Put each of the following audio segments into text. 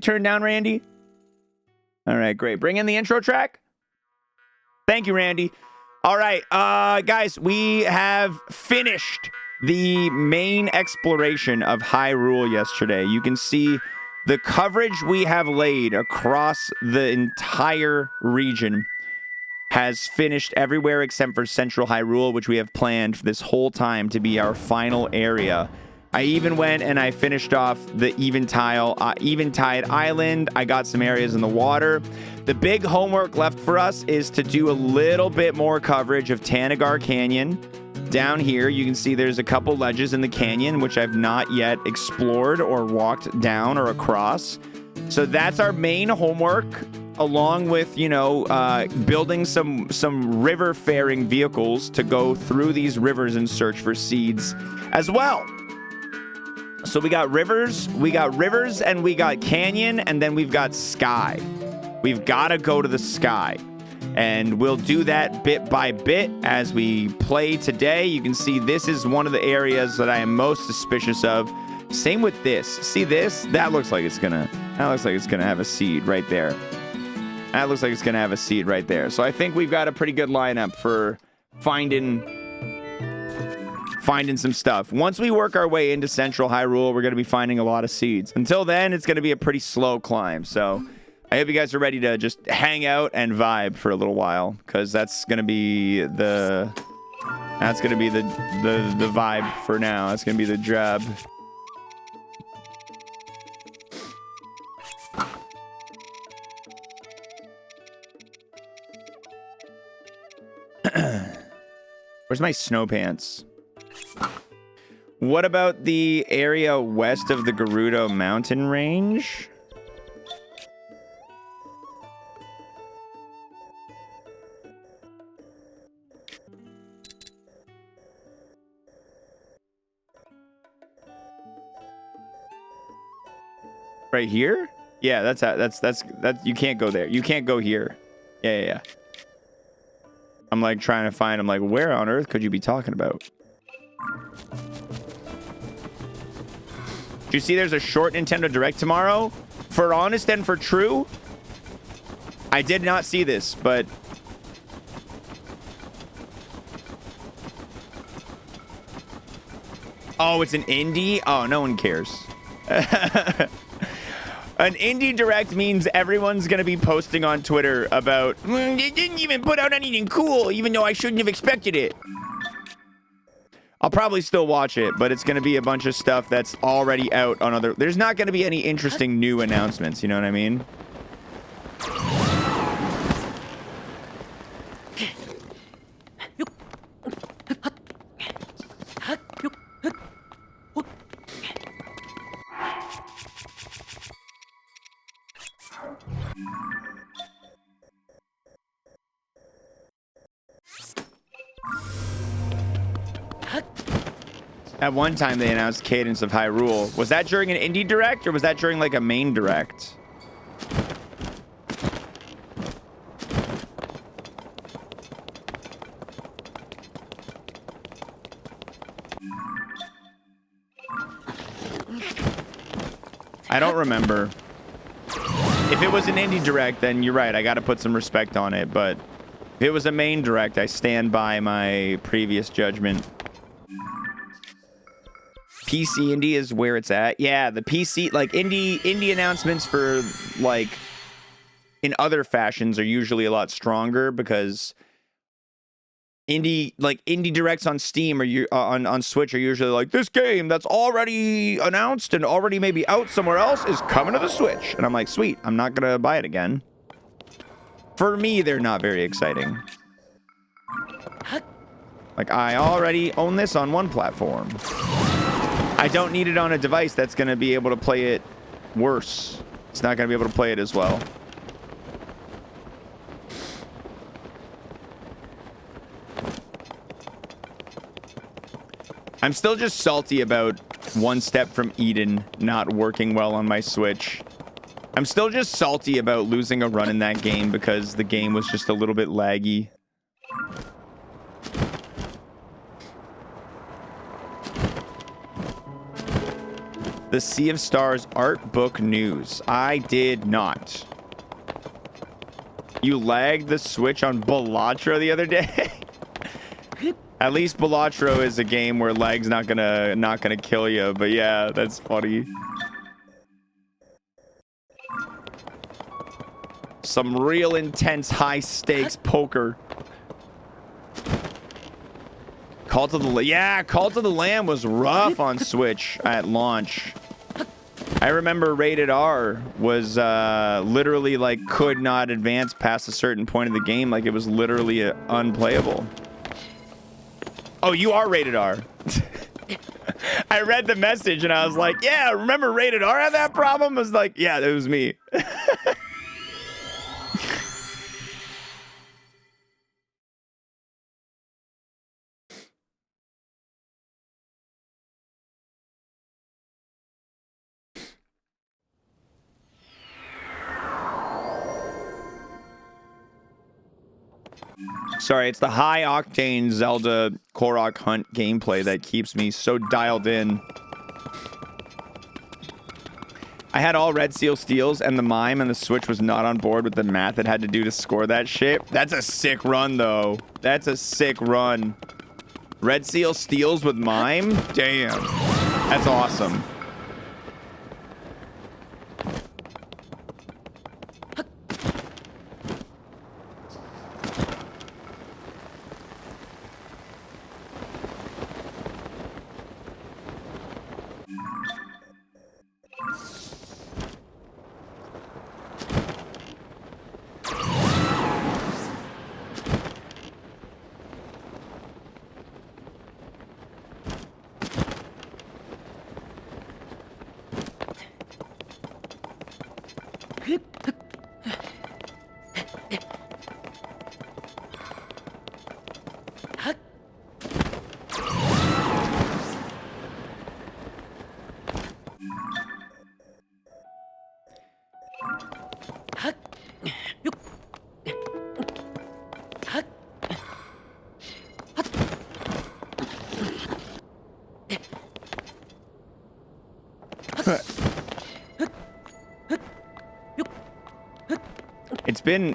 turned down, Randy? All right, great. Bring in the intro track. Thank you, Randy. All right, guys, we have finished the main exploration of Hyrule yesterday. You can see the coverage we have laid across the entire region has finished everywhere except for Central Hyrule, which we have planned for this whole time to be our final area. I even went and I finished off the Eventide Island. I got some areas in the water. The big homework left for us is to do a little bit more coverage of Tanagar Canyon. Down here, you can see there's a couple ledges in the canyon, which I've not yet explored or walked down or across. So that's our main homework, along with, you know, building some river faring vehicles to go through these rivers and search for seeds as well. So we got rivers, and we got canyon, and then we've got sky. We've got to go to the sky. And we'll do that bit by bit as we play today. You can see this is one of the areas that I am most suspicious of. Same with this. See this? That looks like it's gonna have a seed right there. That looks like it's gonna have a seed right there. So I think we've got a pretty good lineup for finding some stuff. Once we work our way into Central Hyrule, we're going to be finding a lot of seeds. Until then, it's going to be a pretty slow climb. So I hope you guys are ready to just hang out and vibe for a little while, because that's going to be the vibe for now. That's going to be the job. Where's my snow pants? What about the area west of the Gerudo mountain range? Right here? Yeah, that's you can't go there. You can't go here. Yeah. I'm like trying to find, I'm like, where on earth could you be talking about? Do you see there's a short Nintendo Direct tomorrow? For honest and for true, I did not see this, but oh, it's an indie? Oh, no one cares. An indie Direct means everyone's going to be posting on Twitter about, they didn't even put out anything cool, even though I shouldn't have expected it. I'll probably still watch it, but it's going to be a bunch of stuff that's already out on other... There's not going to be any interesting new announcements, you know what I mean? At one time, they announced Cadence of Hyrule. Was that during an indie direct, or was that during, like, a main direct? I don't remember. If it was an indie direct, then you're right. I got to put some respect on it. But if it was a main direct, I stand by my previous judgment. PC indie is where it's at. Yeah, the PC, like, indie announcements for, like, in other fashions are usually a lot stronger, because indie directs on Steam or on Switch are usually like, this game that's already announced and already maybe out somewhere else is coming to the Switch. And I'm like, sweet, I'm not gonna buy it again. For me, they're not very exciting. Like, I already own this on one platform. I don't need it on a device that's going to be able to play it worse. It's not going to be able to play it as well. I'm still just salty about One Step from Eden not working well on my Switch. I'm still just salty about losing a run in that game because the game was just a little bit laggy. the Sea of Stars art book news? I did not. You lagged the Switch on Balatro the other day? At least Balatro is a game where lag's not gonna kill you, but yeah, that's funny. Some real intense high stakes poker. Call to the Lamb was rough on Switch at launch. I remember Rated R was literally like could not advance past a certain point of the game. Like it was literally unplayable. Oh, you are Rated R. I read the message and I was like, yeah, remember Rated R had that problem? I was like, yeah, it was me. Sorry, it's the high-octane Zelda Korok Hunt gameplay that keeps me so dialed in. I had all Red Seal steals, and the mime and the Switch was not on board with the math it had to do to score that shit. That's a sick run, though. That's a sick run. Red Seal steals with mime? Damn. That's awesome.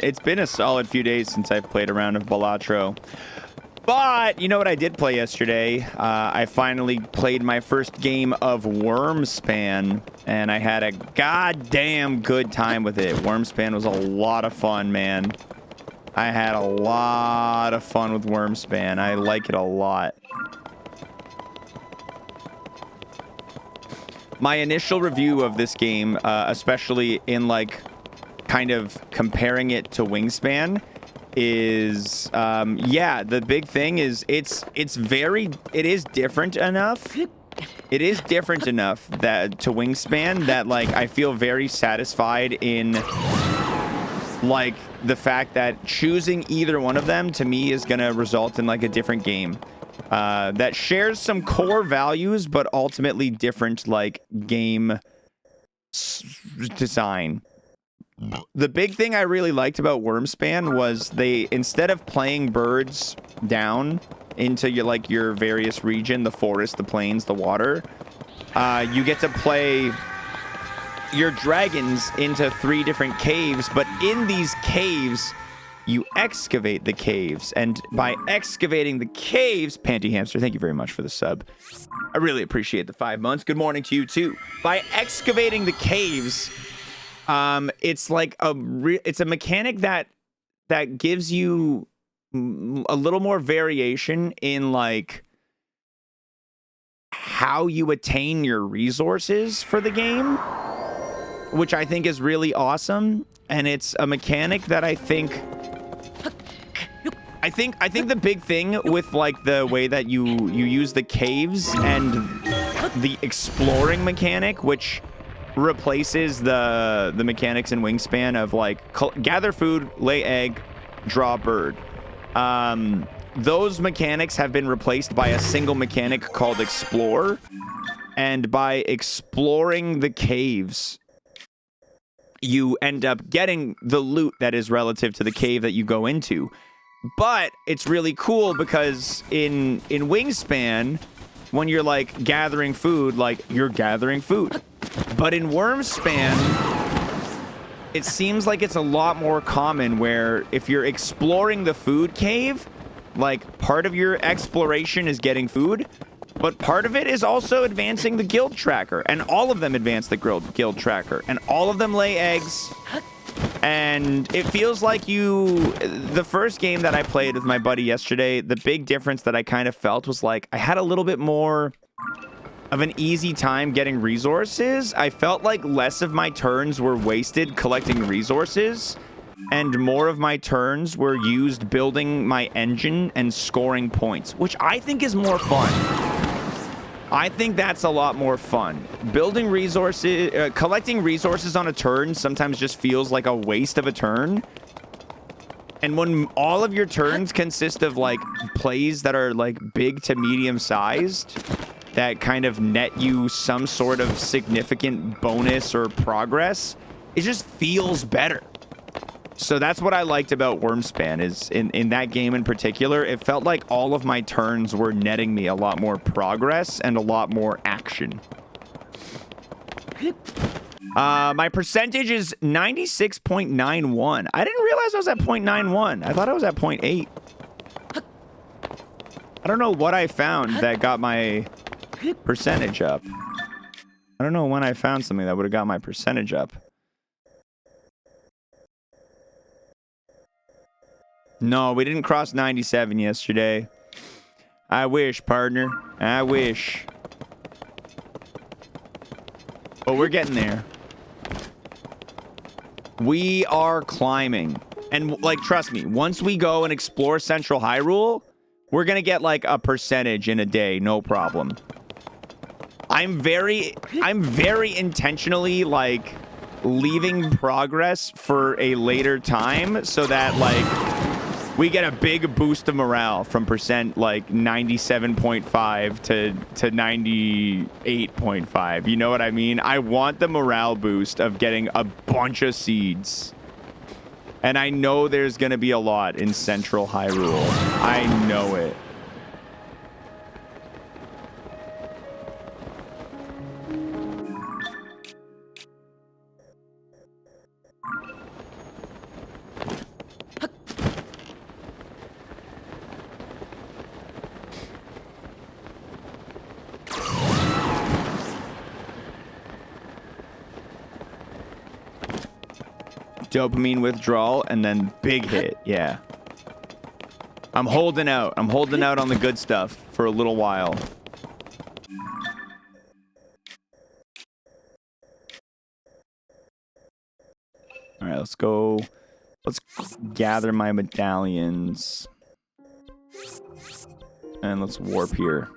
It's been a solid few days since I've played a round of Balatro. But you know what I did play yesterday? I finally played my first game of Wormspan, and I had a goddamn good time with it. Wormspan was a lot of fun, man. I had a lot of fun with Wormspan. I like it a lot. My initial review of this game, especially in like kind of comparing it to Wingspan, is yeah, the big thing is it is different enough. It is different enough that to Wingspan that like I feel very satisfied in like the fact that choosing either one of them to me is gonna result in like a different game that shares some core values but ultimately different like game design. The big thing I really liked about Wormspan was they, instead of playing birds down into your various region, the forest, the plains, the water, you get to play your dragons into 3 different caves, but in these caves, you excavate the caves. And by excavating the caves, Panty Hamster, thank you very much for the sub. I really appreciate the 5 months. Good morning to you too. By excavating the caves, it's like it's a mechanic that gives you a little more variation in like how you attain your resources for the game, which I think is really awesome. And it's a mechanic that I think the big thing with like the way that you use the caves and the exploring mechanic, which replaces the mechanics in Wingspan of like gather food, lay egg, draw bird. Those mechanics have been replaced by a single mechanic called explore, and by exploring the caves you end up getting the loot that is relative to the cave that you go into. But it's really cool because in Wingspan, when you're like gathering food, like you're gathering food. But in Wormspan, it seems like it's a lot more common where if you're exploring the food cave, like part of your exploration is getting food, but part of it is also advancing the guild tracker, and all of them advance the guild tracker, and all of them lay eggs. And it feels like the first game that I played with my buddy yesterday, the big difference that I kind of felt was like I had a little bit more of an easy time getting resources. I felt like less of my turns were wasted collecting resources, and more of my turns were used building my engine and scoring points, which I think is more fun. I think that's a lot more fun. Building resources, collecting resources on a turn sometimes just feels like a waste of a turn. And when all of your turns consist of like plays that are like big to medium sized, that kind of net you some sort of significant bonus or progress, it just feels better. So that's what I liked about Wormspan, is in that game in particular, it felt like all of my turns were netting me a lot more progress and a lot more action. My percentage is 96.91. I didn't realize I was at 0.91. I thought I was at 0.8. I don't know what I found that got my percentage up. I don't know when I found something that would have got my percentage up. No, we didn't cross 97 yesterday. I wish, partner. I wish. But we're getting there. We are climbing. And, like, trust me, once we go and explore Central Hyrule, we're gonna get, like, a percentage in a day, no problem. I'm very intentionally, like, leaving progress for a later time so that, like, we get a big boost of morale from percent like 97.5 to 98.5. You know what I mean? I want the morale boost of getting a bunch of seeds. And I know there's going to be a lot in Central Hyrule. I know it. Dopamine withdrawal and then big hit. Yeah. I'm holding out. I'm holding out on the good stuff for a little while. All right, let's go. Let's gather my medallions. And let's warp here.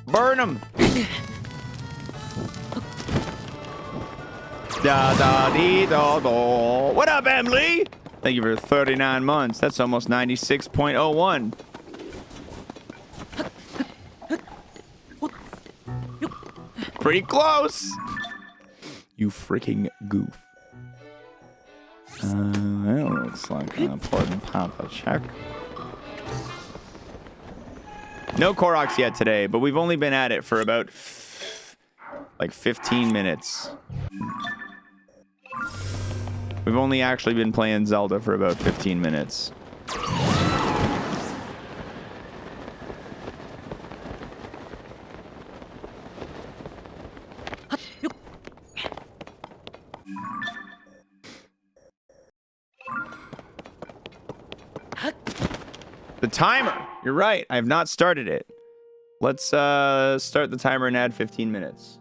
Burn them. Da da dee da da. What up, Emily? Thank you for 39 months. That's almost 96.01. Pretty close. You freaking goof. That looks like an important papa check. No Koroks yet today, but we've only been at it for about like 15 minutes. We've only actually been playing Zelda for about 15 minutes. The timer. You're right. I have not started it. Let's start the timer and add 15 minutes.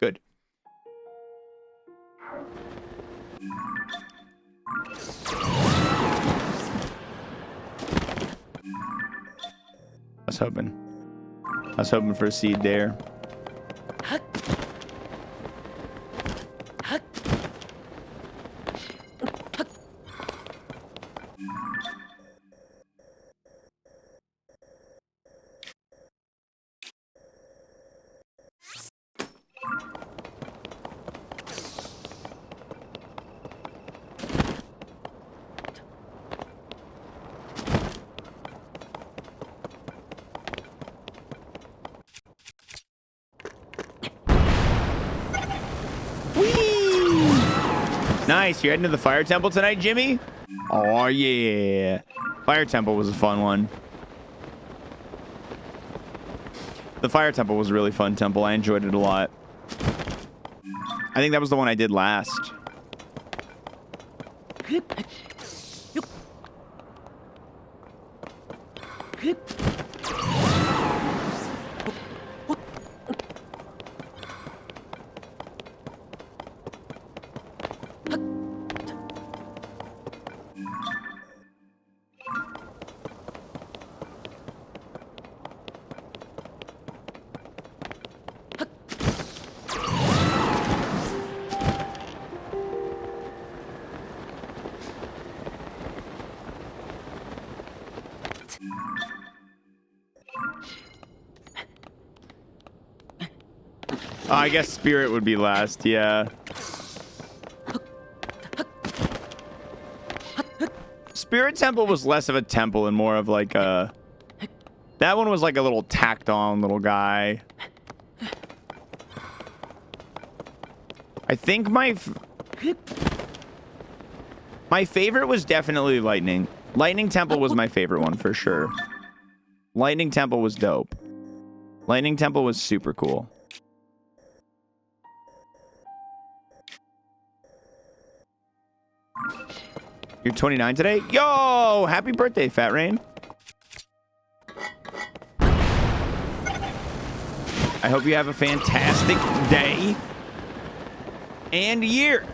Good. I was hoping for a seed there. Nice. You're heading to the Fire Temple tonight, Jimmy? Oh, yeah. Fire Temple was a fun one. The Fire Temple was a really fun temple. I enjoyed it a lot. I think that was the one I did last. I guess Spirit would be last, yeah. Spirit Temple was less of a temple and more of like a... That one was like a little tacked on little guy. I think my favorite was definitely Lightning. Lightning Temple was my favorite one for sure. Lightning Temple was dope. Lightning Temple was super cool. You're 29 today? Yo! Happy birthday, Fat Rain. I hope you have a fantastic day and year.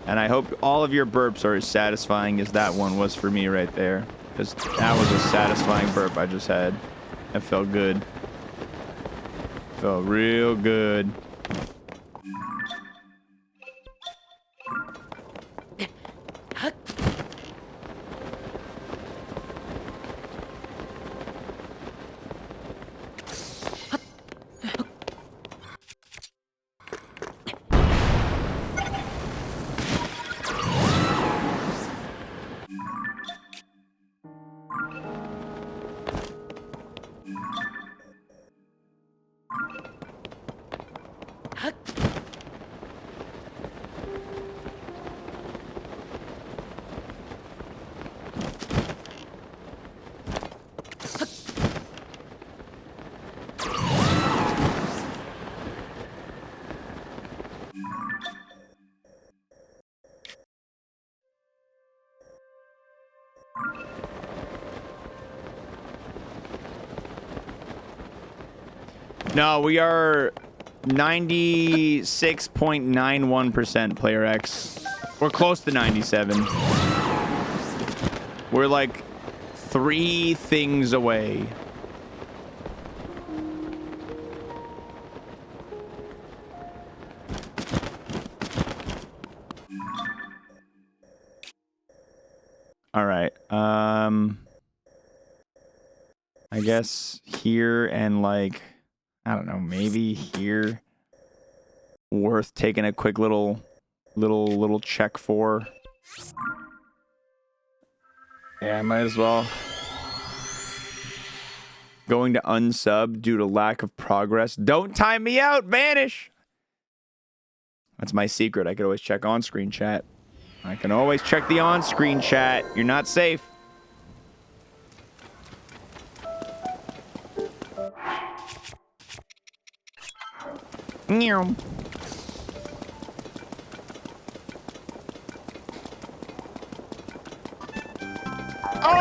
And I hope all of your burps are as satisfying as that one was for me right there. Because that was a satisfying burp I just had. That felt good. Felt real good. No, we are 96.91% player X. We're close to 97. We're like 3 things away. All right. I guess here and like, I don't know, maybe here. Worth taking a quick little check for. Yeah, I might as well. Going to unsub due to lack of progress. Don't time me out, vanish. That's my secret. I could always check on-screen chat. I can always check the on-screen chat. You're not safe. Meow. Oh!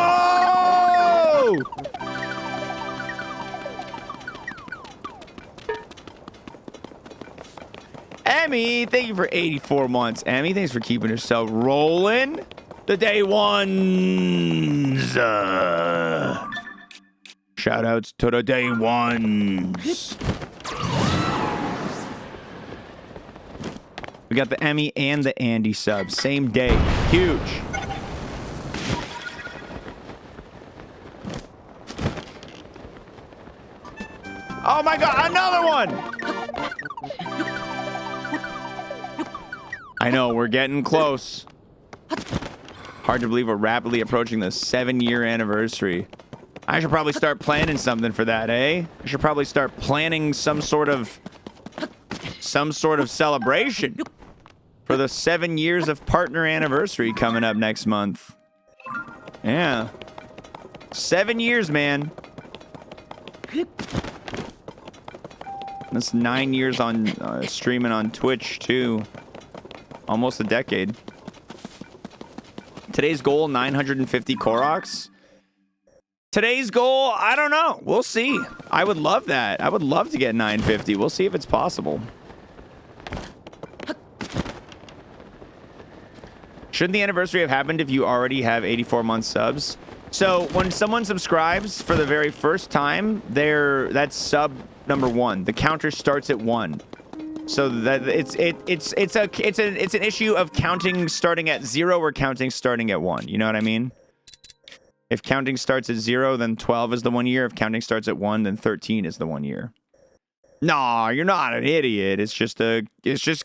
Emmy, thank you for 84 months. Emmy, thanks for keeping yourself rolling. The day ones. Shout outs to the day ones. We got the Emmy and the Andy subs. Same day. Huge. Oh my god, another one! I know, we're getting close. Hard to believe we're rapidly approaching the 7-year anniversary. I should probably start planning something for that, eh? I should probably start planning some sort of celebration for the 7 years of partner anniversary coming up next month. Yeah. 7 years, man. That's 9 years on streaming on Twitch, too. Almost a decade. Today's goal, 950 Koroks. Today's goal, I don't know. We'll see. I would love that. I would love to get 950. We'll see if it's possible. Shouldn't the anniversary have happened if you already have 84-month subs? So when someone subscribes for the very first time, that's sub number 1. The counter starts at 1. So that it's an issue of counting starting at 0 or counting starting at 1. You know what I mean? If counting starts at 0, then 12 is the 1 year. If counting starts at 1, then 13 is the 1 year. Nah, you're not an idiot. It's just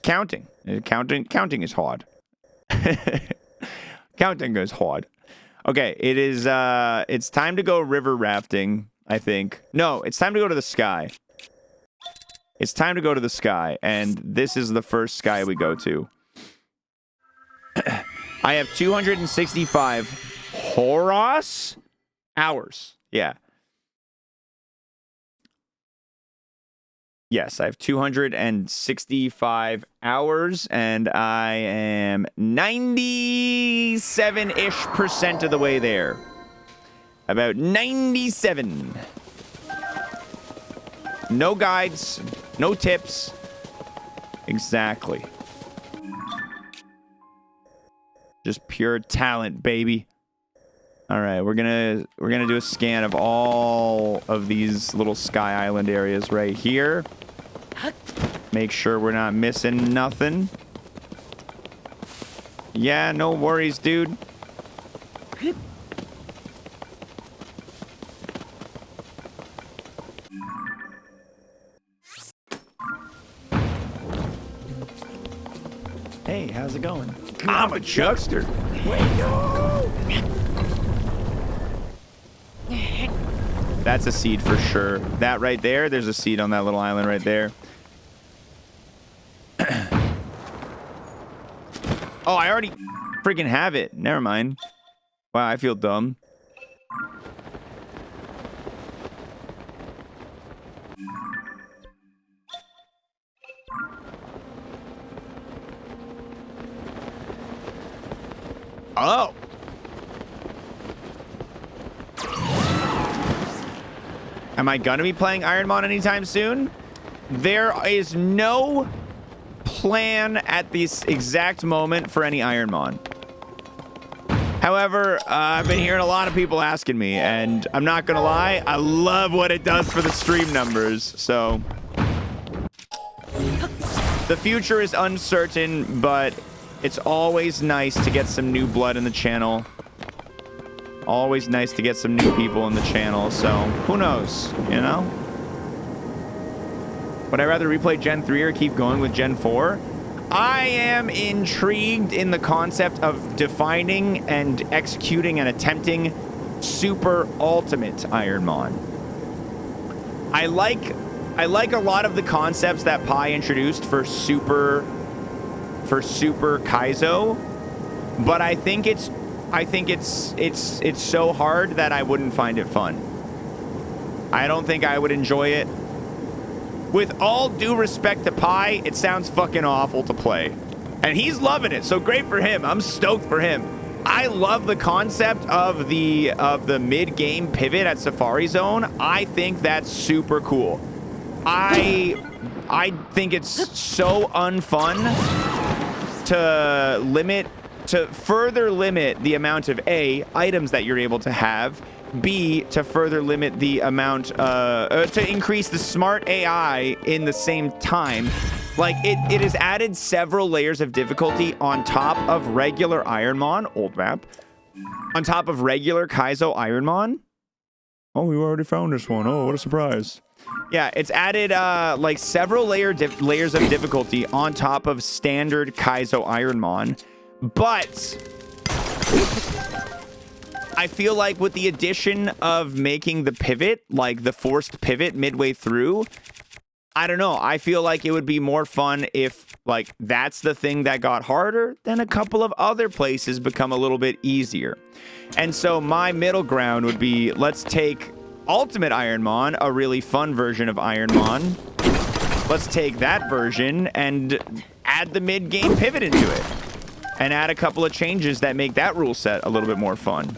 counting. Counting is hard. Counting is hard. Okay, it's time to go river rafting, I think. No, it's time to go to the sky. It's time to go to the sky, and this is the first sky we go to. I have 265 Horos hours. Yeah. Yes, I have 265 hours, and I am 97-ish% of the way there. About 97. No guides, no tips. Exactly. Just pure talent, baby. All right, we're gonna do a scan of all of these little Sky Island areas right here. Make sure we're not missing nothing. Yeah, no worries, dude. Hey, how's it going? I'm a chuckster. That's a seed for sure. That right there, there's a seed on that little island right there. Oh, I already freaking have it. Never mind. Wow, I feel dumb. Oh. Am I gonna be playing Ironmon anytime soon? There is no plan at this exact moment for any Ironmon. However, I've been hearing a lot of people asking me, and I'm not gonna lie, I love what it does for the stream numbers, so the future is uncertain, but it's always nice to get some new blood in the channel. Always nice to get some new people in the channel, so who knows, you know? Would I rather replay Gen 3 or keep going with Gen 4? I am intrigued in the concept of defining and executing and attempting super ultimate Ironmon. I like a lot of the concepts that Pi introduced for super Kaizo, but I think it's so hard that I wouldn't find it fun. I don't think I would enjoy it. With all due respect to Pi, it sounds fucking awful to play. And he's loving it, so great for him. I'm stoked for him. I love the concept of the mid-game pivot at Safari Zone. I think that's super cool. I I think it's so unfun to further limit the amount of A, items that you're able to have, B, to further limit the amount, to increase the smart AI in the same time. Like, it has added several layers of difficulty on top of regular Ironmon, old map, on top of regular Kaizo Ironmon. Oh, we already found this one. Oh, what a surprise. Yeah, it's added, like, several layers of difficulty on top of standard Kaizo Ironmon. But I feel like with the addition of making the pivot, like the forced pivot midway through, I don't know. I feel like it would be more fun if, like, that's the thing that got harder, then a couple of other places become a little bit easier. And so my middle ground would be, let's take Ultimate Ironmon, a really fun version of Ironmon. Let's take that version and add the mid-game pivot into it. And add a couple of changes that make that rule set a little bit more fun.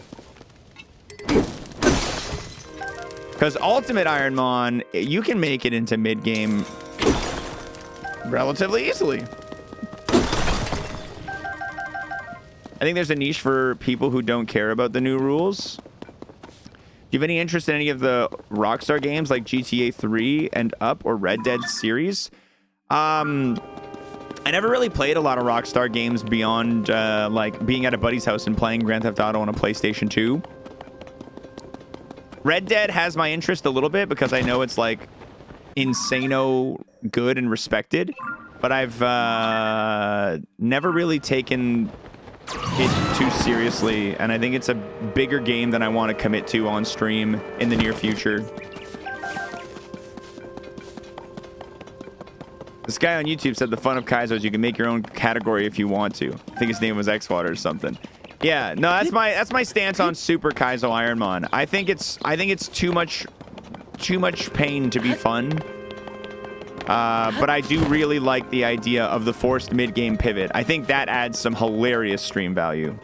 Because Ultimate Ironmon, you can make it into mid-game relatively easily. I think there's a niche for people who don't care about the new rules. Do you have any interest in any of the Rockstar games like GTA 3 and Up or Red Dead series? I never really played a lot of Rockstar games beyond like being at a buddy's house and playing Grand Theft Auto on a PlayStation 2. Red Dead has my interest a little bit because I know it's like insano good and respected, but I've never really taken it too seriously, and I think it's a bigger game than I want to commit to on stream in the near future. This guy on YouTube said the fun of Kaizo is you can make your own category if you want to. I think his name was xwater or something. Yeah, no, that's my stance on Super Kaizo Ironmon. I think it's too much pain to be fun. But I do really like the idea of the forced mid-game pivot. I think that adds some hilarious stream value.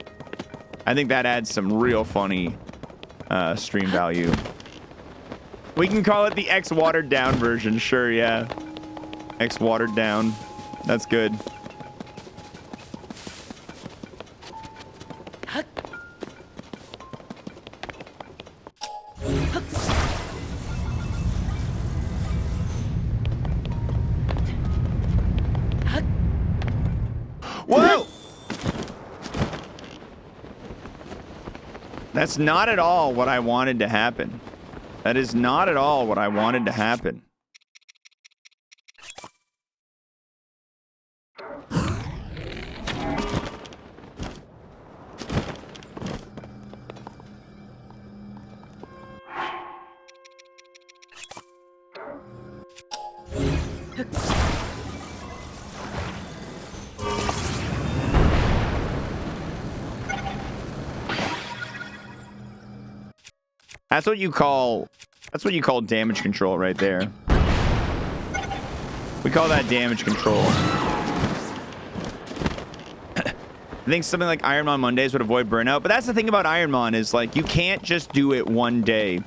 I think that adds some real funny stream value. We can call it the X watered down version, sure, yeah. X watered down. That's good. Whoa! That's not at all what I wanted to happen. That is not at all what I wanted to happen. That's what you call damage control right there. We call that damage control. I think something like Ironmon Mondays would avoid burnout, but that's the thing about Ironmon is like you can't just do it one day.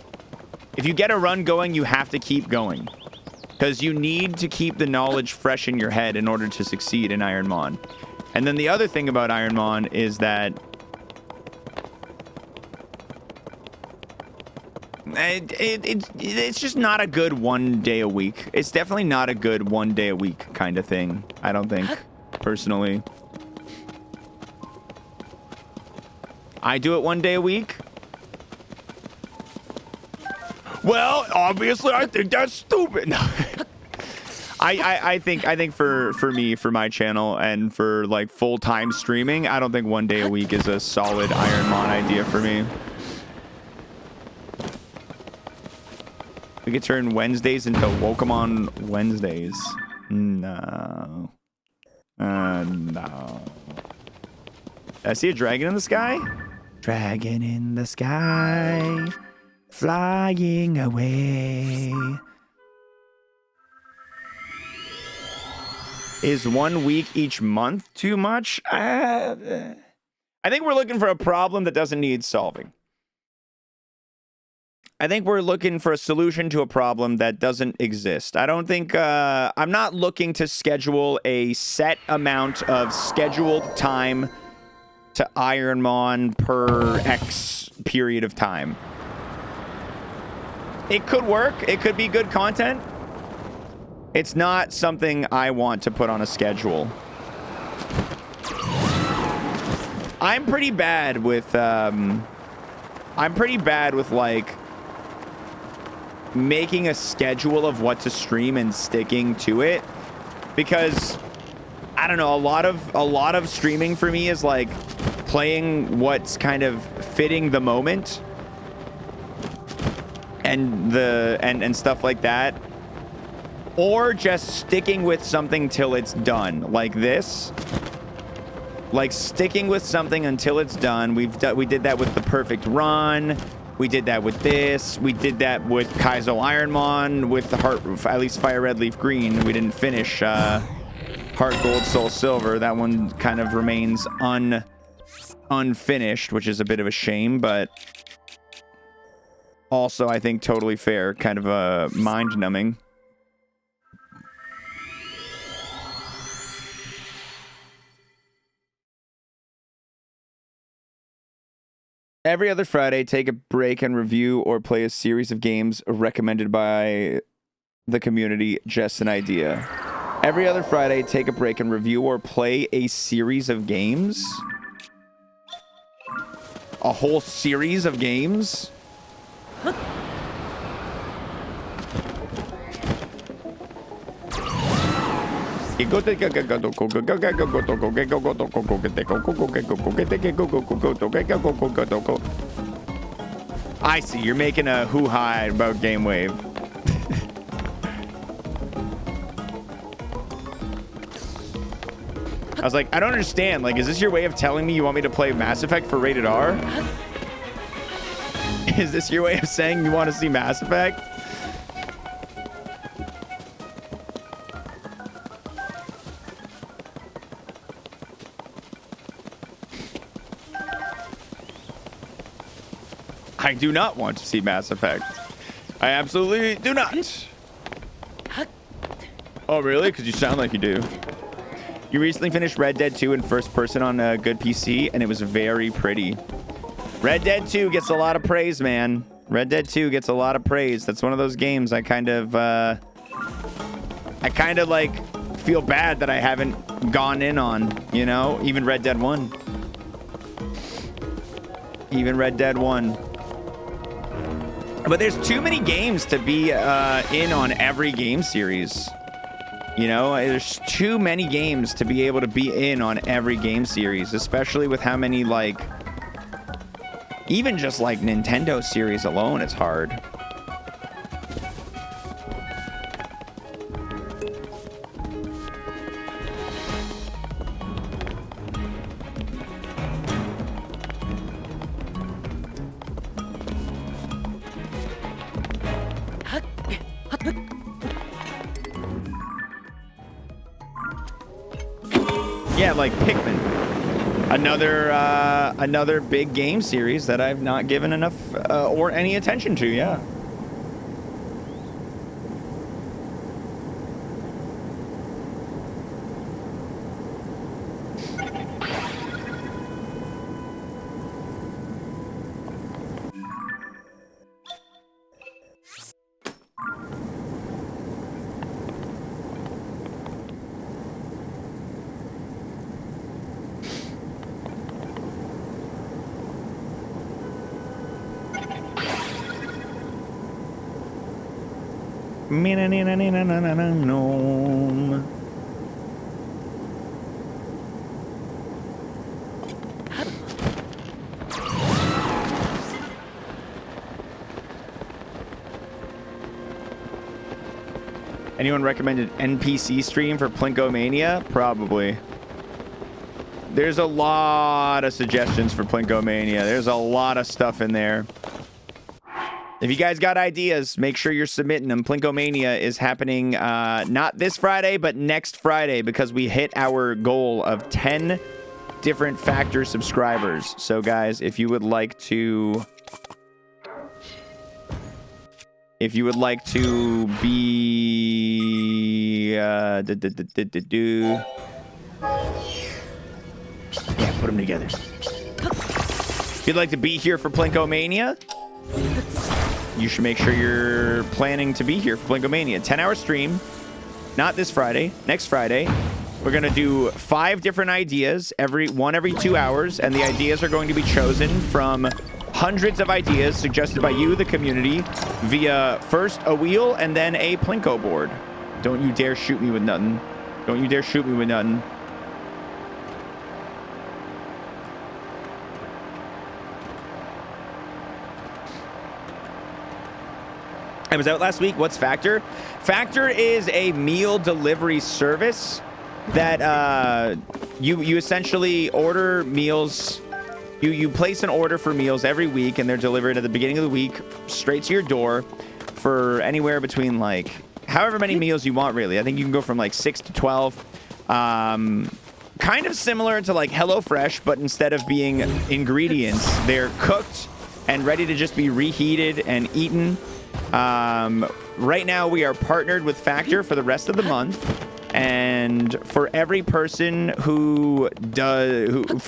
If you get a run going, you have to keep going. Because you need to keep the knowledge fresh in your head in order to succeed in Ironmon. And then the other thing about Ironmon is that it's just not a good one day a week. It's definitely not a good one day a week kind of thing, I don't think, personally. I do it one day a week. Well, obviously, I think that's stupid. I think for me, for my channel, and for like full-time streaming, I don't think one day a week is a solid Ironmon idea for me. We could turn Wednesdays into Wokamon Wednesdays. No. No. I see a dragon in the sky? Dragon in the sky, flying away. Is 1 week each month too much? I think we're looking for a problem that doesn't need solving. we're looking for a solution to a problem that doesn't exist. I don't think I'm not looking to schedule a set amount of scheduled time to Ironmon per X period of time. It could work. It could be good content. It's not something I want to put on a schedule. I'm pretty bad with like making a schedule of what to stream and sticking to it, because I don't know, a lot of streaming for me is like playing what's kind of fitting the moment and stuff like that, or just sticking with something till it's done, like this. Like sticking with something until it's done. We did that with the perfect run. We did that with this. We did that with Kaizo Ironmon, with the Heart, at least Fire Red Leaf Green. We didn't finish Heart Gold Soul Silver. That one kind of remains unfinished, which is a bit of a shame, but also I think totally fair, kind of mind numbing. Every other Friday, take a break and review or play a series of games recommended by the community. Just an idea. Every other Friday, take a break and review or play a series of games. A whole series of games? I see. You're making a hoo-ha about Game Wave. I was like, I don't understand. Like, is this your way of telling me you want me to play Mass Effect for rated R? Is this your way of saying you want to see Mass Effect? I do not want to see Mass Effect. I absolutely do not. Oh, really? Because you sound like you do. You recently finished Red Dead 2 in first person on a good PC, and it was very pretty. Red Dead 2 gets a lot of praise, man. Red Dead 2 gets a lot of praise. That's one of those games I kind of like feel bad that I haven't gone in on, you know? Even Red Dead 1. Even Red Dead 1. But there's too many games to be in on every game series. You know, there's too many games to be able to be in on every game series, especially with how many, like, even just like Nintendo series alone, it's hard. Yeah, like Pikmin. Another big game series that I've not given enough or any attention to, yeah. No. Anyone recommend an NPC stream for Plinko Mania? Probably. There's a lot of suggestions for Plinko Mania. There's a lot of stuff in there. If you guys got ideas, make sure you're submitting them. Plinko Mania is happening not this Friday, but next Friday, because we hit our goal of 10 different Factor subscribers. So, guys, if you would like to If you would like to be... Yeah, put them together. If you'd like to be here for Plinko-mania, you should make sure you're planning to be here for Plinko-mania. 10-hour stream. Not this Friday. Next Friday. We're going to do 5 different ideas, every 2 hours, and the ideas are going to be chosen from hundreds of ideas suggested by you, the community, via first a wheel and then a Plinko board. Don't you dare shoot me with nothing. Don't you dare shoot me with nothing. I was out last week. What's Factor? Factor is a meal delivery service that you essentially order meals. You place an order for meals every week, and they're delivered at the beginning of the week straight to your door for anywhere between like however many meals you want, really. I think you can go from like 6 to 12. Kind of similar to like HelloFresh, but instead of being ingredients, they're cooked and ready to just be reheated and eaten. Right now we are partnered with Factor for the rest of the month. And for every person for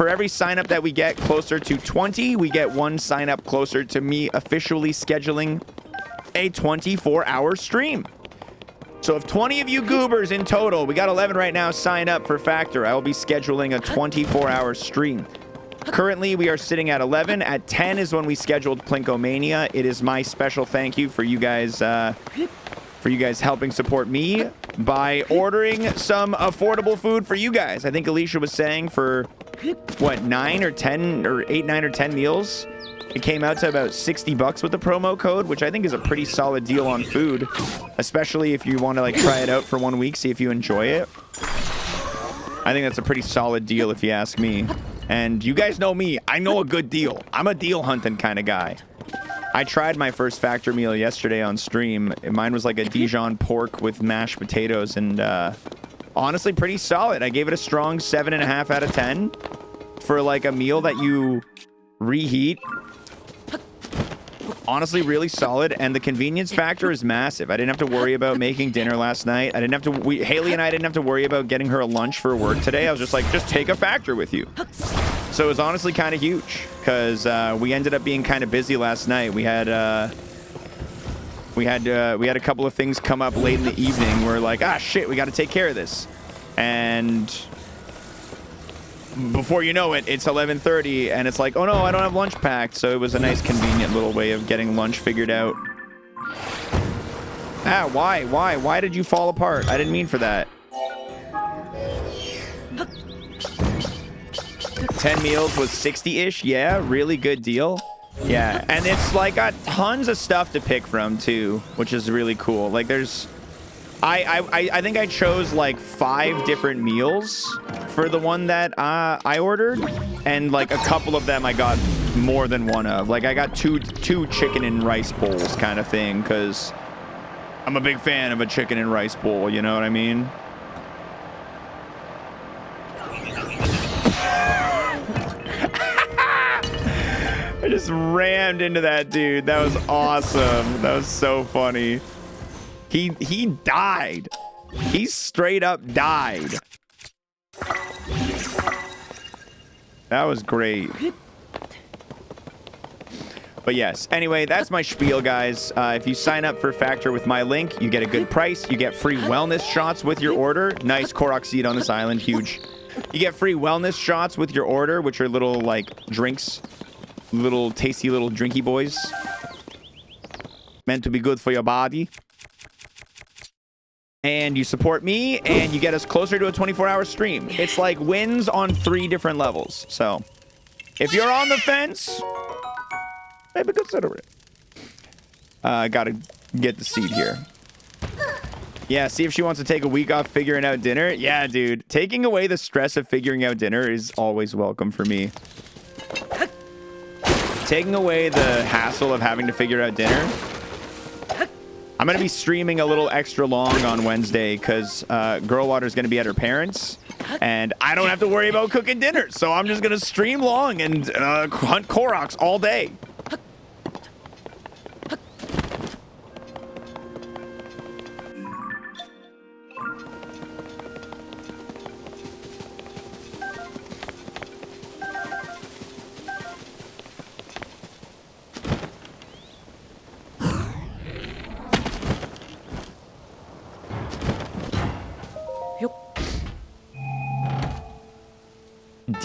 every sign up that we get closer to 20, we get 1 sign up closer to me officially scheduling a 24-hour stream. So if 20 of you goobers in total, we got 11 right now, sign up for Factor, I will be scheduling a 24-hour stream. Currently, we are sitting at 11. At 10 is when we scheduled Plinko-mania. It is my special thank you for you guys helping support me by ordering some affordable food for you guys. I think Alicia was saying for, what, 9 or 10 or 8, 9 or 10 meals, it came out to about $60 with the promo code, which I think is a pretty solid deal on food, especially if you want to like try it out for 1 week, see if you enjoy it. I think that's a pretty solid deal if you ask me. And you guys know me. I know a good deal. I'm a deal hunting kind of guy. I tried my first Factor meal yesterday on stream. Mine was like a Dijon pork with mashed potatoes, and honestly pretty solid. I gave it a strong 7.5 out of 10 for like a meal that you reheat. Honestly, really solid, and the convenience factor is massive. I didn't have to worry about making dinner last night. I didn't have to. Haley and I didn't have to worry about getting her a lunch for work today. I was just like, just take a Factor with you. So it was honestly kind of huge because we ended up being kind of busy last night. We had a couple of things come up late in the evening. We're like, ah, shit, we got to take care of this, and before you know it, it's 11:30, and it's like, oh no, I don't have lunch packed. So it was a nice, convenient little way of getting lunch figured out. Ah, why did you fall apart? I didn't mean for that. 10 meals was 60-ish. Yeah, really good deal. Yeah, and it's like got tons of stuff to pick from too, which is really cool. Like there's I think I chose like 5 different meals for the one that I ordered, and like a couple of them I got more than one of. Like I got two chicken and rice bowls kind of thing, because I'm a big fan of a chicken and rice bowl, you know what I mean? I just rammed into that dude. That was awesome. That was so funny. He died. He straight up died. That was great. But yes, anyway, that's my spiel, guys. If you sign up for Factor with my link, you get a good price. You get free wellness shots with your order. Nice Korok seed on this island, huge. You get free wellness shots with your order, which are little like drinks, little tasty little drinky boys, meant to be good for your body. And you support me, and you get us closer to a 24-hour stream. It's like wins on 3 different levels. So, if you're on the fence, maybe consider it. Gotta get the seed here. Yeah, see if she wants to take a week off figuring out dinner. Yeah, dude. Taking away the stress of figuring out dinner is always welcome for me. Taking away the hassle of having to figure out dinner. I'm going to be streaming a little extra long on Wednesday because Girlwater is going to be at her parents', and I don't have to worry about cooking dinner. So I'm just going to stream long and hunt Koroks all day.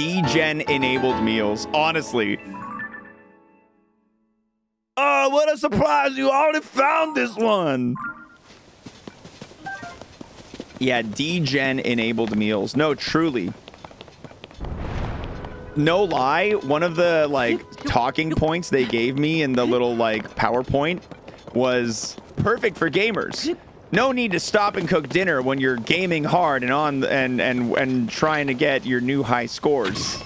degen enabled meals. Honestly. Oh, what a surprise. You already found this one. Yeah, degen enabled meals. No, truly. No lie, one of the like talking points they gave me in the little like PowerPoint was perfect for gamers. No need to stop and cook dinner when you're gaming hard and on and trying to get your new high scores.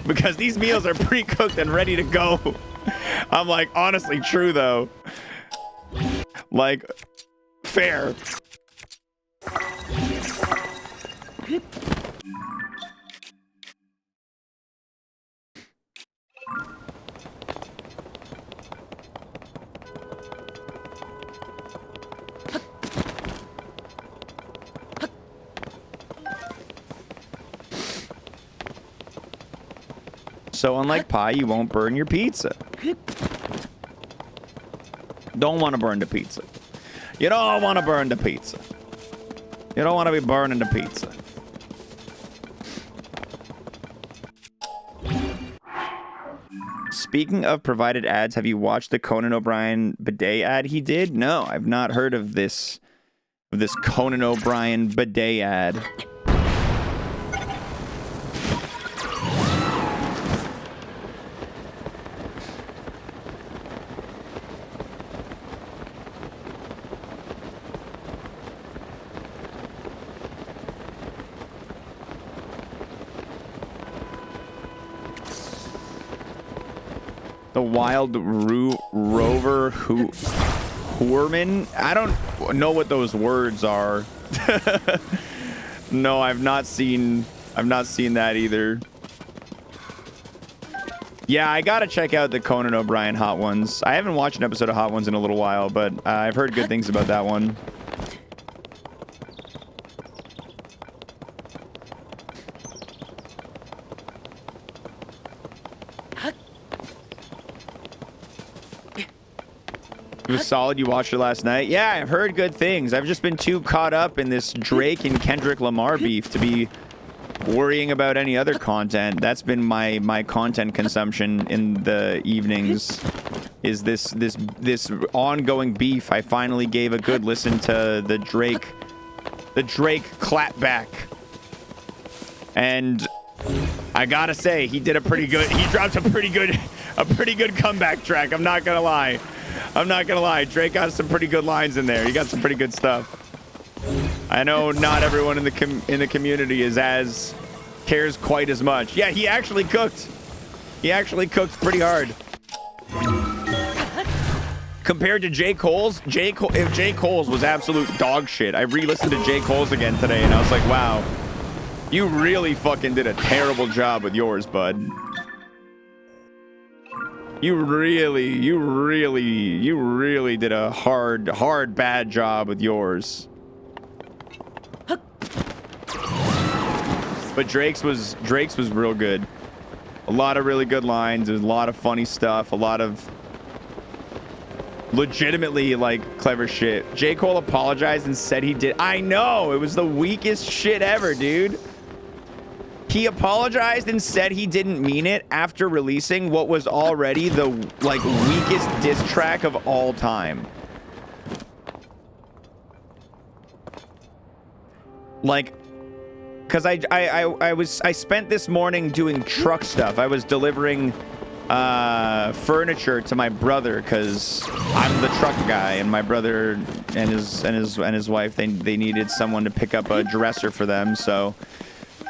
Because these meals are pre-cooked and ready to go. I'm like, honestly, true though. Like, fair. So unlike pie, you won't burn your pizza. Don't want to burn the pizza. You don't want to burn the pizza. You don't want to be burning the pizza. Speaking of provided ads, have you watched the Conan O'Brien bidet ad he did? No, I've not heard of this Conan O'Brien bidet ad. The Wild Rover Hoorman? I don't know what those words are. No, I've not seen that either. Yeah, I gotta check out the Conan O'Brien Hot Ones. I haven't watched an episode of Hot Ones in a little while, but I've heard good things about that one. It was solid. You watched it last night? Yeah, I've heard good things. I've just been too caught up in this Drake and Kendrick Lamar beef to be worrying about any other content. That's been my content consumption in the evenings. Is this ongoing beef? I finally gave a good listen to the Drake clapback, and I gotta say he did a pretty good. He dropped a pretty good comeback track. I'm not gonna lie. Drake got some pretty good lines in there. He got some pretty good stuff. I know not everyone in the community cares quite as much. Yeah, he actually cooked. He actually cooked pretty hard. Compared to J. Cole's, if J. Cole's was absolute dog shit. I re-listened to J. Cole's again today, and I was like, wow, you really fucking did a terrible job with yours, bud. You really did a hard bad job with yours. But Drake's was real good. A lot of really good lines. There's a lot of funny stuff. A lot of legitimately like clever shit. J. Cole apologized and said he did. I know, it was the weakest shit ever, dude. He apologized and said he didn't mean it after releasing what was already the like weakest diss track of all time. Like, cause I spent this morning doing truck stuff. I was delivering furniture to my brother because I'm the truck guy, and my brother and his wife they needed someone to pick up a dresser for them, so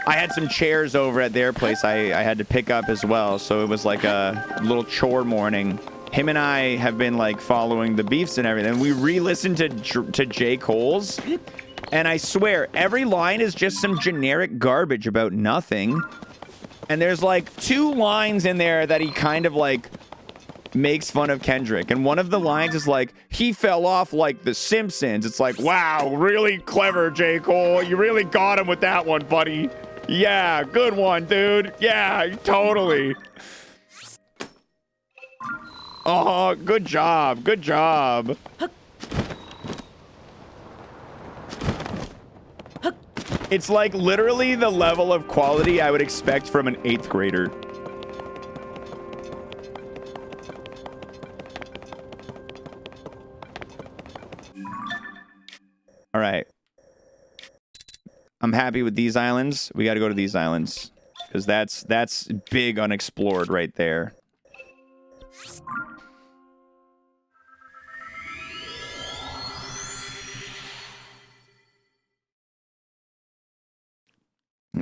I had some chairs over at their place I had to pick up as well, so it was like a little chore morning. Him and I have been like following the beefs and everything. We re-listened to J. Cole's, and I swear every line is just some generic garbage about nothing. And there's like 2 lines in there that he kind of like makes fun of Kendrick, and one of the lines is like, he fell off like the Simpsons. It's like, wow, really clever, J. Cole. You really got him with that one, buddy. Yeah, good one, dude. Yeah, totally. Oh, good job. Good job. It's like literally the level of quality I would expect from an 8th grader. All right. I'm happy with these islands. We got to go to these islands because that's big unexplored right there.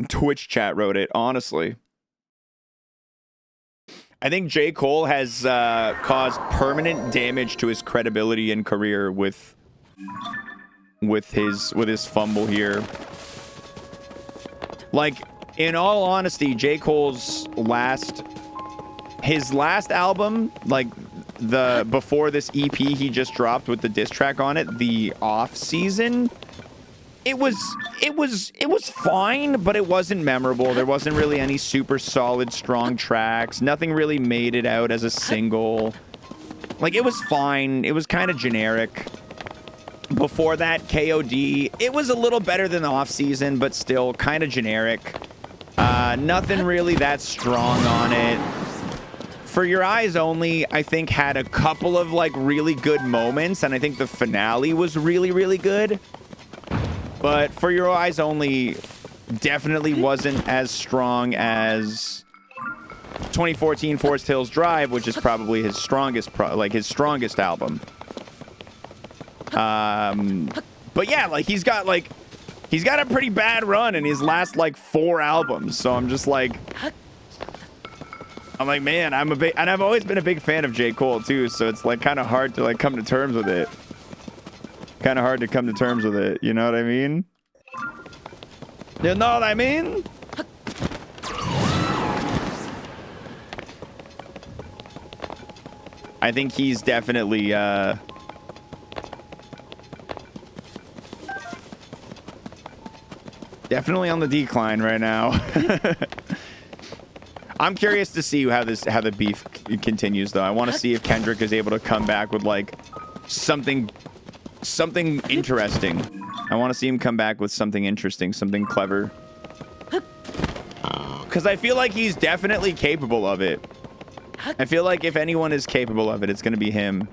Twitch chat wrote it, honestly. I think J. Cole has caused permanent damage to his credibility and career with his fumble here. Like, in all honesty, J. Cole's last album, like before this EP he just dropped with the diss track on it, the off season, it was fine, but it wasn't memorable. There wasn't really any super solid, strong tracks. Nothing really made it out as a single. Like, it was fine. It was kind of generic. Before that, KOD, it was a little better than the off-season, but still kind of generic. Nothing really that strong on it. For Your Eyes Only, I think had a couple of, like, really good moments, and I think the finale was really, really good. But For Your Eyes Only definitely wasn't as strong as 2014 Forest Hills Drive, which is probably his strongest, strongest album. But yeah, like he's got a pretty bad run in his last like 4 albums. So I'm like, man, I've always been a big fan of J. Cole too. So it's like kind of hard to like come to terms with it. Kind of hard to come to terms with it. You know what I mean? You know what I mean? I think he's definitely, definitely on the decline right now. I'm curious to see how the beef continues, though. I want to see if Kendrick is able to come back with like something interesting. I want to see him come back with something interesting, something clever. Because I feel like he's definitely capable of it. I feel like if anyone is capable of it, it's going to be him.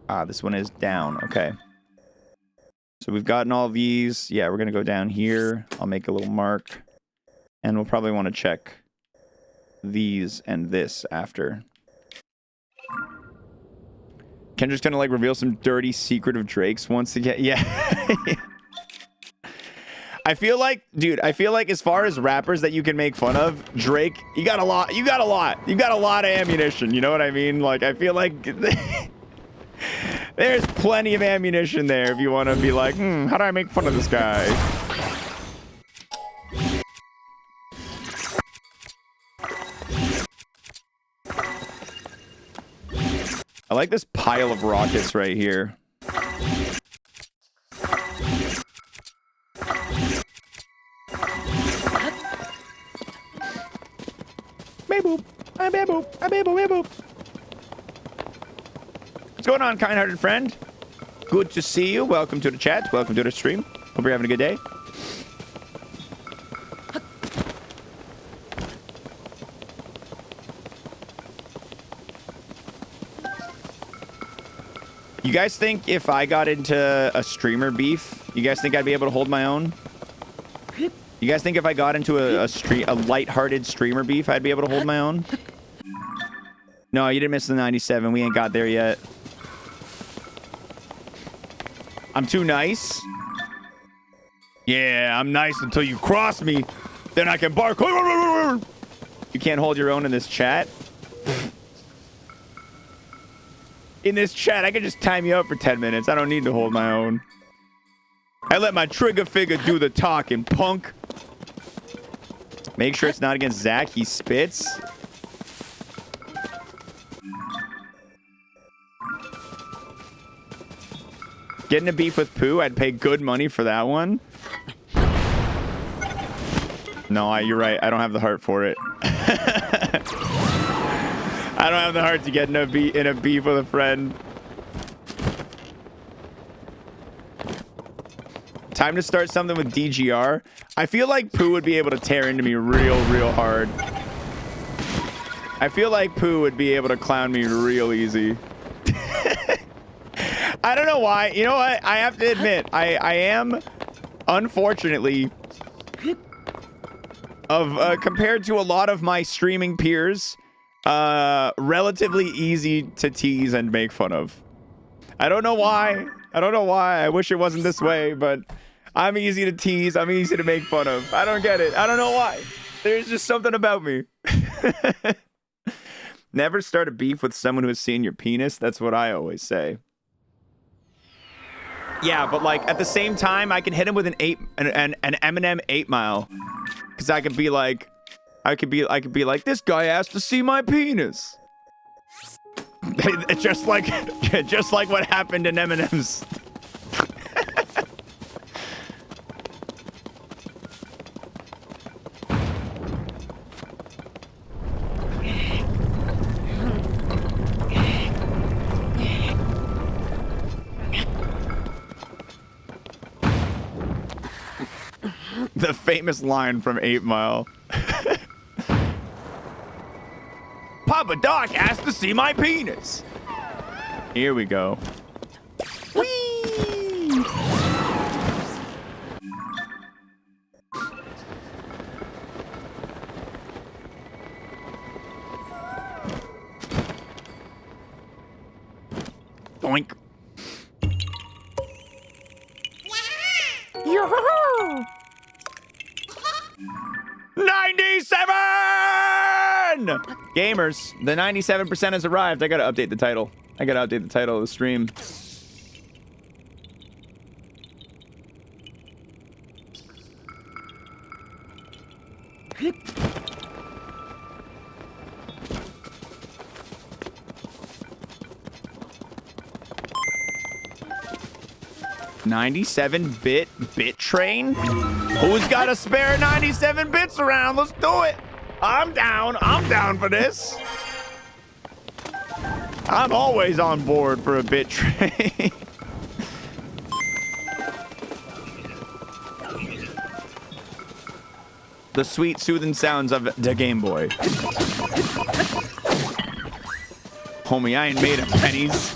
Ah, this one is down. Okay. So we've gotten all these. Yeah, we're going to go down here. I'll make a little mark. And we'll probably want to check these and this after. Kendrick's going to like reveal some dirty secret of Drake's once again. Yeah. I feel like, dude, as far as rappers that you can make fun of, Drake, you got a lot of ammunition. You know what I mean? Like, I feel like there's plenty of ammunition there if you want to be like, how do I make fun of this guy? I like this pile of rockets right here. What's going on, kind-hearted friend? Good to see you. Welcome to the chat. Welcome to the stream. Hope you're having a good day. You guys think if I got into a streamer beef, you guys think I'd be able to hold my own? You guys think if I got into a lighthearted streamer beef, I'd be able to hold my own? No, you didn't miss the 97. We ain't got there yet. I'm too nice? Yeah, I'm nice until you cross me. Then I can bark. You can't hold your own in this chat? In this chat, I can just time you up for 10 minutes. I don't need to hold my own. I let my trigger figure do the talking, punk. Make sure it's not against Zach. He spits. Getting a beef with Pooh, I'd pay good money for that one. No, you're right. I don't have the heart for it. I don't have the heart to get in a beef with a friend. Time to start something with DGR. I feel like Pooh would be able to tear into me real hard. I feel like Pooh would be able to clown me real easy. I don't know why. You know what? I have to admit, I am, unfortunately, compared to a lot of my streaming peers, relatively easy to tease and make fun of. I don't know why. I wish it wasn't this way, but I'm easy to tease. I'm easy to make fun of. I don't get it. I don't know why. There's just something about me. Never start a beef with someone who has seen your penis. That's what I always say. Yeah, but like at the same time, I can hit him with an Eminem 8 Mile, because I could be like, this guy asked to see my penis. just like what happened in Eminem's. The famous line from 8 Mile. Papa Doc asked to see my penis. Here we go. Whee! Doink. Yoo-hoo! 97! Gamers, the 97% has arrived. I gotta update the title. I gotta update the title of the stream. $97-bit train? Who's got a spare 97 bits around? Let's do it. I'm down. I'm down for this. I'm always on board for a bit train. The sweet, soothing sounds of the Game Boy. Homie, I ain't made of pennies.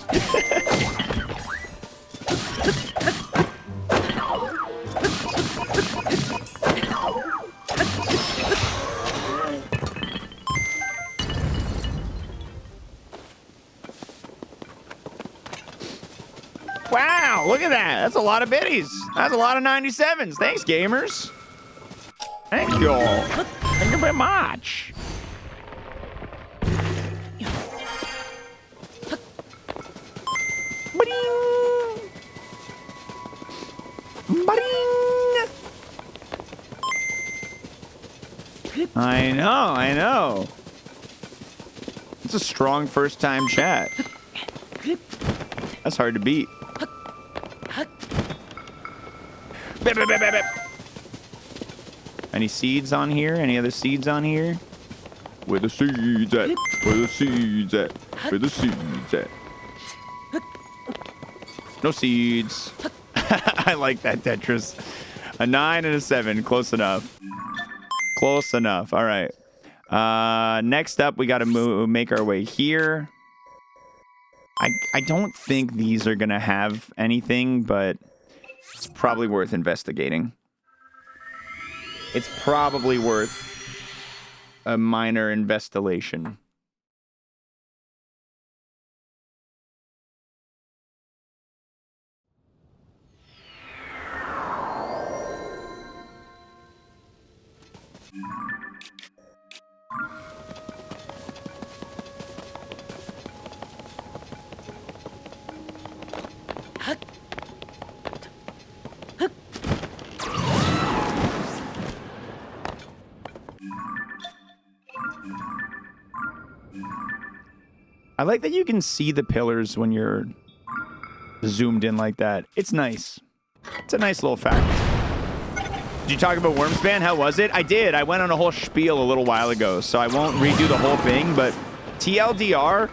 Wow, look at that. That's a lot of biddies. That's a lot of 97s. Thanks, gamers. Thank you all. Thank you very much. Ba-ding. Ba-ding. I know. It's a strong first-time chat. That's hard to beat. Bip, bip, bip, bip, bip. Any seeds on here? Any other seeds on here? Where the seeds at? Where the seeds at? Where the seeds at? No seeds. I like that, Tetris. A 9 and a 7. Close enough. Close enough. All right. Next up, we got to make our way here. I don't think these are going to have anything, but it's probably worth investigating. It's probably worth a minor investigation. I like that you can see the pillars when you're zoomed in like that. It's nice. It's a nice little fact. Did you talk about Wormspan? How was it? I did. I went on a whole spiel a little while ago, so I won't redo the whole thing, but TLDR,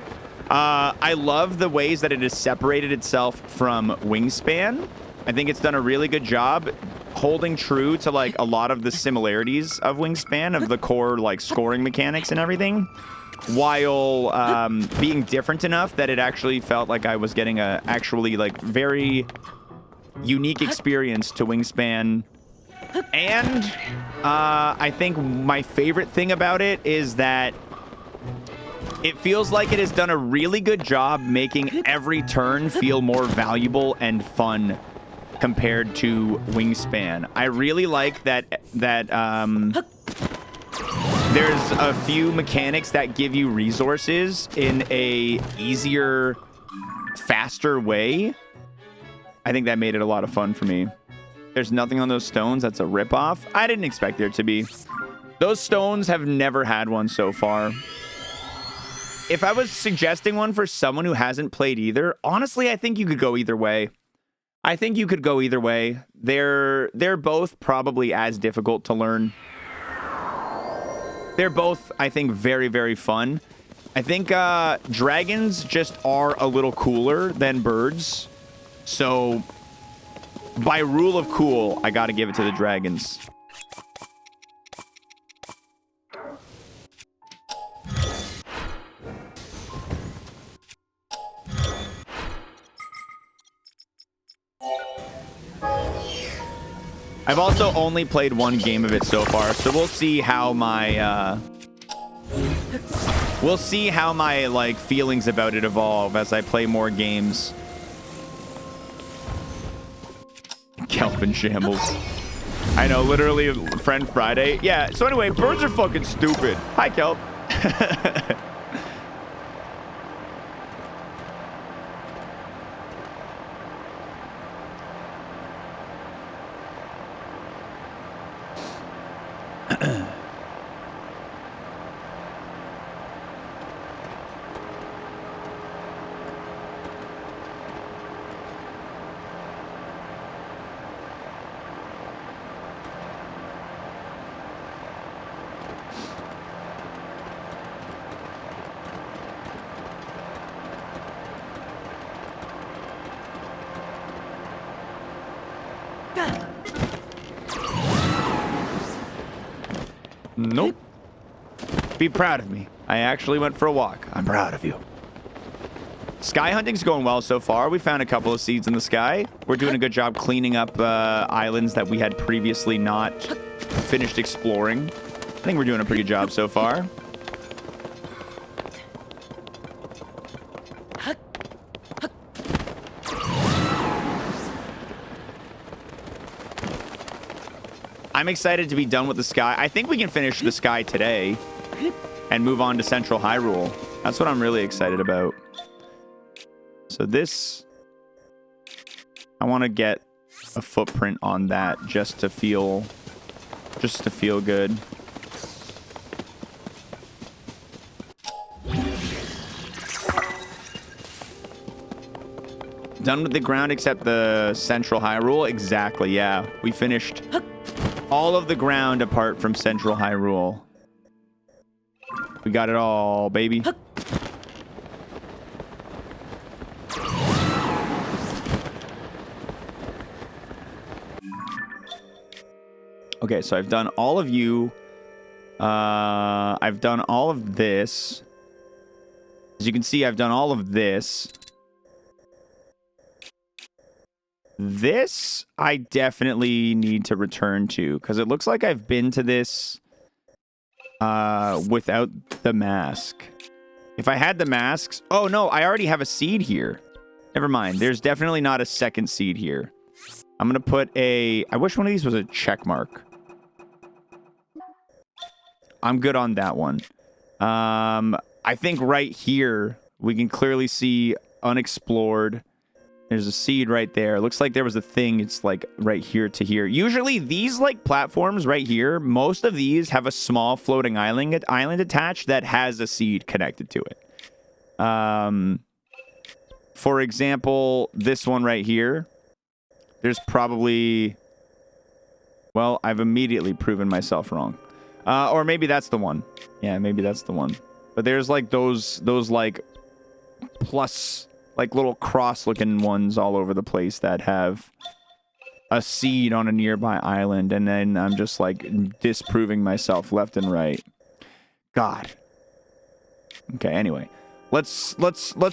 I love the ways that it has separated itself from Wingspan. I think it's done a really good job holding true to like a lot of the similarities of Wingspan, of the core like scoring mechanics and everything, while being different enough that it actually felt like I was getting a actually like very unique experience to Wingspan. And I think my favorite thing about it is that it feels like it has done a really good job making every turn feel more valuable and fun compared to Wingspan. I really like that there's a few mechanics that give you resources in a easier, faster way. I think that made it a lot of fun for me. There's nothing on those stones. That's a ripoff. I didn't expect there to be. Those stones have never had one so far. If I was suggesting one for someone who hasn't played either, honestly, I think you could go either way. I think you could go either way. They're both probably as difficult to learn. They're both, I think, very, very fun. I think dragons just are a little cooler than birds. So by rule of cool, I gotta give it to the dragons. I've also only played one game of it so far, so we'll see how my like feelings about it evolve as I play more games. Kelvin shambles. I know, literally, friend Friday. Yeah, so anyway, birds are fucking stupid. Hi, Kelp. Nope. Be proud of me. I actually went for a walk. I'm proud of you. Sky hunting's going well so far. We found a couple of seeds in the sky. We're doing a good job cleaning up islands that we had previously not finished exploring. I think we're doing a pretty good job so far. I'm excited to be done with the sky. I think we can finish the sky today and move on to Central Hyrule. That's what I'm really excited about. So this, I want to get a footprint on that just to feel good. Done with the ground except the Central Hyrule? Exactly, yeah. We finished all of the ground apart from Central Hyrule. We got it all, baby. Okay, so I've done all of you. I've done all of this. As you can see, I've done all of this. This, I definitely need to return to, because it looks like I've been to this without the mask. If I had the masks... Oh, no, I already have a seed here. Never mind. There's definitely not a second seed here. I'm going to put a... I wish one of these was a check mark. I'm good on that one. I think right here, we can clearly see unexplored. There's a seed right there. Looks like there was a thing. It's like right here to here. Usually these like platforms right here, most of these have a small floating island attached that has a seed connected to it. For example, this one right here, there's probably Well, I've immediately proven myself wrong. Or maybe that's the one. Yeah, maybe that's the one. But there's like those like plus like little cross-looking ones all over the place that have a seed on a nearby island, and then I'm just like disproving myself left and right. God. Okay, anyway. Let's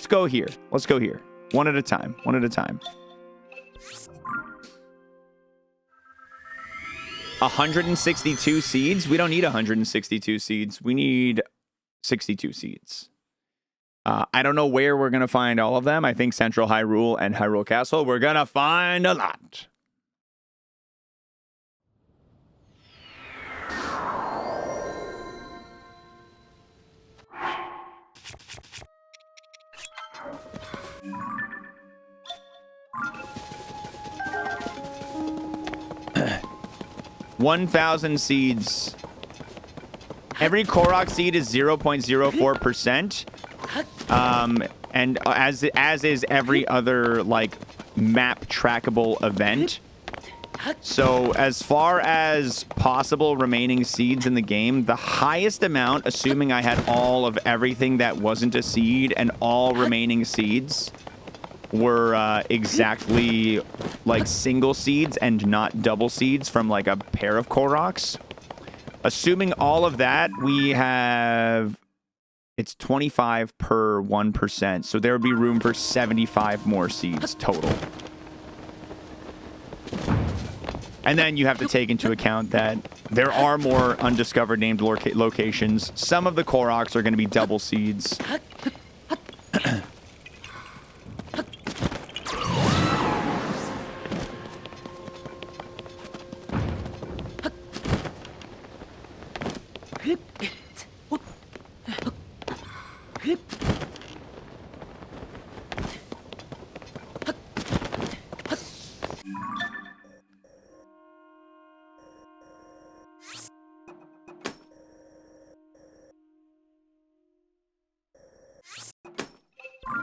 go here. Let's go here. One at a time. One at a time. 162 seeds? We don't need 162 seeds. We need 62 seeds. I don't know where we're going to find all of them. I think Central Hyrule and Hyrule Castle, we're going to find a lot. $1,000 seeds. Every Korok seed is 0.04%. And as is every other like map trackable event. So as far as possible remaining seeds in the game, the highest amount, assuming I had all of everything that wasn't a seed and all remaining seeds were exactly like single seeds and not double seeds from like a pair of Koroks. Assuming all of that, we have... It's 25 per 1%, so there would be room for 75 more seeds total. And then you have to take into account that there are more undiscovered named locations. Some of the Koroks are going to be double seeds.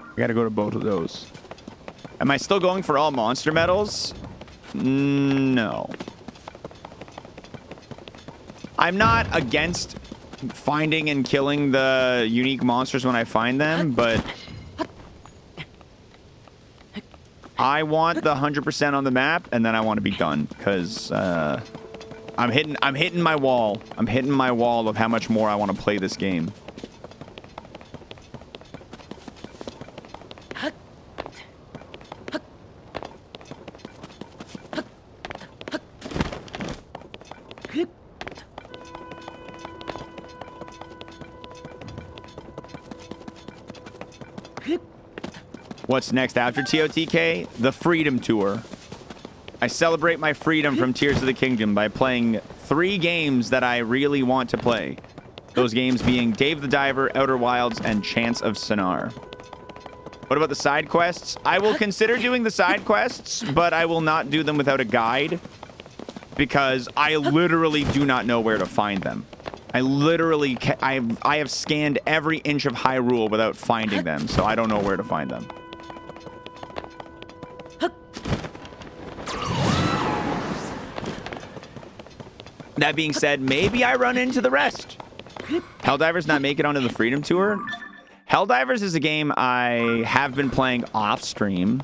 I gotta go to both of those. Am I still going for all monster medals? No. I'm not against finding and killing the unique monsters when I find them, but I want the 100% on the map, and then I want to be done, because I'm hitting my wall. I'm hitting my wall of how much more I want to play this game. What's next after TOTK? The Freedom Tour. I celebrate my freedom from Tears of the Kingdom by playing 3 games that I really want to play. Those games being Dave the Diver, Outer Wilds, and Chants of Sonar. What about the side quests? I will consider doing the side quests, but I will not do them without a guide, because I literally do not know where to find them. I literally, I have scanned every inch of Hyrule without finding them, so I don't know where to find them. That being said, maybe I run into the rest. Helldivers not make it onto the Freedom Tour. Helldivers is a game I have been playing off stream.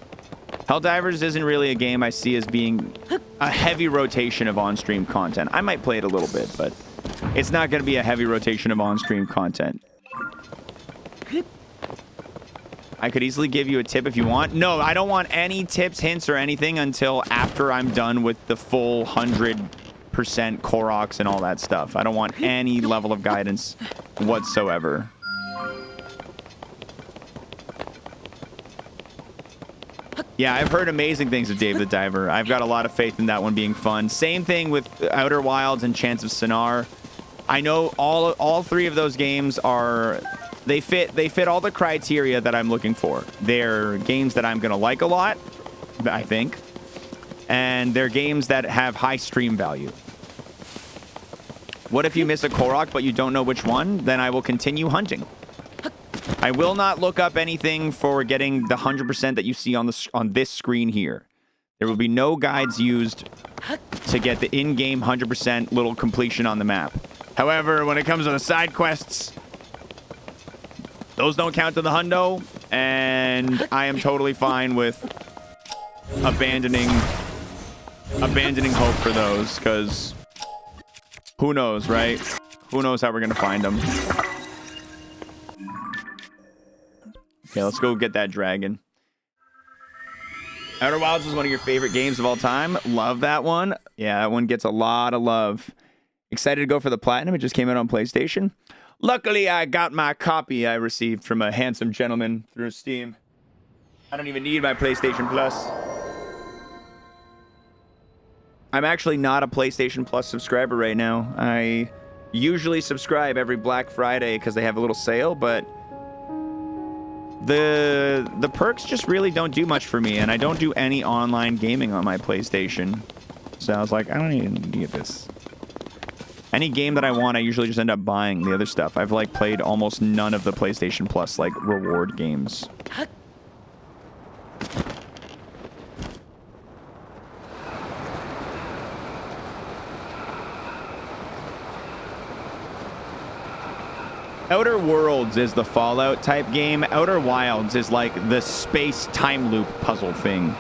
Helldivers isn't really a game I see as being a heavy rotation of on-stream content. I might play it a little bit, but it's not going to be a heavy rotation of on-stream content. I could easily give you a tip if you want. No, I don't want any tips, hints, or anything until after I'm done with the full 100% Koroks and all that stuff. I don't want any level of guidance whatsoever. Yeah, I've heard amazing things of Dave the Diver. I've got a lot of faith in that one being fun. Same thing with Outer Wilds and Chants of Sonar. I know all 3 of those games are... They fit all the criteria that I'm looking for. They're games that I'm going to like a lot, I think. And they're games that have high stream value. What if you miss a Korok, but you don't know which one? Then I will continue hunting. I will not look up anything for getting the 100% that you see on this screen here. There will be no guides used to get the in-game 100% little completion on the map. However, when it comes to the side quests, those don't count to the hundo, and I am totally fine with abandoning hope for those, because who knows, right? Who knows how we're gonna find them. Okay, let's go get that dragon. Outer Wilds is one of your favorite games of all time. Love that one. Yeah, that one gets a lot of love. Excited to go for the platinum. It just came out on PlayStation. Luckily, I got my copy I received from a handsome gentleman through Steam. I don't even need my PlayStation Plus. I'm actually not a PlayStation Plus subscriber right now. I usually subscribe every Black Friday because they have a little sale, but the perks just really don't do much for me, and I don't do any online gaming on my PlayStation. So I was like, I don't even need this. Any game that I want, I usually just end up buying the other stuff. I've like played almost none of the PlayStation Plus like reward games. Outer Worlds is the Fallout type game. Outer Wilds is like the space time loop puzzle thing.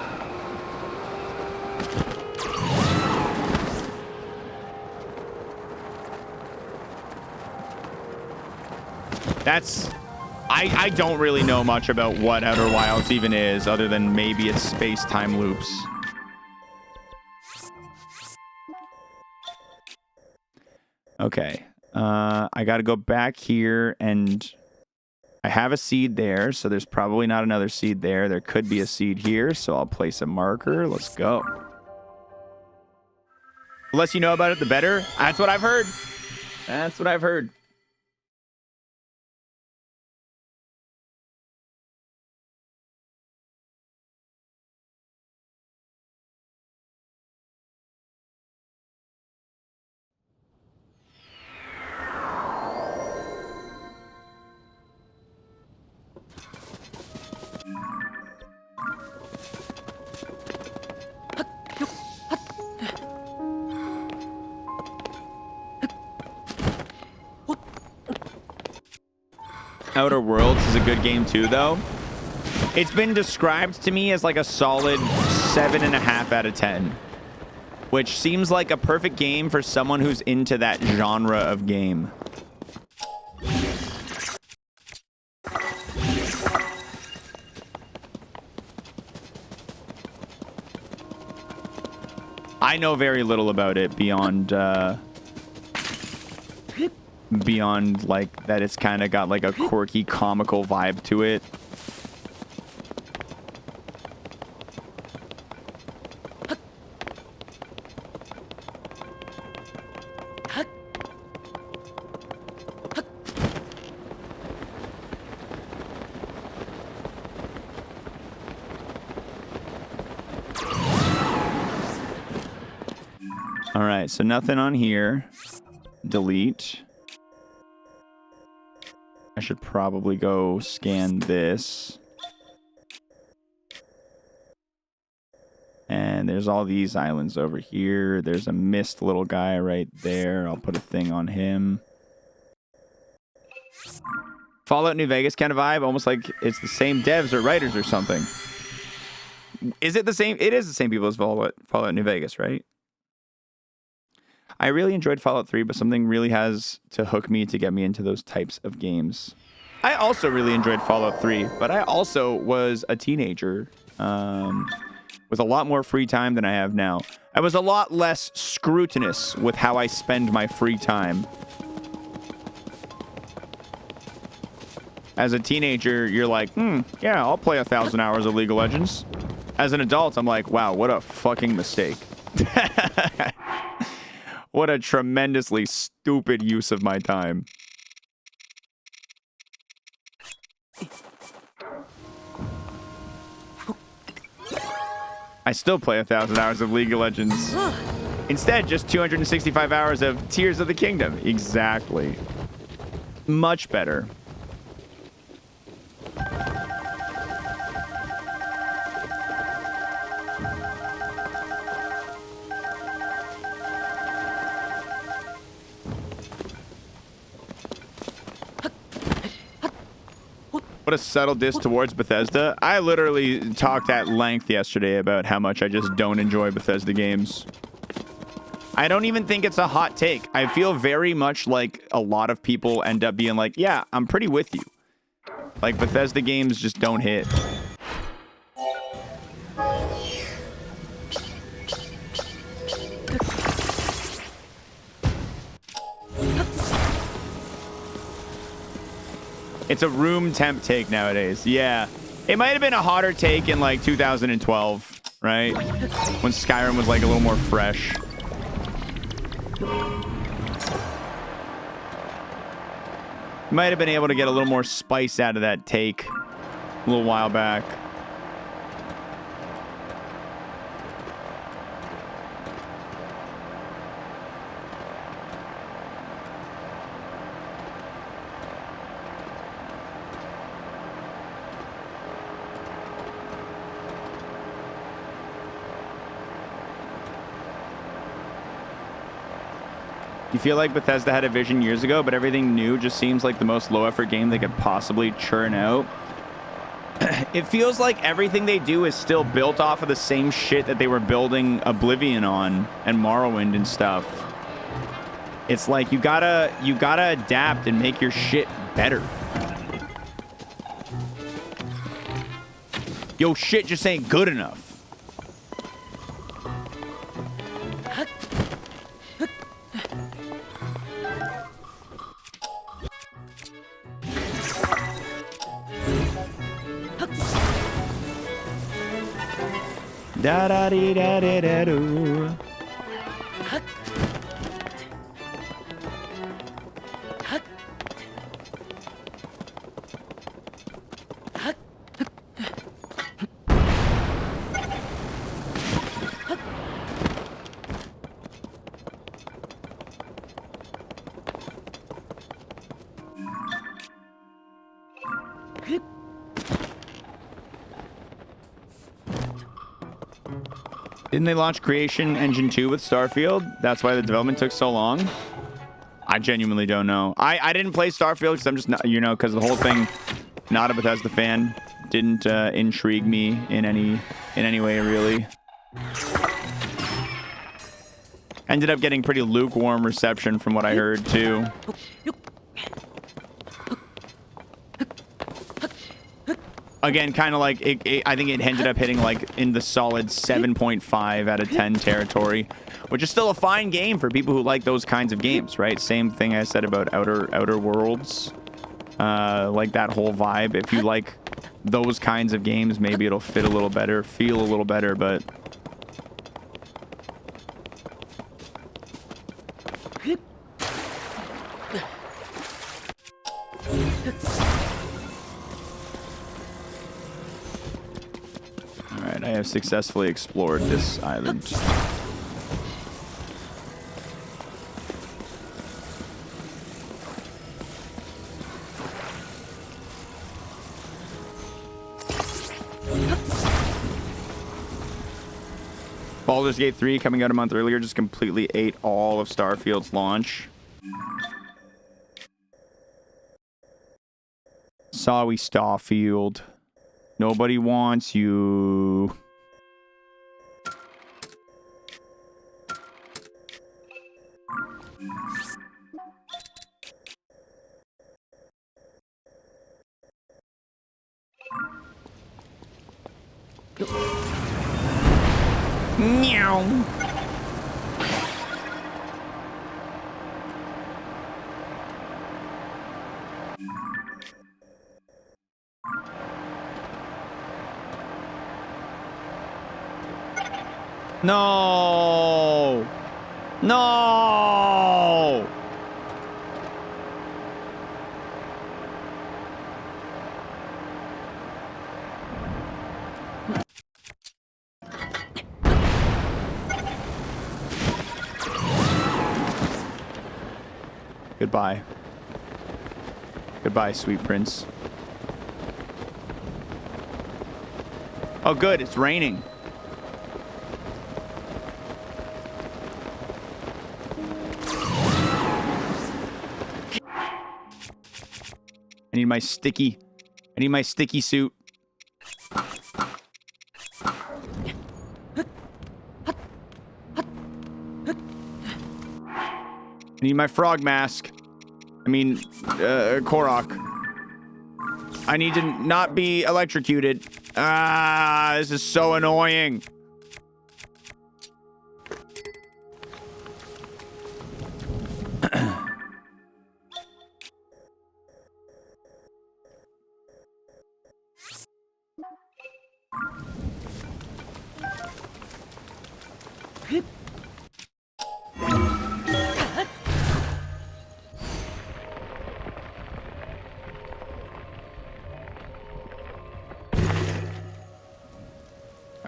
That's... I don't really know much about what Outer Wilds even is, other than maybe it's space time loops. Okay. I got to go back here, and I have a seed there, so there's probably not another seed there. There could be a seed here, so I'll place a marker. Let's go. The less you know about it, the better. That's what I've heard. That's what I've heard. Outer Worlds is a good game too, though. It's been described to me as like a solid 7.5 out of 10, which seems like a perfect game for someone who's into that genre of game. I know very little about it beyond like that it's kind of got like a quirky comical vibe to it. All right, so nothing on here. Delete. I should probably go scan this. And there's all these islands over here. There's a mist little guy right there. I'll put a thing on him. Fallout New Vegas kind of vibe, almost like it's the same devs or writers or something. Is it the same? It is the same people as Fallout New Vegas, right? I really enjoyed Fallout 3, but something really has to hook me to get me into those types of games. I also really enjoyed Fallout 3, but I also was a teenager with a lot more free time than I have now. I was a lot less scrutinous with how I spend my free time. As a teenager, you're like, yeah, I'll play 1,000 hours of League of Legends. As an adult, I'm like, wow, what a fucking mistake. What a tremendously stupid use of my time. I still play 1,000 hours of League of Legends. Instead, just 265 hours of Tears of the Kingdom. Exactly. Much better. a subtle diss towards Bethesda. I literally talked at length yesterday about how much I just don't enjoy Bethesda games. I don't even think it's a hot take. I feel very much like a lot of people end up being like, yeah, I'm pretty with you. Like, Bethesda games just don't hit. It's a room temp take nowadays. Yeah. It might have been a hotter take in like 2012, right? When Skyrim was like a little more fresh. Might have been able to get a little more spice out of that take a little while back. You feel like Bethesda had a vision years ago, but everything new just seems like the most low-effort game they could possibly churn out. It feels like everything they do is still built off of the same shit that they were building Oblivion on and Morrowind and stuff. It's like you gotta adapt and make your shit better. Yo, shit just ain't good enough. Da da dee da da da do. Didn't they launch Creation Engine 2 with Starfield? That's why the development took so long? I genuinely don't know. I didn't play Starfield because I'm just not, you know, because the whole thing, not a Bethesda fan, didn't intrigue me in any way, really. Ended up getting pretty lukewarm reception from what I heard, too. Again, kind of like, I think it ended up hitting like in the solid 7.5 out of 10 territory, which is still a fine game for people who like those kinds of games, right? Same thing I said about Outer Worlds. Like that whole vibe. If you like those kinds of games, maybe it'll fit a little better, feel a little better, but... Alright, I have successfully explored this island. Baldur's Gate 3 coming out a month earlier just completely ate all of Starfield's launch. Sorry, Starfield. Nobody wants you. Meow. No. No. Goodbye. Goodbye, sweet prince. Oh, good. It's raining. I need my sticky I need my sticky suit. I need my frog mask. I mean, Korok. I need to not be electrocuted. Ah, this is so annoying.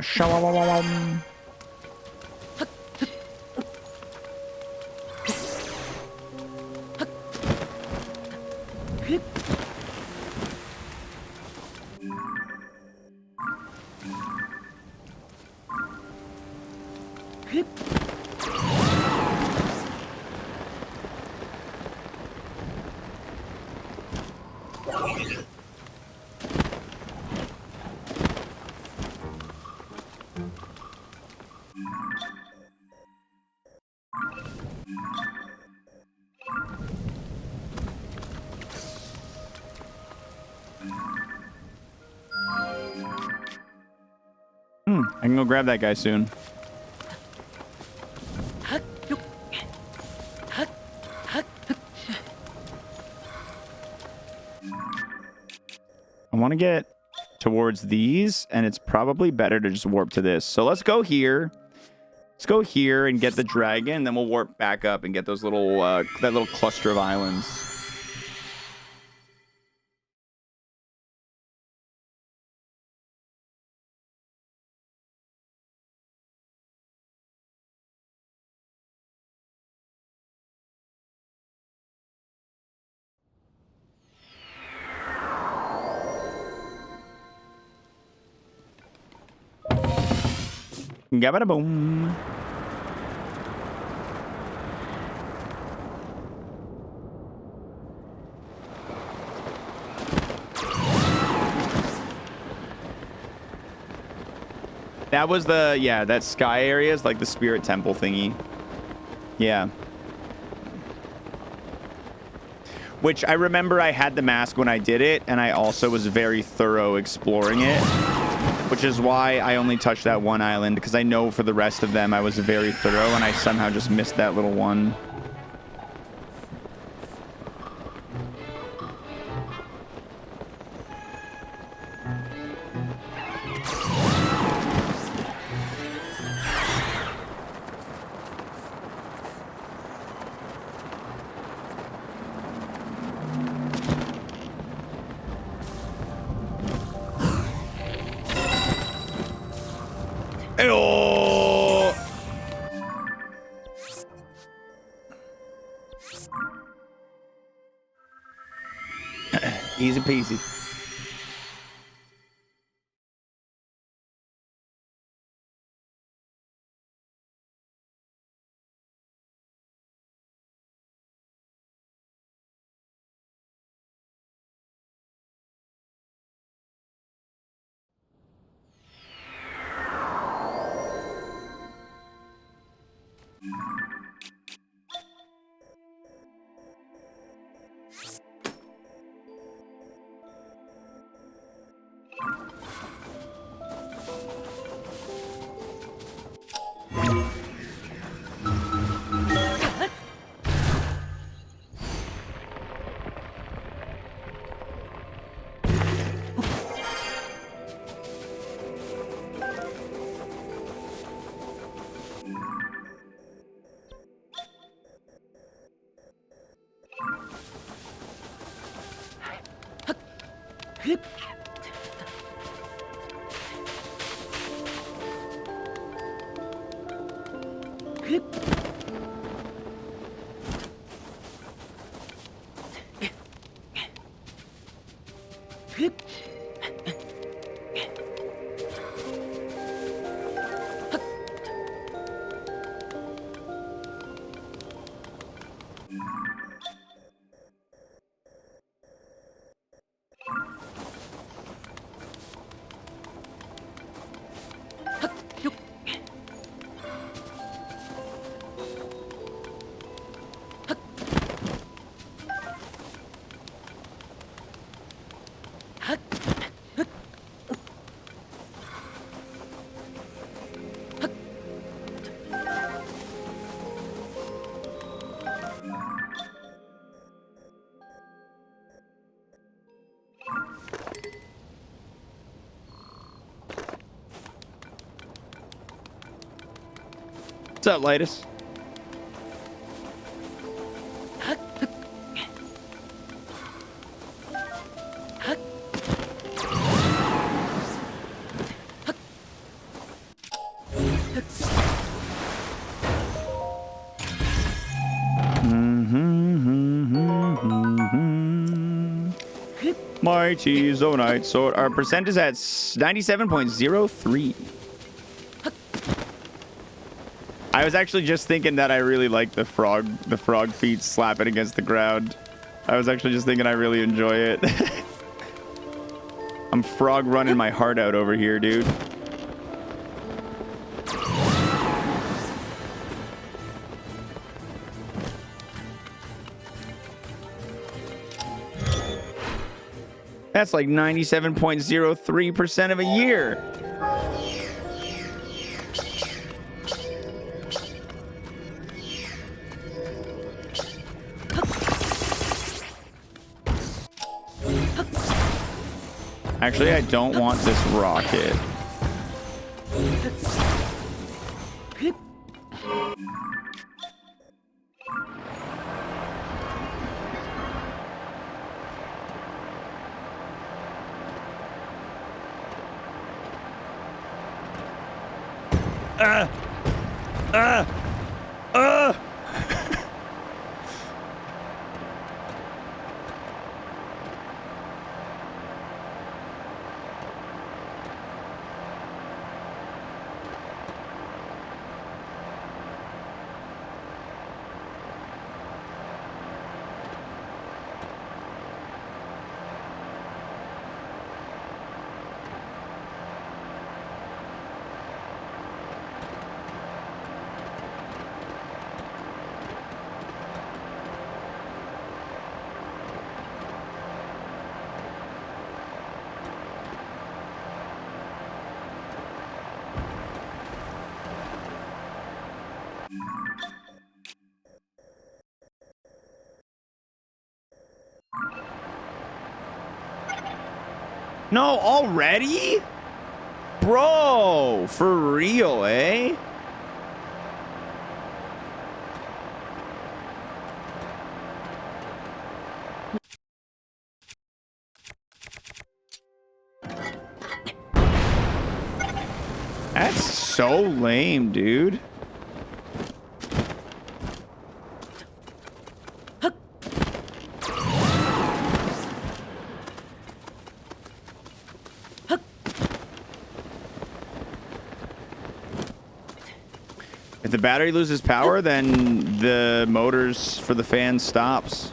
Shawawawawam. I can go grab that guy soon. I want to get towards these, and it's probably better to just warp to this. So let's go here. Let's go here and get the dragon, then we'll warp back up and get those little that little cluster of islands. Gabba boom. That was the, yeah, that sky area is like the spirit temple thingy. Yeah. Which I remember I had the mask when I did it, and I also was very thorough exploring it. Which is why I only touched that one island, because I know for the rest of them I was very thorough, and I somehow just missed that little one. Easy peasy. What's up, Lightus? Mighty Zonite Sword. Our percent is at 97.03. I was actually just thinking that I really like the frog feet slapping against the ground. I was actually just thinking I really enjoy it. I'm frog running my heart out over here, dude. That's like 97.03% of a year. Actually, I don't want this rocket. No, already? Bro, for real, eh? That's so lame, dude. If the battery loses power, then the motors for the fan stops.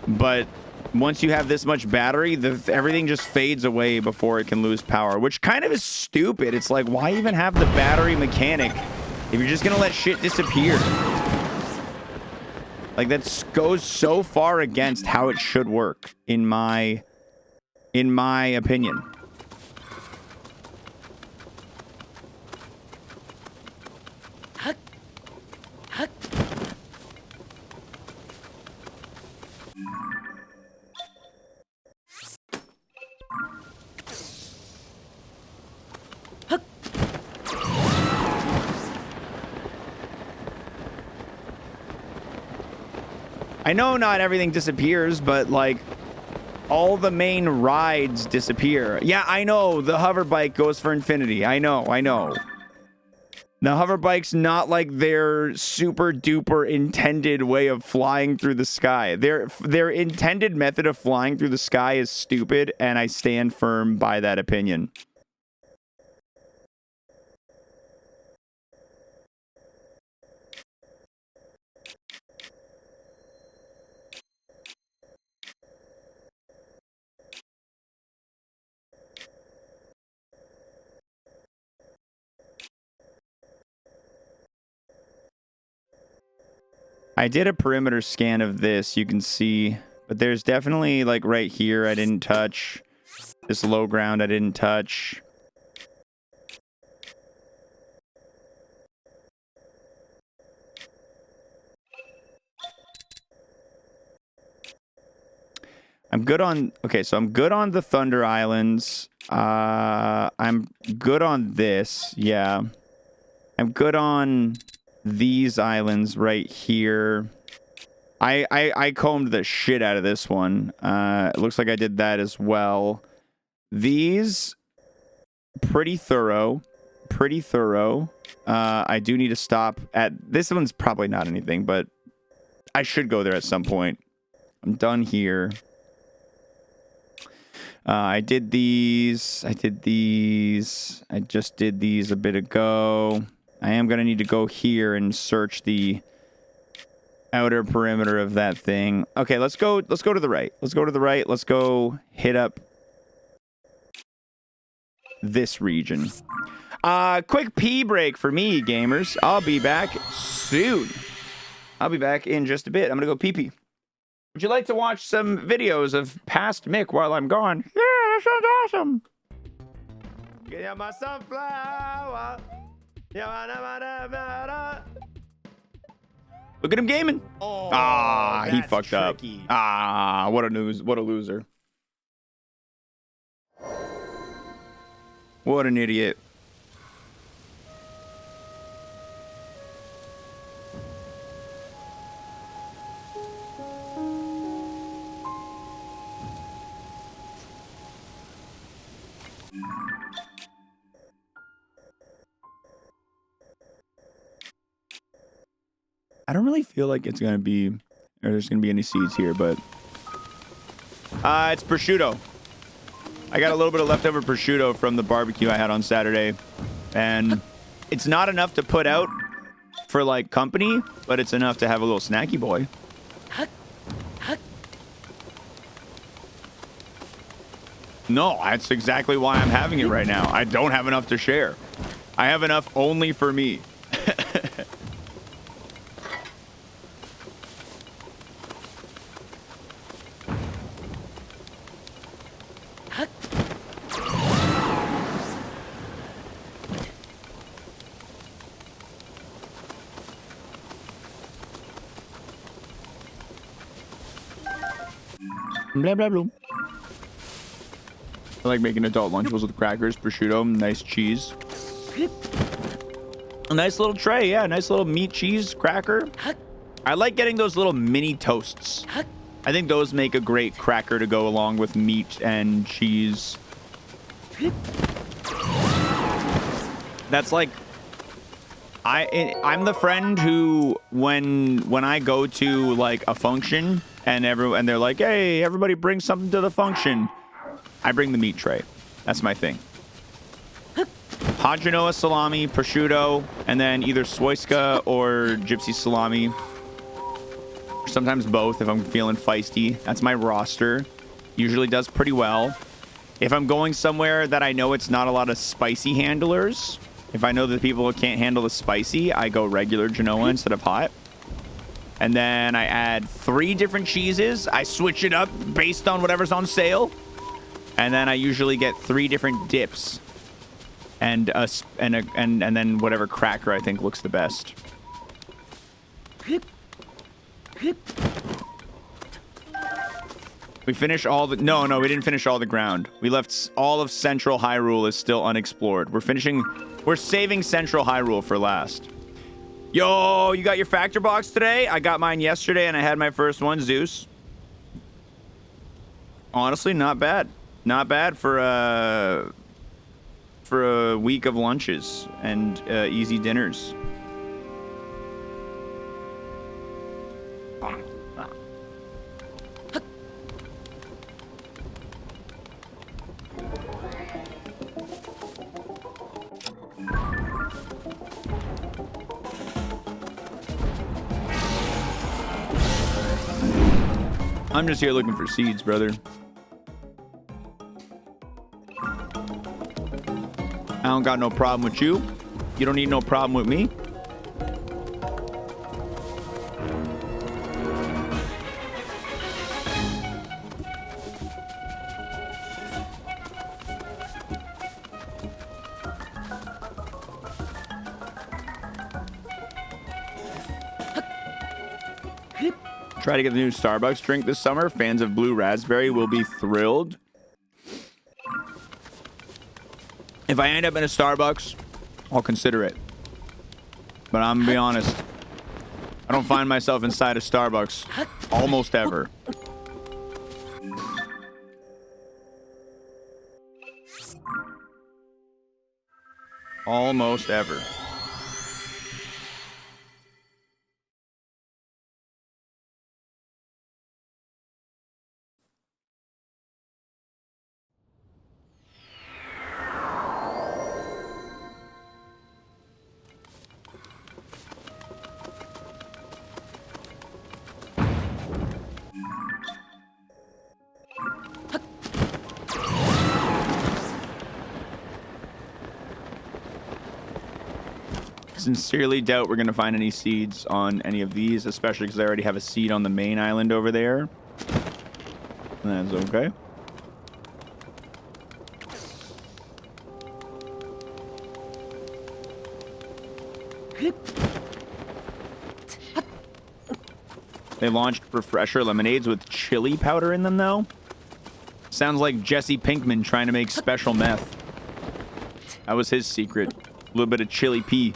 But once you have this much battery, everything just fades away before it can lose power, which kind of is stupid. It's like, why even have the battery mechanic if you're just gonna let shit disappear? Like, that goes so far against how it should work, in my opinion. I know not everything disappears, but like all the main rides disappear. Yeah, I know the hover bike goes for infinity. I know. The hover bike's not like their super duper intended way of flying through the sky. Their intended method of flying through the sky is stupid, and I stand firm by that opinion. I did a perimeter scan of this, you can see, but there's definitely, like, right here I didn't touch. This low ground I didn't touch. I'm good on... Okay, so I'm good on the Thunder Islands. I'm good on this, yeah. I'm good on these islands right here. I combed the shit out of this one. It looks like I did that as well. These, pretty thorough. Pretty thorough. I do need to stop at... This one's probably not anything, but I should go there at some point. I'm done here. I did these. I did these. I just did these a bit ago. I am going to need to go here and search the outer perimeter of that thing. Okay, let's go to the right. Let's go to the right. Let's go hit up this region. Quick pee break for me, gamers. I'll be back soon. I'll be back in just a bit. I'm going to go pee-pee. Would you like to watch some videos of past Mick while I'm gone? Yeah, that sounds awesome. Get my sunflower. Look at him gaming. Oh, he fucked tricky up. What a loser. What an idiot. I don't really feel like it's going to be, or there's going to be any seeds here, but it's prosciutto. I got a little bit of leftover prosciutto from the barbecue I had on Saturday, and it's not enough to put out for like company, but it's enough to have a little snacky boy. No, that's exactly why I'm having it right now. I don't have enough to share. I have enough only for me. Blah, blah, blah. I like making adult lunchables with crackers, prosciutto, nice cheese. A nice little tray, yeah, nice little meat, cheese, cracker. I like getting those little mini toasts. I think those make a great cracker to go along with meat and cheese. That's like... I'm the friend who, when I go to like a function and they're like, hey, everybody bring something to the function, I bring the meat tray. That's my thing. Hot Genoa salami, prosciutto, and then either Swoyska or gypsy salami. Sometimes both if I'm feeling feisty. That's my roster. Usually does pretty well. If I'm going somewhere that I know it's not a lot of spicy handlers, if I know that people can't handle the spicy, I go regular Genoa instead of hot. And then I add 3 different cheeses. I switch it up based on whatever's on sale. And then I usually get 3 different dips. And then whatever cracker I think looks the best. We finished all the... No, we didn't finish all the ground. We left all of Central Hyrule is still unexplored. We're saving Central Hyrule for last. Yo, you got your factor box today? I got mine yesterday and I had my first one, Zeus. Honestly, not bad. Not bad for a week of lunches and easy dinners. I'm just here looking for seeds, brother. I don't got no problem with you. You don't need no problem with me. Try to get the new Starbucks drink this summer. Fans of Blue Raspberry will be thrilled. If I end up in a Starbucks, I'll consider it. but I'm gonna be honest. I don't find myself inside of Starbucks almost ever. Almost ever. Sincerely doubt we're gonna find any seeds on any of these, especially because I already have a seed on the main island over there. That's okay. They launched refresher lemonades with chili powder in them, though. Sounds like Jesse Pinkman trying to make special meth. That was his secret. A little bit of chili pea.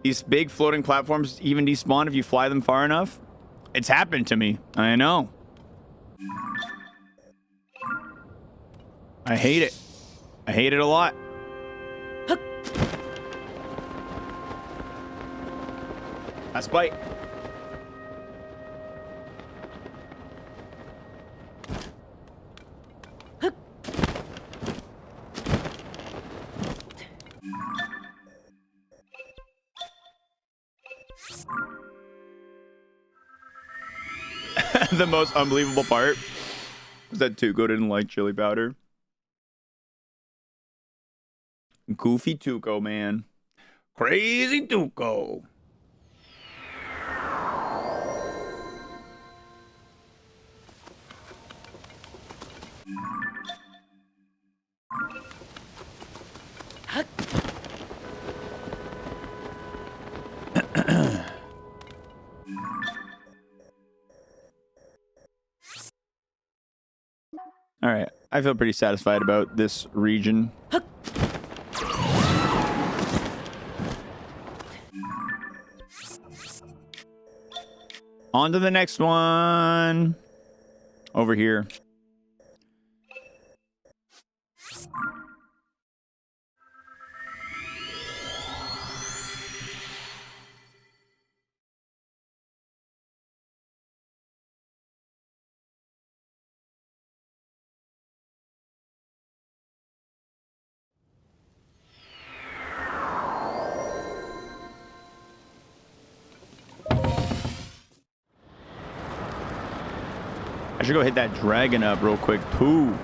These big floating platforms even despawn if you fly them far enough. It's happened to me. I know. I hate it. I hate it a lot. Last bite. The most unbelievable part was that Tuco didn't like chili powder. Goofy Tuco, man. Crazy Tuco. All right, I feel pretty satisfied about this region. On to the next one. Over here. I should go hit that dragon up real quick, too.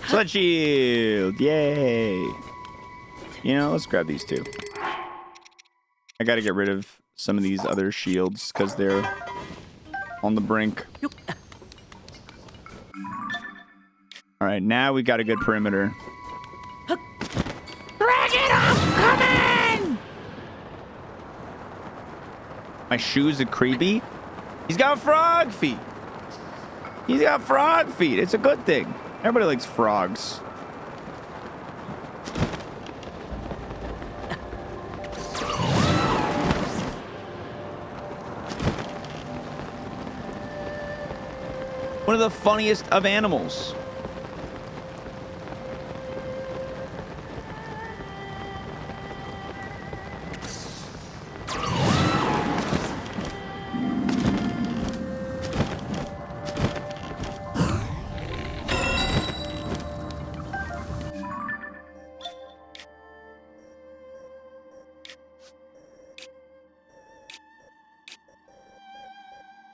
Sled shield. Yay. You know, let's grab these two. I got to get rid of some of these other shields because they're on the brink. All right, now we got a good perimeter. Drag it up! Come in! My shoes are creepy. He's got frog feet. He's got frog feet. It's a good thing. Everybody likes frogs. One of the funniest of animals.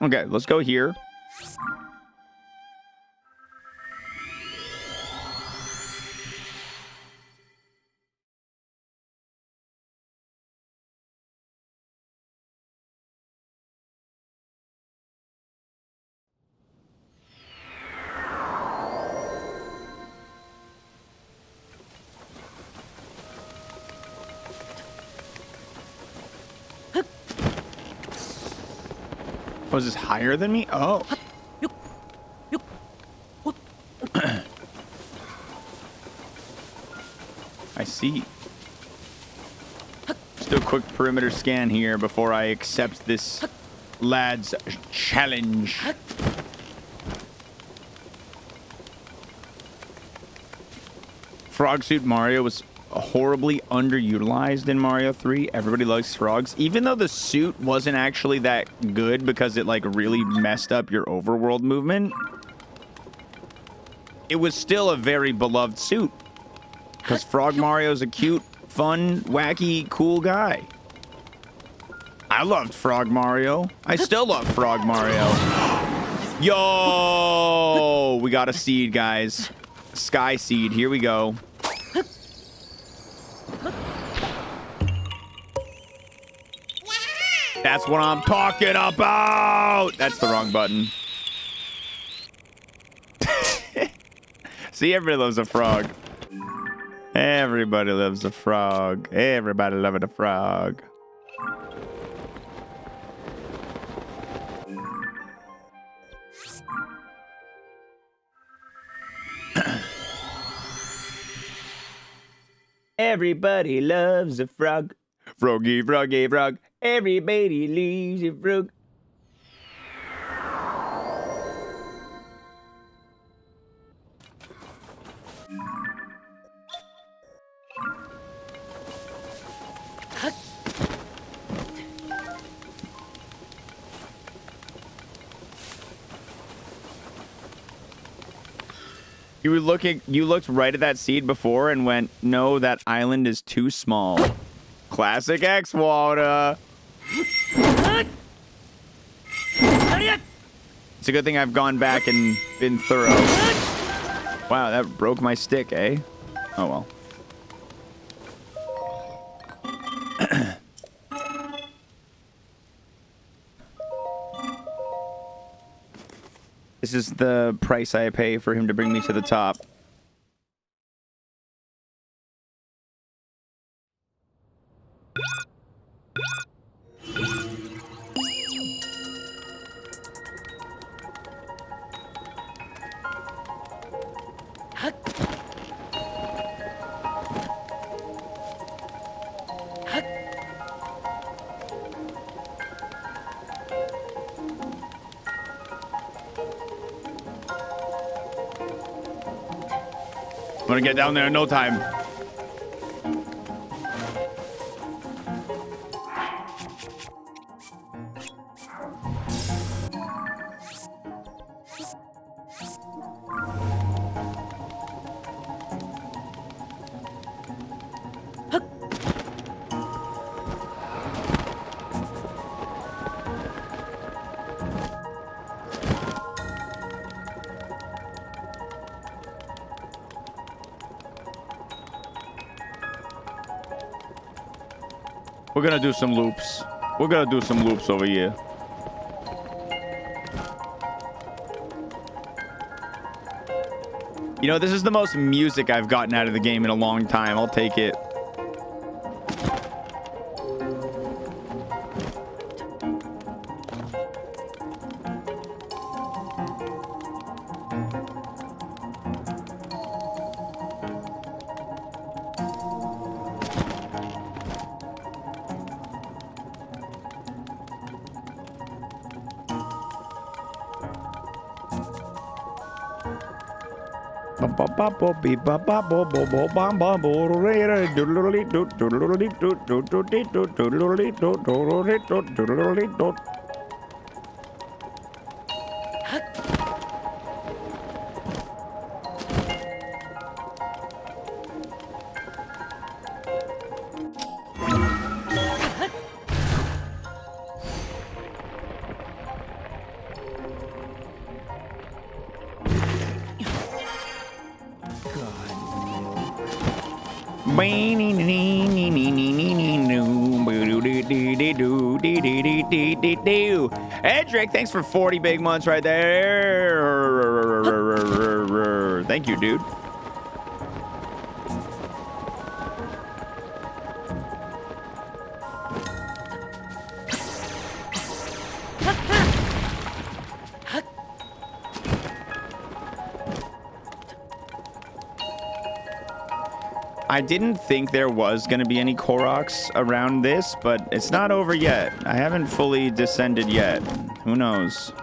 Okay, let's go here. Was this higher than me? Oh. I see. Let's do a quick perimeter scan here before I accept this lad's challenge. Frog Suit Mario was horribly underutilized in Mario 3. Everybody likes frogs. Even though the suit wasn't actually that good because it like really messed up your overworld movement, it was still a very beloved suit. Because Frog Mario's a cute, fun, wacky, cool guy. I loved Frog Mario. I still love Frog Mario. Yo! We got a seed, guys. Sky seed. Here we go. That's what I'm talking about. That's the wrong button. See, everybody loves a frog. Everybody loves a frog. Everybody loving a frog. Everybody loves a frog. Froggy, froggy, frog. Everybody loves a frog. You looked right at that seed before and went, no, that island is too small. Classic xwater. It's a good thing I've gone back and been thorough. Wow, that broke my stick, eh? Oh well. This is the price I pay for him to bring me to the top. I'm gonna get down there in no time. We're gonna do some loops. We're gonna do some loops over here. You know, this is the most music I've gotten out of the game in a long time. I'll take it. Edric, thanks for 40 big months right there. Thank you, dude. I didn't think there was going to be any Koroks around this, but it's not over yet. I haven't fully descended yet. Who knows?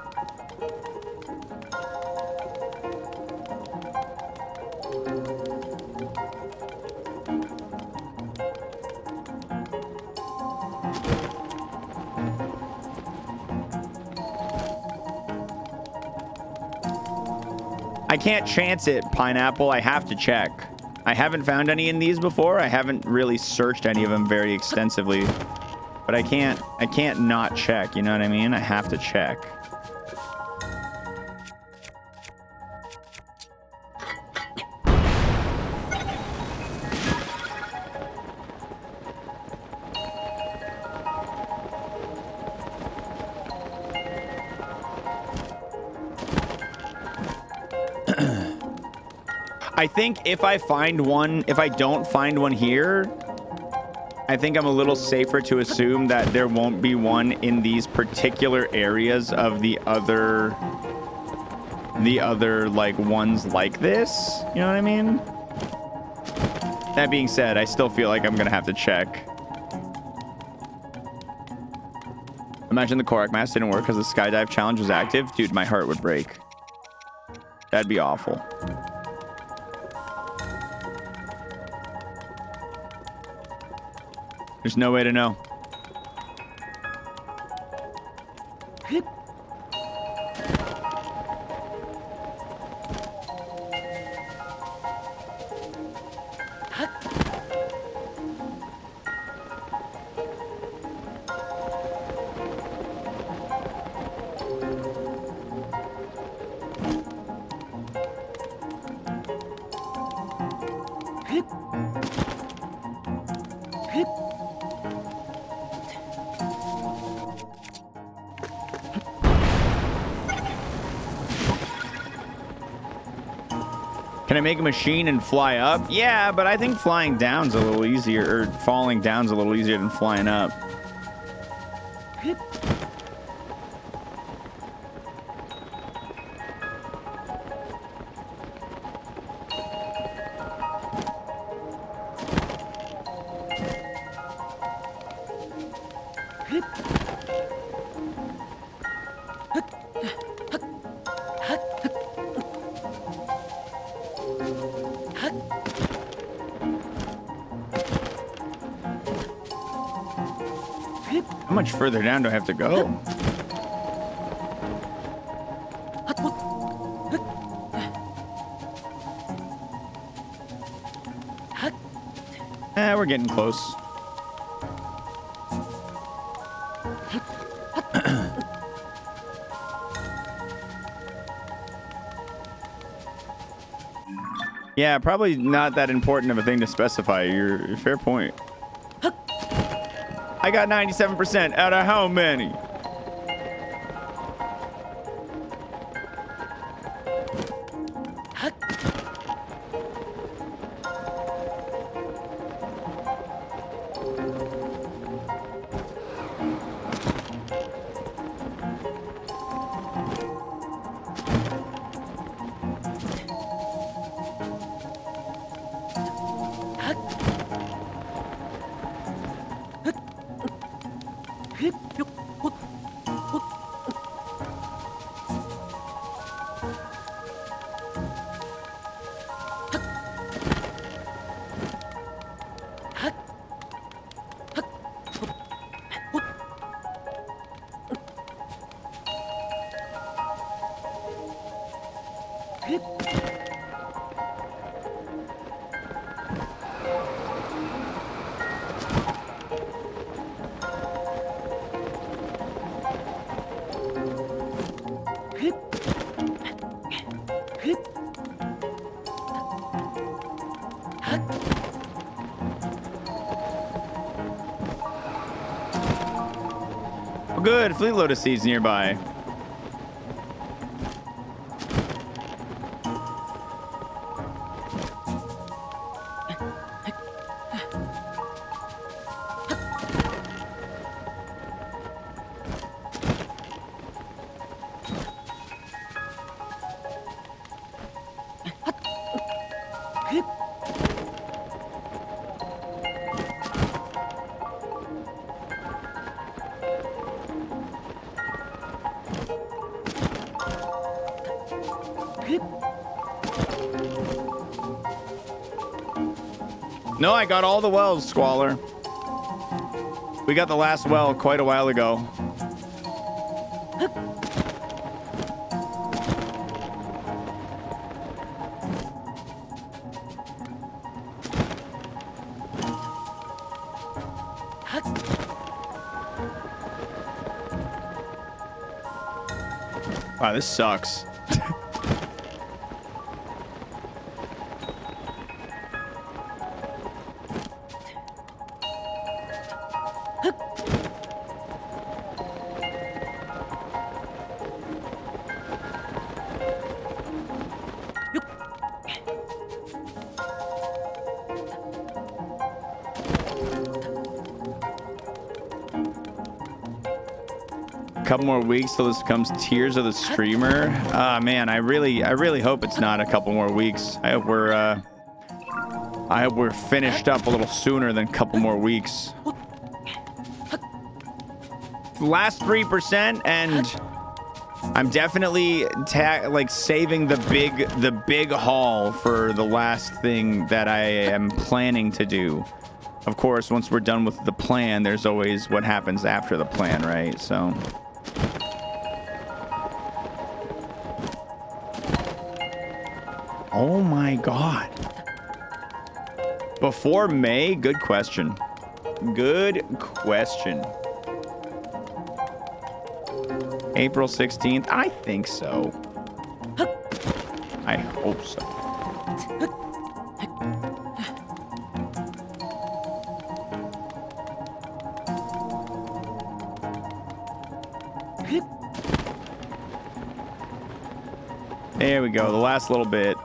I can't chance it, Pineapple. I have to check. I haven't found any in these before. I haven't really searched any of them very extensively, but I can't not check. You know what I mean? I have to check. I think if I find one, if I don't find one here, I think I'm a little safer to assume that there won't be one in these particular areas of the other like ones like this. You know what I mean? That being said, I still feel like I'm gonna have to check. Imagine the Korok mask didn't work because the skydive challenge was active. Dude, my heart would break. That'd be awful. There's no way to know. Can I make a machine and fly up? Yeah, but I think flying down's a little easier, or falling down's a little easier than flying up. How much further down do I have to go? We're getting close. Yeah, probably not that important of a thing to specify. Your fair point. I got 97% out of how many? Oh, good. Fleet Lotus Seeds nearby. No, I got all the wells, Squalor. We got the last well quite a while ago. Wow, this sucks. Couple more weeks till this becomes Tears of the Streamer. Ah, man, I really hope it's not a couple more weeks. I hope we're finished up a little sooner than a couple more weeks. Last 3%, and I'm definitely saving the big haul for the last thing that I am planning to do. Of course, once we're done with the plan, there's always what happens after the plan, right? So. Oh my God. Before May? Good question. Good question. April 16th? I think so. I hope so. There we go. The last little bit.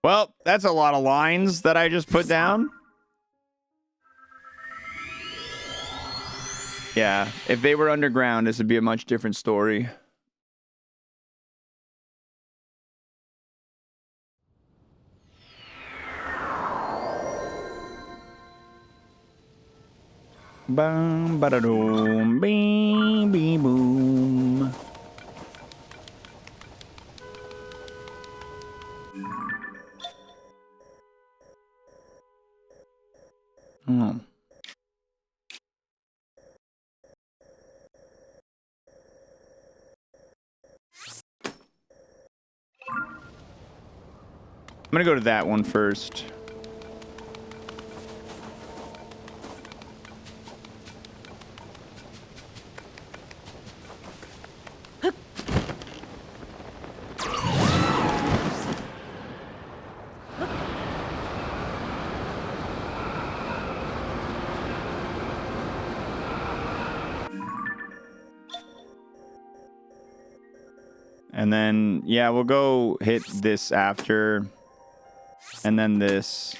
Well, that's a lot of lines that I just put down. Yeah, if they were underground, this would be a much different story. Boom, ba-da-doom, bing, bing, boom. Oh. I'm gonna go to that one first. And then, yeah, we'll go hit this after. And then this.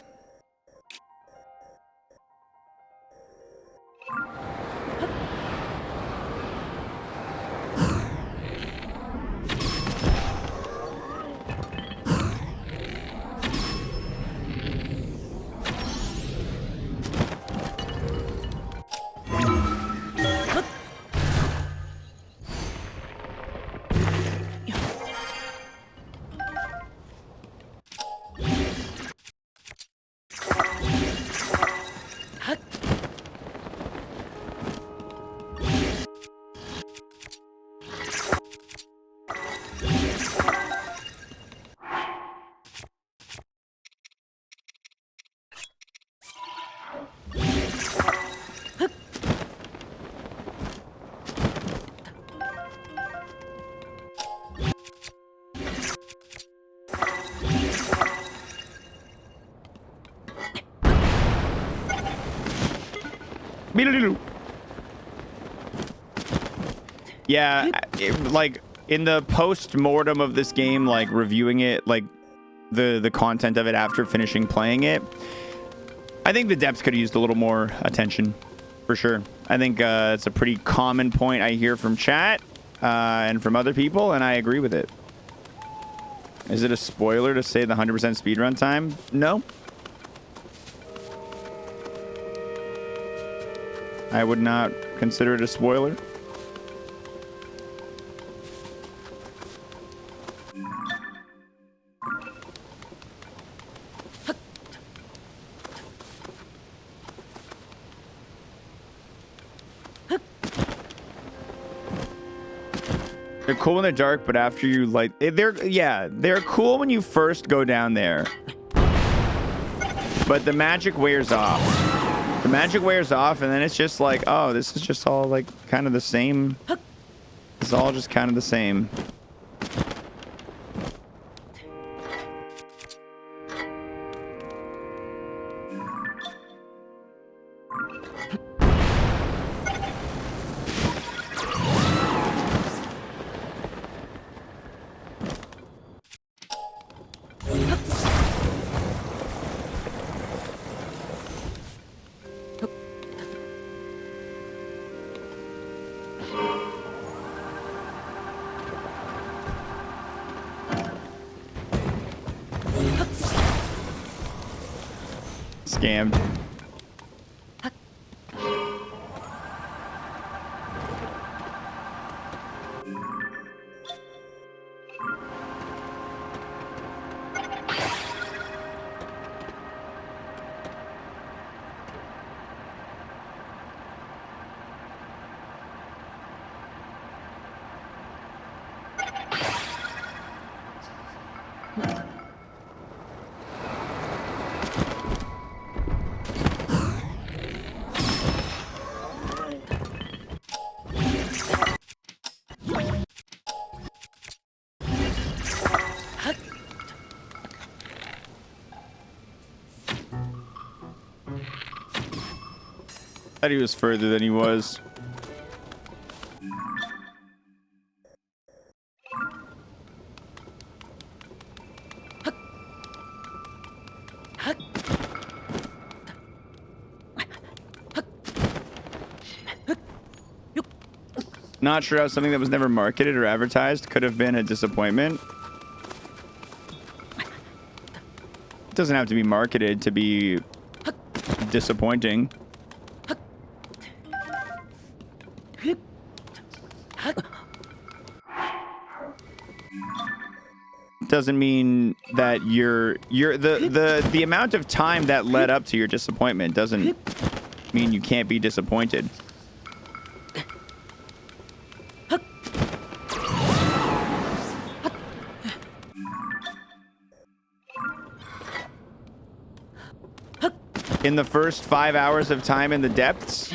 Yeah, like in the post-mortem of this game, like reviewing it, like the content of it after finishing playing it, I think the depths could have used a little more attention, for sure. I think it's a pretty common point I hear from chat and from other people, and I agree with it. Is it a spoiler to say the 100% speedrun time? No. I would not consider it a spoiler. They're cool in the dark, but after you light, they're cool when you first go down there. But the magic wears off. The magic wears off, and then it's just like, oh, this is just all like kind of the same. It's all just kind of the same. Scammed. Thought he was further than he was. Not sure how something that was never marketed or advertised could have been a disappointment. It doesn't have to be marketed to be disappointing. Doesn't mean that the amount of time that led up to your disappointment doesn't mean you can't be disappointed. in the first 5 hours of time in the depths,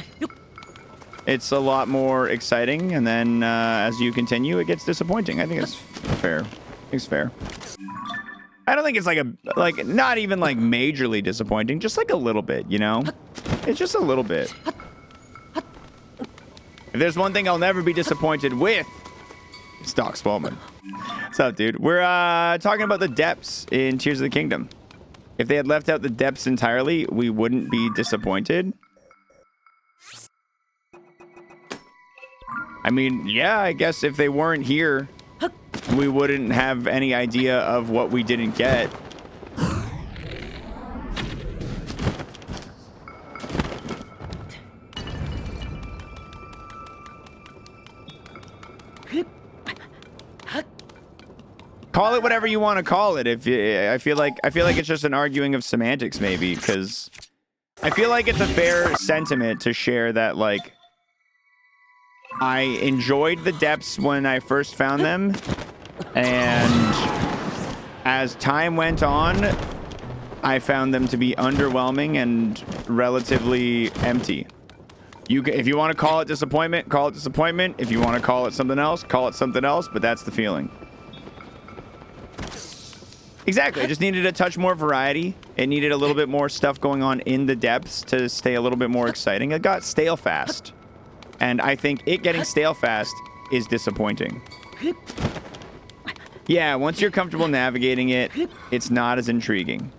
it's a lot more exciting, and then as you continue, it gets disappointing. I think it's fair. It's fair. I don't think it's like not even like majorly disappointing, just like a little bit, you know? It's just a little bit. If there's one thing I'll never be disappointed with, it's Doc Spalman. What's up, dude? We're talking about the depths in Tears of the Kingdom. If they had left out the depths entirely, we wouldn't be disappointed. I mean, yeah, I guess if they weren't here, we wouldn't have any idea of what we didn't get. Call it whatever you want to call it. I feel like it's just an arguing of semantics, maybe, because I feel like it's a fair sentiment to share that, like, I enjoyed the depths when I first found them, and as time went on, I found them to be underwhelming and relatively empty. If you want to call it disappointment, call it disappointment. If you want to call it something else, call it something else, but that's the feeling. Exactly. It just needed a touch more variety. It needed a little bit more stuff going on in the depths to stay a little bit more exciting. It got stale fast. And I think it getting stale fast is disappointing. Yeah, once you're comfortable navigating it, it's not as intriguing.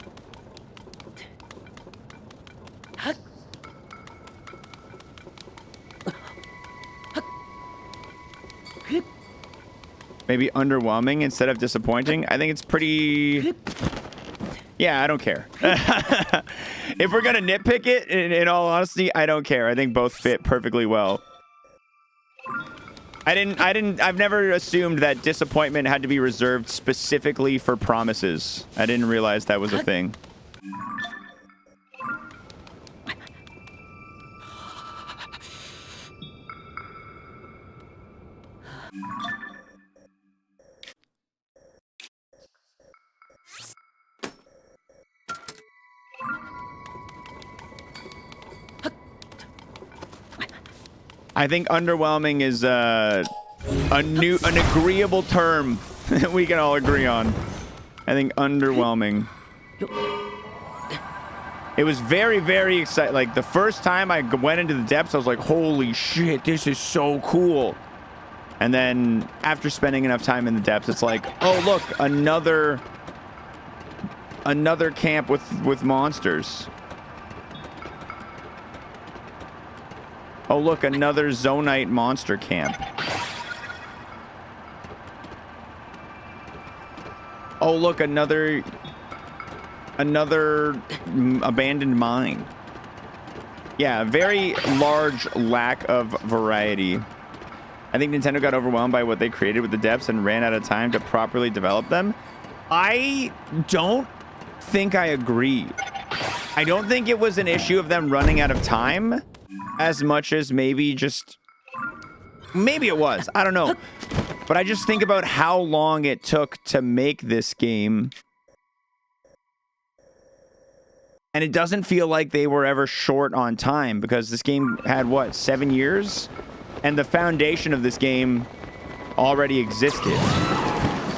Maybe underwhelming instead of disappointing. I think it's pretty... Yeah, I don't care. If we're gonna nitpick it, in all honesty, I don't care. I think both fit perfectly well. I've never assumed that disappointment had to be reserved specifically for promises. I didn't realize that was a thing. I think underwhelming is an agreeable term that we can all agree on. I think underwhelming. It was very, very exciting. Like, the first time I went into the depths, I was like, holy shit, this is so cool. And then after spending enough time in the depths, it's like, oh, look, another camp with monsters. Oh, look, another Zonite monster camp. Oh, look, another abandoned mine. Yeah, very large lack of variety. I think Nintendo got overwhelmed by what they created with the depths and ran out of time to properly develop them. I don't think I agree. I don't think it was an issue of them running out of time as much as maybe it was. I don't know. But I just think about how long it took to make this game. And it doesn't feel like they were ever short on time, because this game had, what, 7 years? And the foundation of this game already existed.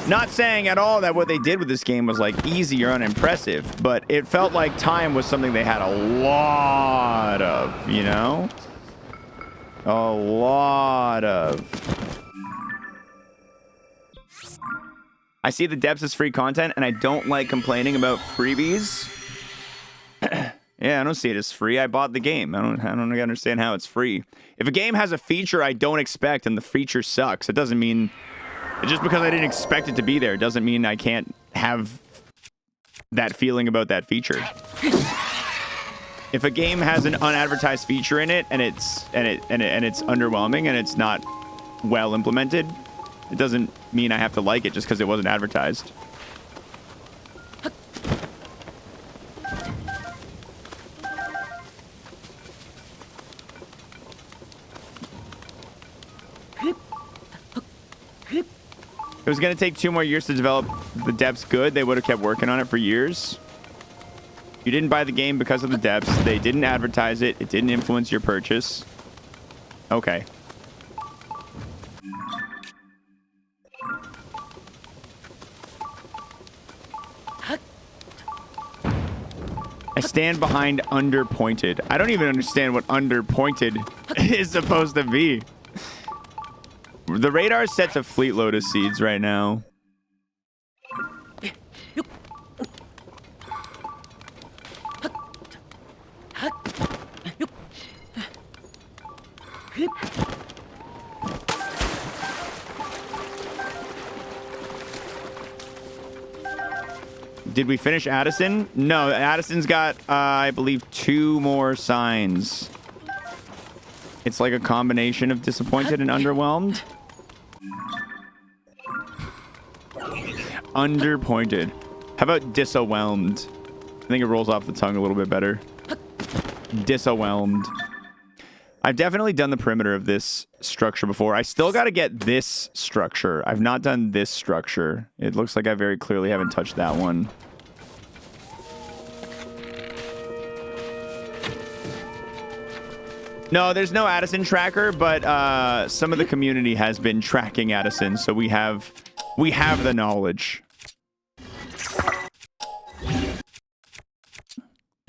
Not saying at all that what they did with this game was, like, easy or unimpressive, but it felt like time was something they had a lot of, you know? A lot of. I see the depths as free content, and I don't like complaining about freebies. Yeah, I don't see it as free. I bought the game. I don't understand how it's free. If a game has a feature I don't expect and the feature sucks, it doesn't mean... Just because I didn't expect it to be there doesn't mean I can't have that feeling about that feature. If a game has an unadvertised feature in it and it's underwhelming and it's not well implemented, it doesn't mean I have to like it just because it wasn't advertised. It was going to take 2 more years to develop the depths good. They would have kept working on it for years. You didn't buy the game because of the depths. They didn't advertise it. It didn't influence your purchase. Okay. I stand behind underpointed. I don't even understand what underpointed is supposed to be. The radar is set to Fleet Lotus seeds right now. Did we finish Addison? No, Addison's got, I believe, 2 more signs. It's like a combination of disappointed and underwhelmed. Underpointed. How about disowned? I think it rolls off the tongue a little bit better. Disowned. I've definitely done the perimeter of this structure before. I still got to get this structure. I've not done this structure. It looks like I very clearly haven't touched that one. No, there's no Addison tracker, but some of the community has been tracking Addison, so we have the knowledge.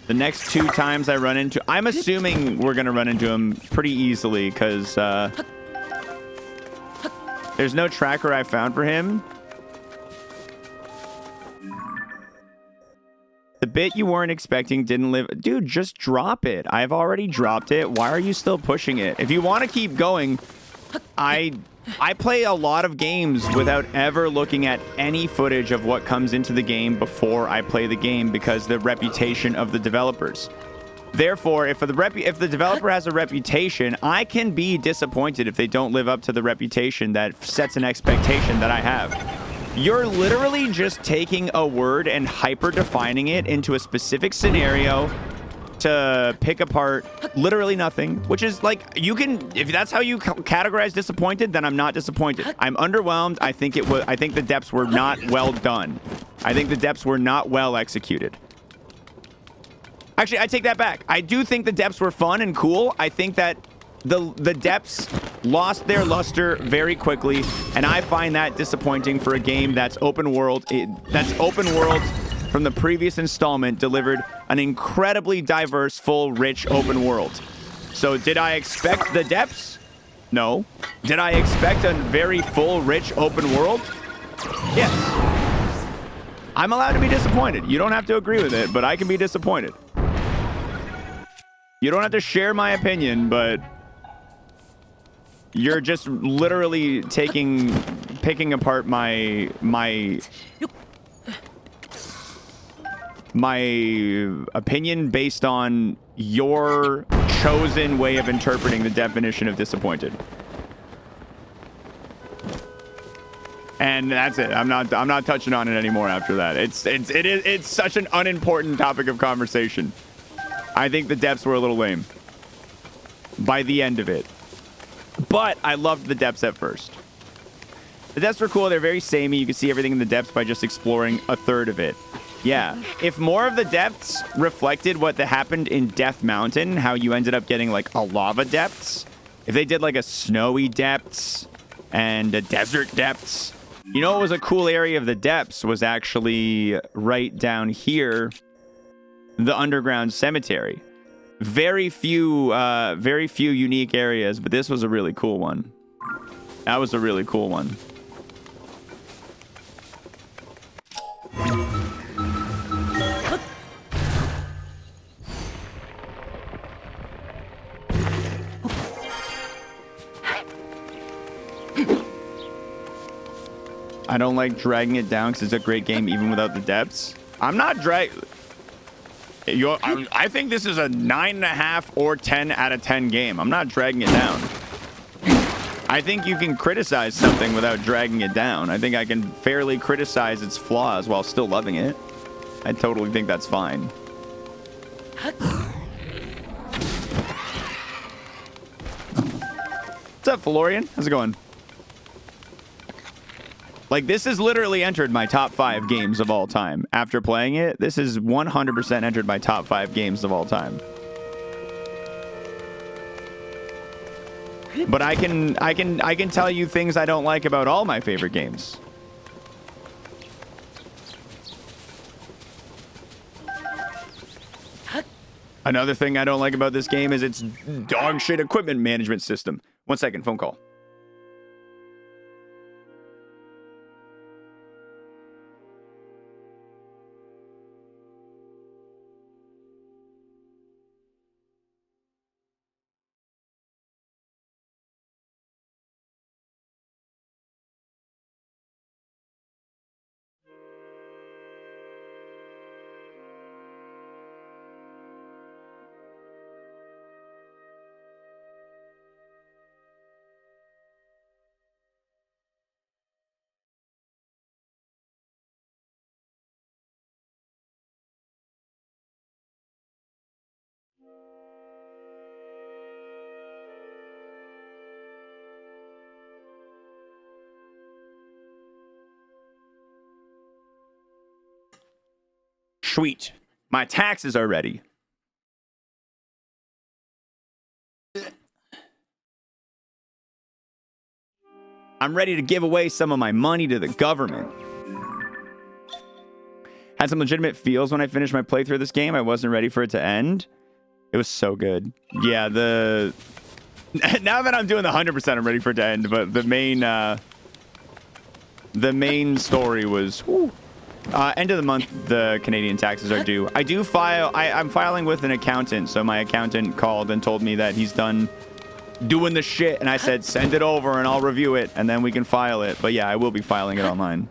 The next 2 times I run into... I'm assuming we're going to run into him pretty easily, because there's no tracker I found for him. The bit you weren't expecting didn't live... Dude, just drop it. I've already dropped it. Why are you still pushing it? If you want to keep going, I play a lot of games without ever looking at any footage of what comes into the game before I play the game because the reputation of the developers. Therefore, if the developer has a reputation, I can be disappointed if they don't live up to the reputation that sets an expectation that I have. You're literally just taking a word and hyper-defining it into a specific scenario to pick apart literally nothing, which is like, you can, if that's how you categorize disappointed, then I'm not disappointed. I'm underwhelmed. I think the depths were not well done. I think the depths were not well executed. Actually, I take that back. I do think the depths were fun and cool. I think that the depths lost their luster very quickly, and I find that disappointing for a game that's open world. From the previous installment, delivered an incredibly diverse, full, rich open world. So did I expect the depths? No. Did I expect a very full, rich open world? Yes. I'm allowed to be disappointed. You don't have to agree with it, but I can be disappointed. You don't have to share my opinion, but you're just literally picking apart my opinion based on your chosen way of interpreting the definition of disappointed. And that's it. I'm not touching on it anymore after that. It's such an unimportant topic of conversation. I think the depths were a little lame by the end of it. But I loved the depths at first. The depths were cool. They're very samey. You can see everything in the depths by just exploring a third of it. Yeah. If more of the depths reflected what happened in Death Mountain, how you ended up getting like a lava depths, if they did like a snowy depths and a desert depths, you know what was a cool area of the depths was actually right down here, the underground cemetery. Very few unique areas, but this was a really cool one. That was a really cool one. I don't like dragging it down because it's a great game even without the depths. I'm not I think this is a 9.5 or 10 out of 10 game. I'm not dragging it down. I think you can criticize something without dragging it down. I think I can fairly criticize its flaws while still loving it. I totally think that's fine. What's up, Florian? How's it going? Like, this has literally entered my top 5 games of all time. After playing it, this is 100% entered my top 5 games of all time. But I can tell you things I don't like about all my favorite games. Another thing I don't like about this game is its dog shit equipment management system. 1 second, phone call. Sweet. My taxes are ready. I'm ready to give away some of my money to the government. Had some legitimate feels when I finished my playthrough of this game. I wasn't ready for it to end. It was so good. Yeah, now that I'm doing the 100%, I'm ready for it to end. But the main story was... Whew. End of the month, the Canadian taxes are due. I do file... I'm filing with an accountant. So my accountant called and told me that he's done doing the shit. And I said, send it over and I'll review it. And then we can file it. But yeah, I will be filing it online.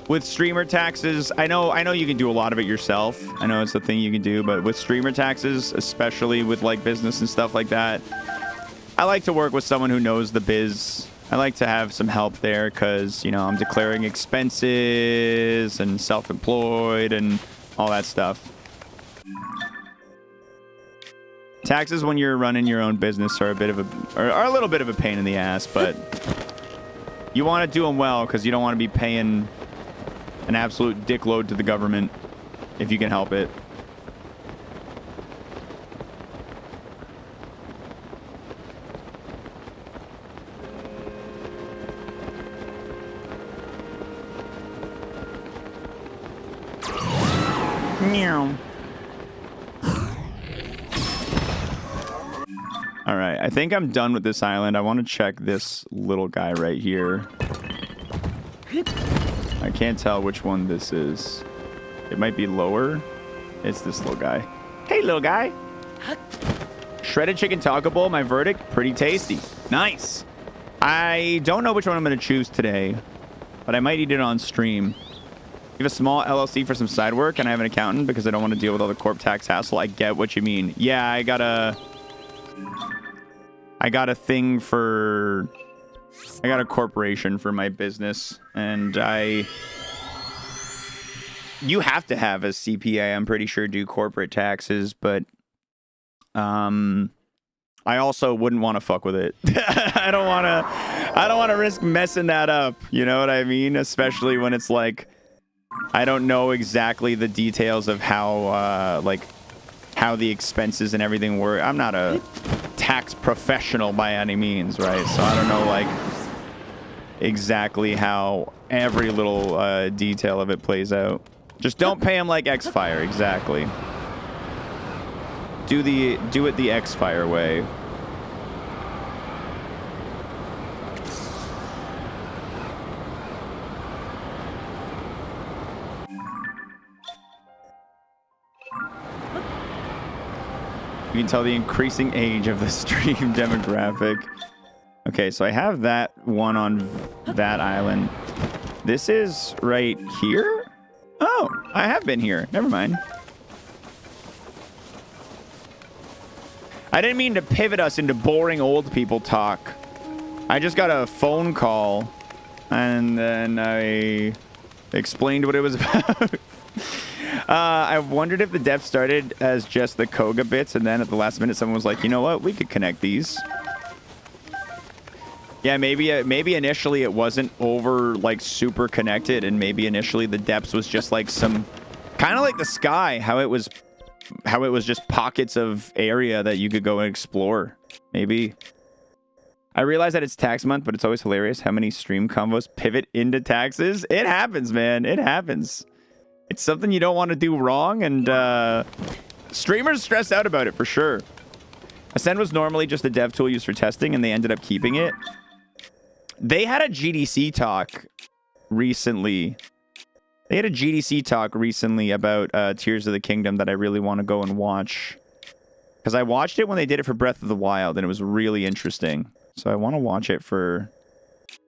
With streamer taxes, I know you can do a lot of it yourself. I know it's the thing you can do, but with streamer taxes, especially with like business and stuff like that, I like to work with someone who knows the biz. I like to have some help there because, you know, I'm declaring expenses and self-employed and all that stuff. Taxes when you're running your own business are a little bit of a pain in the ass, but you want to do them well because you don't want to be paying an absolute dick load to the government if you can help it. Meow. All right, I think I'm done with this island. I want to check this little guy right here. I can't tell which one this is. It might be lower. It's this little guy. Hey, little guy. Shredded chicken taco bowl, my verdict, pretty tasty. Nice. I don't know which one I'm going to choose today, but I might eat it on stream. You have a small LLC for some side work, and I have an accountant because I don't want to deal with all the corp tax hassle. I get what you mean. Yeah, I got a thing for... I got a corporation for my business, and you have to have a CPA, I'm pretty sure, do corporate taxes, but I also wouldn't want to fuck with it. I don't want to risk messing that up, you know what I mean? Especially when it's like, I don't know exactly the details of how the expenses and everything work. I'm not a tax professional by any means, right? So I don't know, like, exactly how every little detail of it plays out. Just don't pay him like Xfire, exactly. Do it the Xfire way. You can tell the increasing age of the stream demographic. Okay, so I have that one on that island. This is right here? Oh, I have been here. Never mind. I didn't mean to pivot us into boring old people talk. I just got a phone call, and then I explained what it was about. I wondered if the dev started as just the Koga bits, and then at the last minute, someone was like, you know what? We could connect these. Yeah, maybe initially it wasn't over, like, super connected, and maybe initially the depths was just like some... Kind of like the sky, how it was just pockets of area that you could go and explore. Maybe. I realize that it's tax month, but it's always hilarious how many stream combos pivot into taxes. It happens, man. It happens. It's something you don't want to do wrong, and streamers stress out about it for sure. Ascend was normally just a dev tool used for testing, and they ended up keeping it. They had a GDC talk recently. About Tears of the Kingdom that I really want to go and watch. Because I watched it when they did it for Breath of the Wild, and it was really interesting. So I want to watch it for...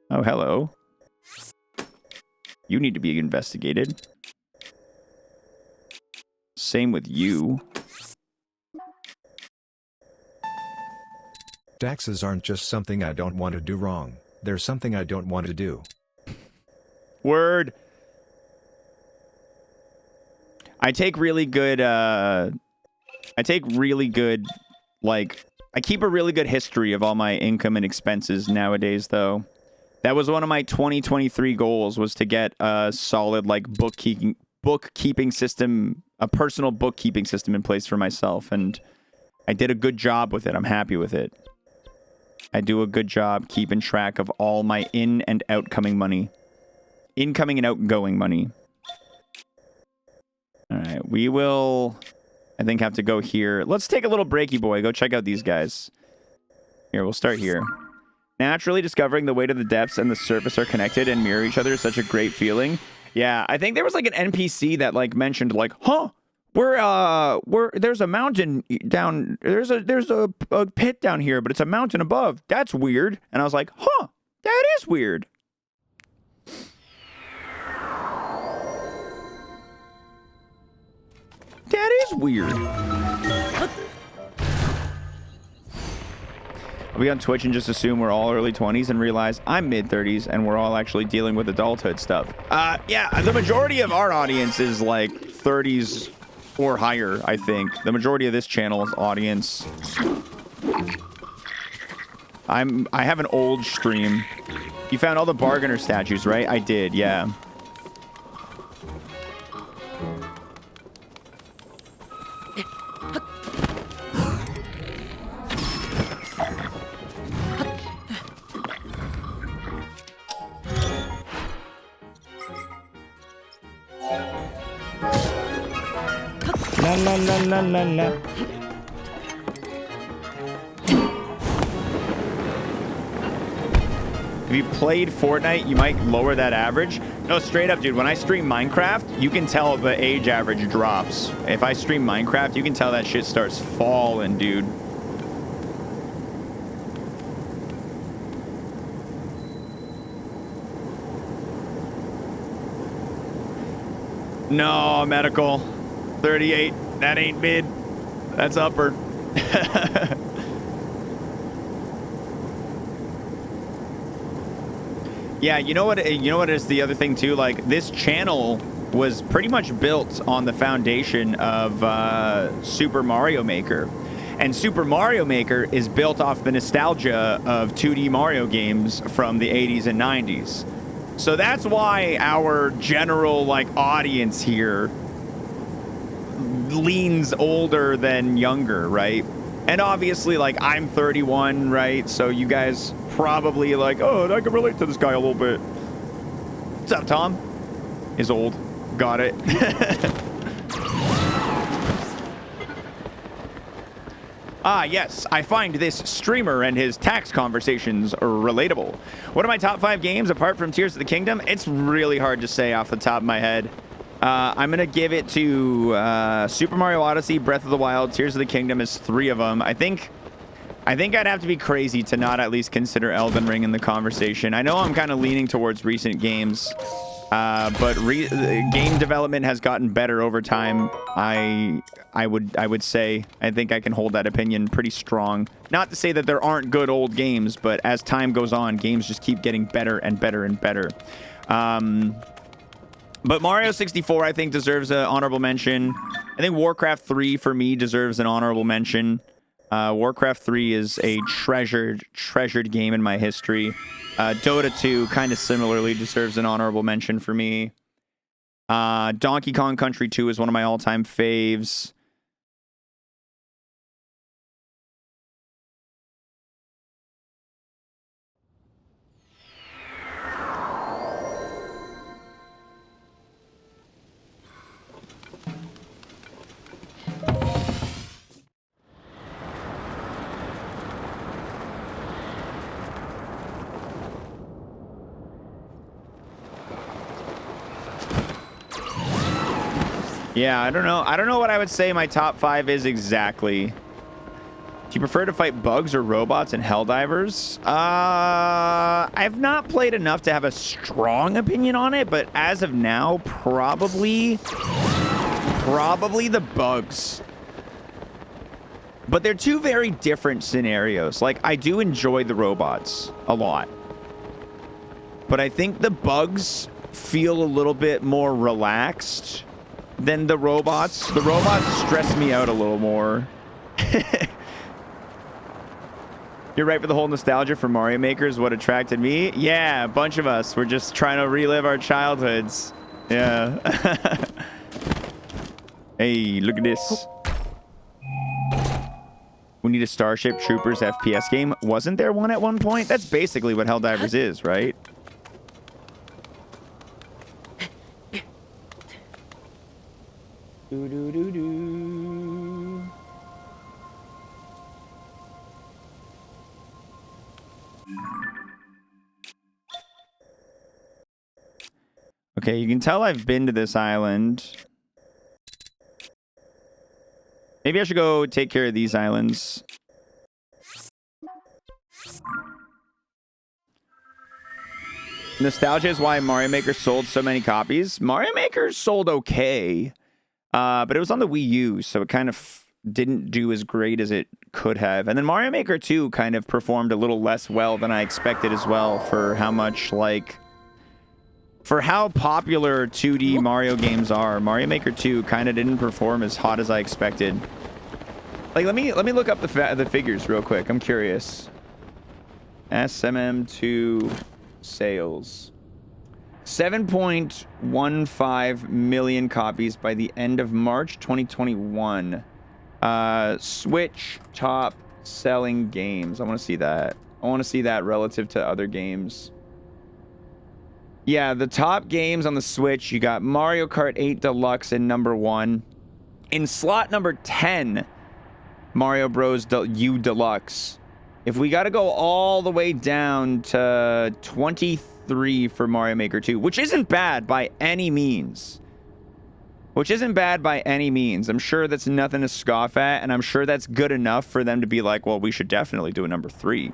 Oh, hello. You need to be investigated. Same with you. Taxes aren't just something I don't want to do wrong. They're something I don't want to do. Word. I take really good, like, I keep a really good history of all my income and expenses nowadays, though. That was one of my 2023 goals, was to get a solid, like, bookkeeping system, a personal bookkeeping system in place for myself, and I did a good job with it. I'm happy with it. I do a good job keeping track of all my in and outgoing money. Incoming and outgoing money. All right, we will, I think, have to go here. Let's take a little breaky, boy. Go check out these guys. Here, we'll start here. Naturally, discovering the way to the depths and the surface are connected and mirror each other is such a great feeling. Yeah, I think there was like an NPC that like mentioned like, huh, there's a mountain down, there's a pit down here, but it's a mountain above. That's weird. And I was like, huh, that is weird. That is weird. I'll be on Twitch and just assume we're all early 20s and realize I'm mid-30s and we're all actually dealing with adulthood stuff. Yeah, the majority of our audience is like 30s or higher, I think. The majority of this channel's audience. I have an old stream. You found all the bargainer statues, right? I did, yeah. La la la la la la. If you played Fortnite, you might lower that average. No, straight up, dude. When I stream Minecraft, you can tell the age average drops. If I stream Minecraft, you can tell that shit starts falling, dude. No, medical. 38. That ain't mid. That's upper. Yeah, you know what is the other thing too? Like, this channel was pretty much built on the foundation of Super Mario Maker. And Super Mario Maker is built off the nostalgia of 2D Mario games from the 80s and 90s. So that's why our general, like, audience here leans older than younger, right? And obviously, like, I'm 31, right? So you guys probably like, oh, I can relate to this guy a little bit. What's up, Tom? Is old. Got it. Ah, yes, I find this streamer and his tax conversations relatable. What are my top 5 games apart from Tears of the Kingdom? It's really hard to say off the top of my head. I'm going to give it to Super Mario Odyssey, Breath of the Wild, Tears of the Kingdom is 3 of them. I think I'd have to be crazy to not at least consider Elden Ring in the conversation. I know I'm kind of leaning towards recent games, but game development has gotten better over time. I would say I think I can hold that opinion pretty strong. Not to say that there aren't good old games, but as time goes on, games just keep getting better and better and better. But Mario 64, I think, deserves an honorable mention. I think Warcraft 3, for me, deserves an honorable mention. Warcraft 3 is a treasured game in my history. Dota 2, kind of similarly, deserves an honorable mention for me. Donkey Kong Country 2 is one of my all-time faves. Yeah, I don't know. I don't know what I would say my top 5 is exactly. Do you prefer to fight bugs or robots in Helldivers? I've not played enough to have a strong opinion on it, but as of now, probably the bugs. But they're two very different scenarios. Like, I do enjoy the robots a lot. But I think the bugs feel a little bit more relaxed than the robots. The robots stress me out a little more. You're right for the whole nostalgia for Mario Maker is what attracted me. Yeah, a bunch of us. We're just trying to relive our childhoods. Yeah. Hey, look at this. We need a Starship Troopers FPS game. Wasn't there one at one point? That's basically what Helldivers is, right? Okay, you can tell I've been to this island. Maybe I should go take care of these islands. Nostalgia is why Mario Maker sold so many copies. Mario Maker sold okay. But it was on the Wii U, so it kind of didn't do as great as it could have. And then Mario Maker 2 kind of performed a little less well than I expected as well for how much, like... For how popular 2D Mario games are. Mario Maker 2 kind of didn't perform as hot as I expected. Like, let me look up the figures real quick. I'm curious. SMM2 sales. 7.15 million copies by the end of March 2021. Switch top selling games. I want to see that. I want to see that relative to other games. Yeah, the top games on the Switch, you got Mario Kart 8 Deluxe in number 1. In slot number 10, Mario Bros. U Deluxe. If we got to go all the way down to 23 for Mario Maker 2, which isn't bad by any means. Which isn't bad by any means. I'm sure that's nothing to scoff at, and I'm sure that's good enough for them to be like, well, we should definitely do a number 3.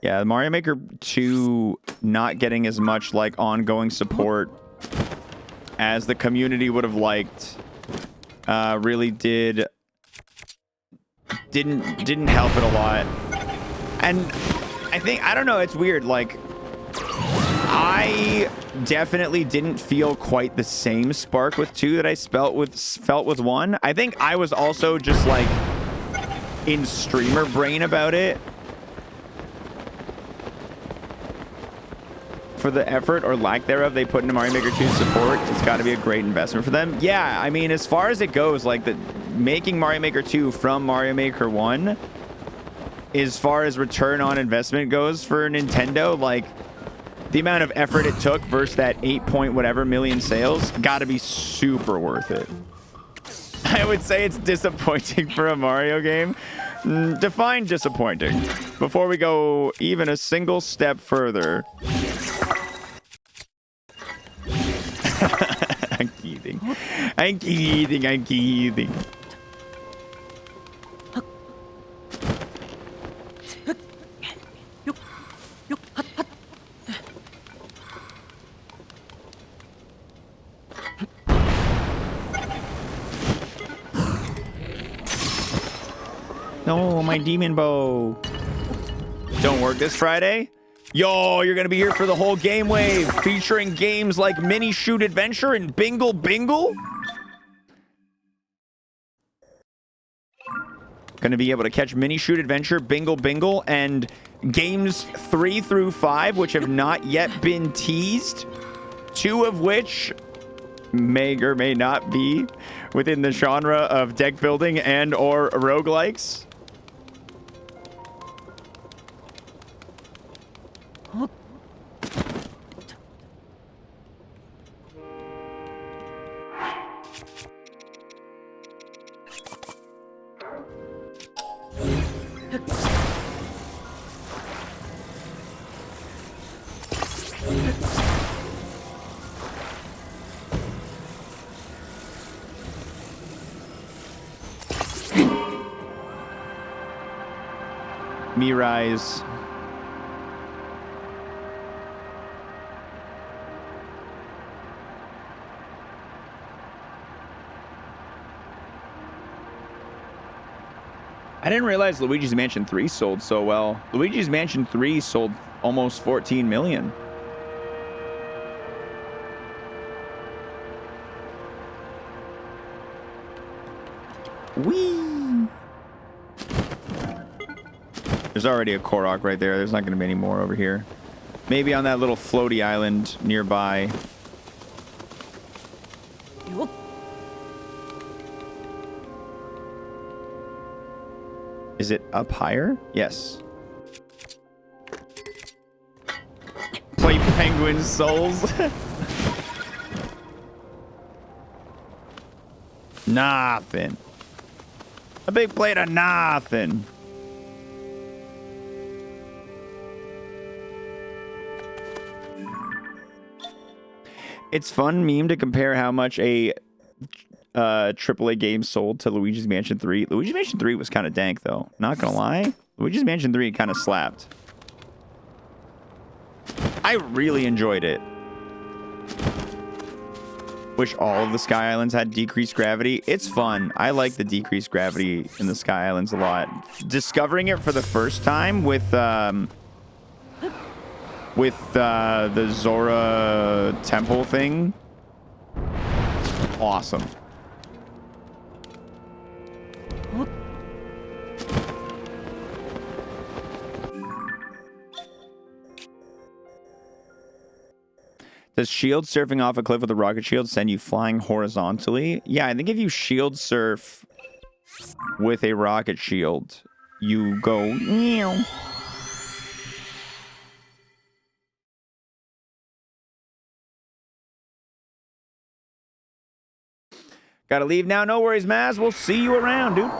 Yeah, Mario Maker 2 not getting as much like ongoing support as the community would have liked really didn't help it a lot. And I don't know, it's weird, like I definitely didn't feel quite the same spark with 2 that I felt with 1. I think I was also just like in streamer brain about it. For the effort or lack thereof they put into Mario Maker 2 support, it's got to be a great investment for them. Yeah, I mean, as far as it goes, like making Mario Maker 2 from Mario Maker 1, as far as return on investment goes for Nintendo, like the amount of effort it took versus that 8 point whatever million sales, got to be super worth it. I would say it's disappointing for a Mario game. Define disappointing before we go even a single step further. I'm kidding. No, my demon bow. Don't work this Friday? Yo, you're going to be here for the whole game wave, featuring games like Mini Shoot Adventure and Bingle Bingle. Going to be able to catch Mini Shoot Adventure, Bingle Bingle, and games 3 through 5, which have not yet been teased. 2 of which may or may not be within the genre of deck building and or roguelikes. Mirais. I didn't realize Luigi's Mansion 3 sold so well. Luigi's Mansion 3 sold almost 14 million. Whee! There's already a Korok right there. There's not going to be any more over here. Maybe on that little floaty island nearby. Is it up higher? Yes. Play Penguin Souls. Nothing. A big plate of nothing. It's fun meme to compare how much a AAA game sold to Luigi's Mansion 3. Luigi's Mansion 3 was kind of dank, though. Not gonna lie. Luigi's Mansion 3 kind of slapped. I really enjoyed it. Wish all of the Sky Islands had decreased gravity. It's fun. I like the decreased gravity in the Sky Islands a lot. Discovering it for the first time with the Zora temple thing. Awesome. Does shield surfing off a cliff with a rocket shield send you flying horizontally? Yeah, I think if you shield surf with a rocket shield, you go... Meow. Gotta leave now. No worries, Maz. We'll see you around, dude.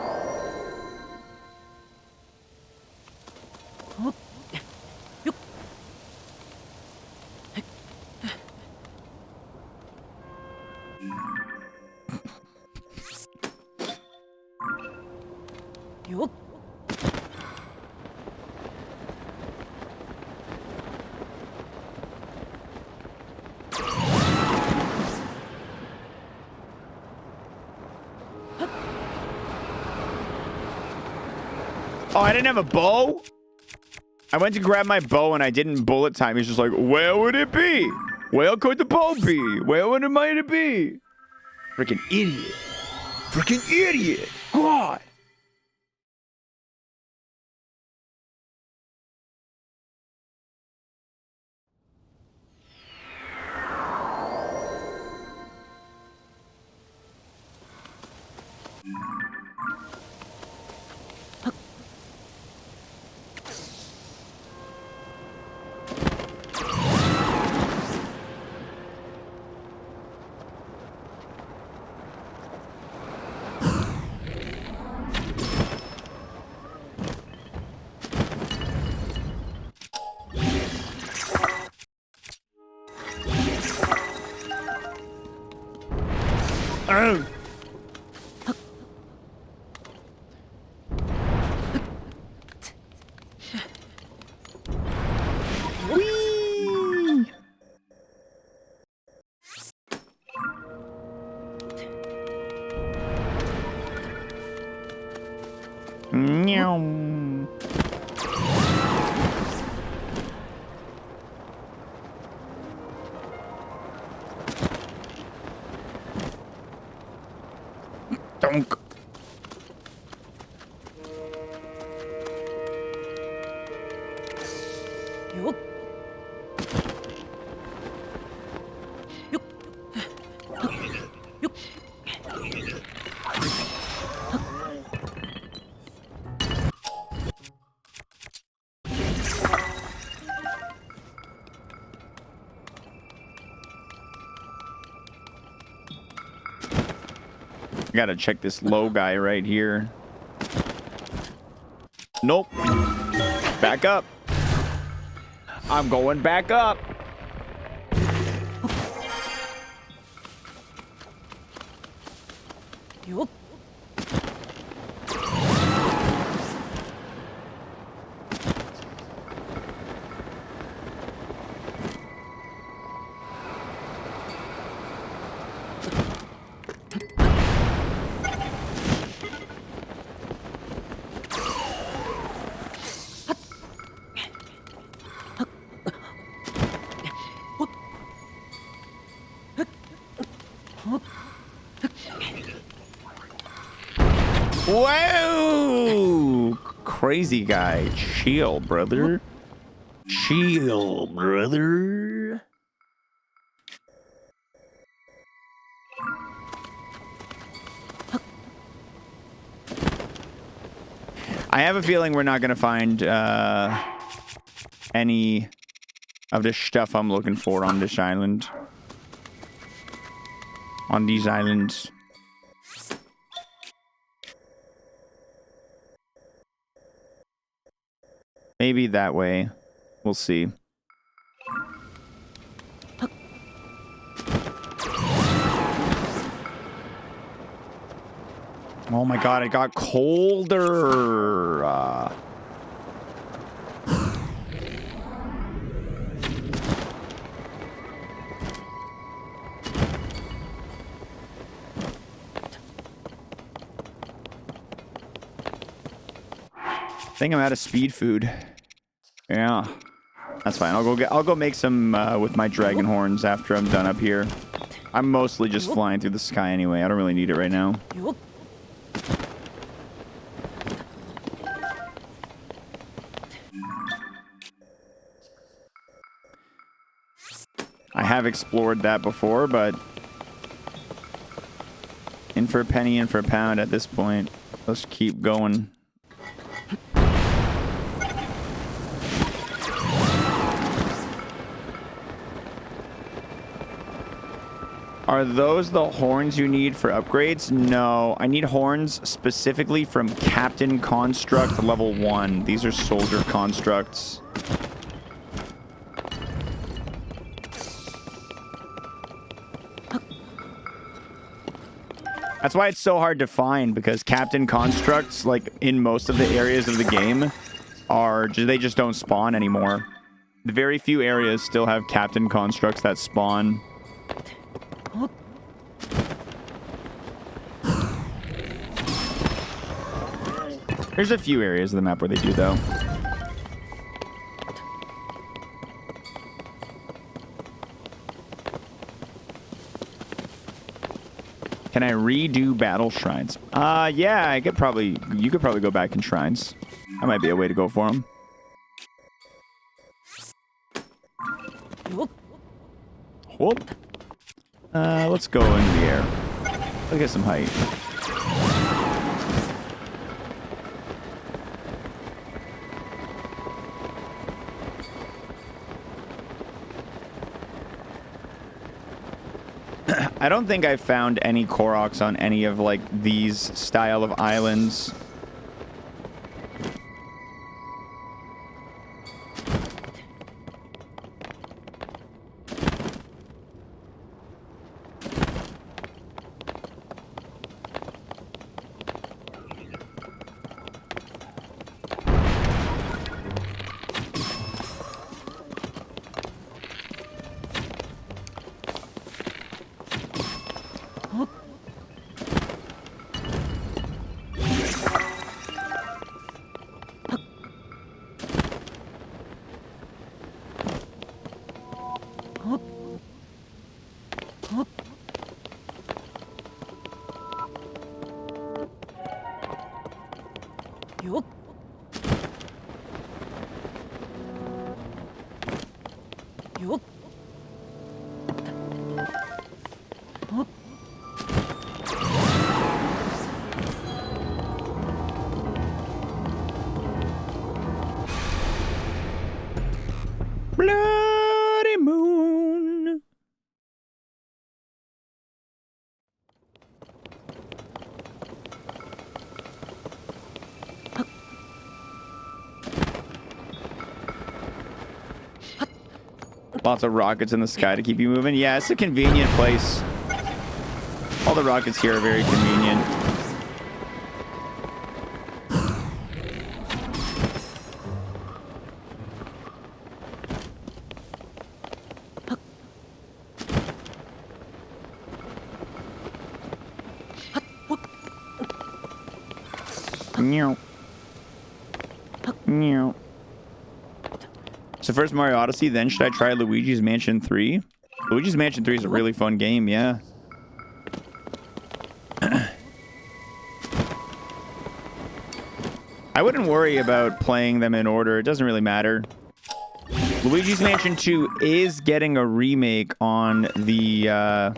Oh, I didn't have a bow? I went to grab my bow and I didn't bullet time. He's just like, where would it be? Where could the bow be? Where would it might it be? Freaking idiot. Freaking idiot. God. Meow. Donk. Gotta check this low guy right here. Nope. Back up. I'm going back up. Whoa! Crazy guy. Chill, brother. Chill, brother. I have a feeling we're not going to find any of the stuff I'm looking for on this island. On these islands. Maybe that way. We'll see. Oh my god, it got colder. I think I'm out of speed food. Yeah, that's fine. I'll go make some with my dragon horns after I'm done up here. I'm mostly just flying through the sky anyway. I don't really need it right now. I have explored that before, but in for a penny, in for a pound at this point. Let's keep going. Are those the horns you need for upgrades? No, I need horns specifically from Captain Construct level 1. These are soldier constructs. That's why it's so hard to find, because Captain Constructs, like in most of the areas of the game, they just don't spawn anymore. The very few areas still have Captain Constructs that spawn. There's a few areas of the map where they do, though. Can I redo battle shrines? Yeah, you could probably go back in shrines. That might be a way to go for them. Whoop. Let's go into the air. Let's get some height. I don't think I've found any Koroks on any of, like, these style of islands. Bloody moon. Lots of rockets in the sky to keep you moving. Yeah, it's a convenient place. All the rockets here are very convenient. Meow. Meow. So first Mario Odyssey, then should I try Luigi's Mansion 3? Luigi's Mansion 3 is a really fun game, yeah. I wouldn't worry about playing them in order. It doesn't really matter. Luigi's Mansion 2 is getting a remake on the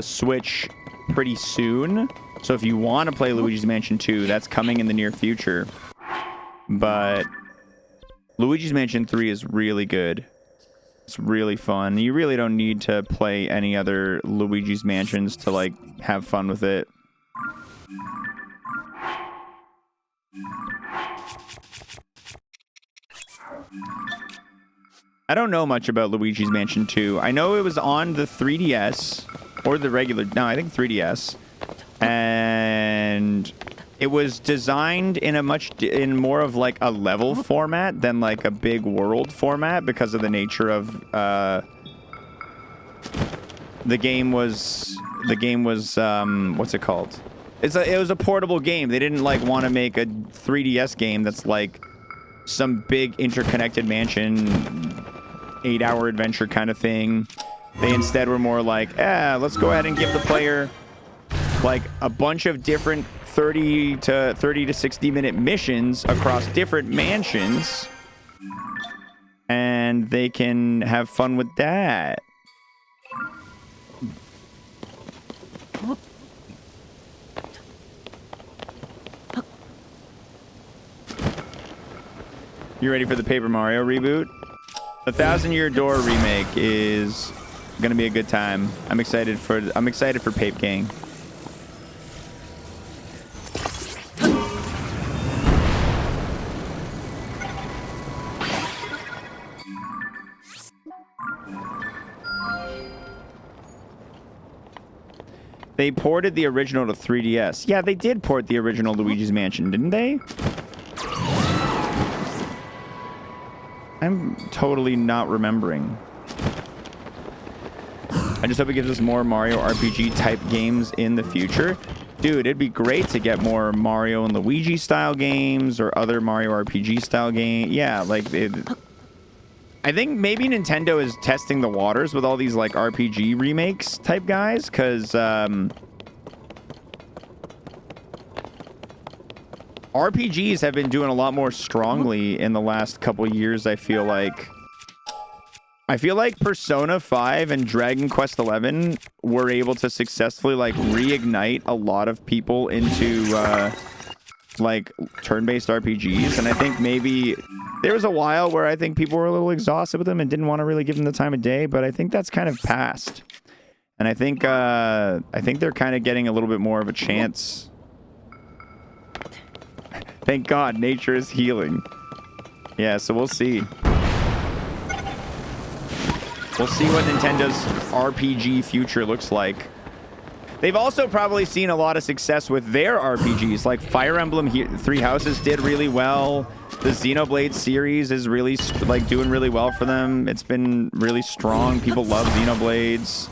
Switch pretty soon. So if you want to play Luigi's Mansion 2, that's coming in the near future. But Luigi's Mansion 3 is really good. It's really fun. You really don't need to play any other Luigi's Mansions to, like, have fun with it. I don't know much about Luigi's Mansion 2. I know it was on the 3DS or the regular... No, I think 3DS. And it was designed in more of like a level format than like a big world format because of the nature of the game was what's it called? It was a portable game. They didn't like want to make a 3DS game that's like some big interconnected mansion 8-hour adventure kind of thing. They instead were more like, let's go ahead and give the player like a bunch of different 30 to 60 minute missions across different mansions, and they can have fun with that. You ready for the Paper Mario reboot? The 1,000-Year Door remake is gonna be a good time. I'm excited for Pape Gang. They ported the original to 3DS. Yeah, they did port the original Luigi's Mansion, didn't they? I'm totally not remembering. I just hope it gives us more Mario RPG type games in the future. Dude, it'd be great to get more Mario and Luigi style games or other Mario RPG style games. Yeah, like I think maybe Nintendo is testing the waters with all these like RPG remakes type guys, because RPGs have been doing a lot more strongly in the last couple years. I feel like Persona 5 and Dragon Quest 11 were able to successfully like reignite a lot of people into like turn-based RPGs, and I think maybe there was a while where I think people were a little exhausted with them and didn't want to really give them the time of day, but I think that's kind of past. And I think they're kind of getting a little bit more of a chance. Thank God, nature is healing. Yeah, so we'll see. We'll see what Nintendo's RPG future looks like. They've also probably seen a lot of success with their RPGs, like Fire Emblem Three Houses did really well. The Xenoblade series is really like doing really well for them. It's been really strong. People love Xenoblades,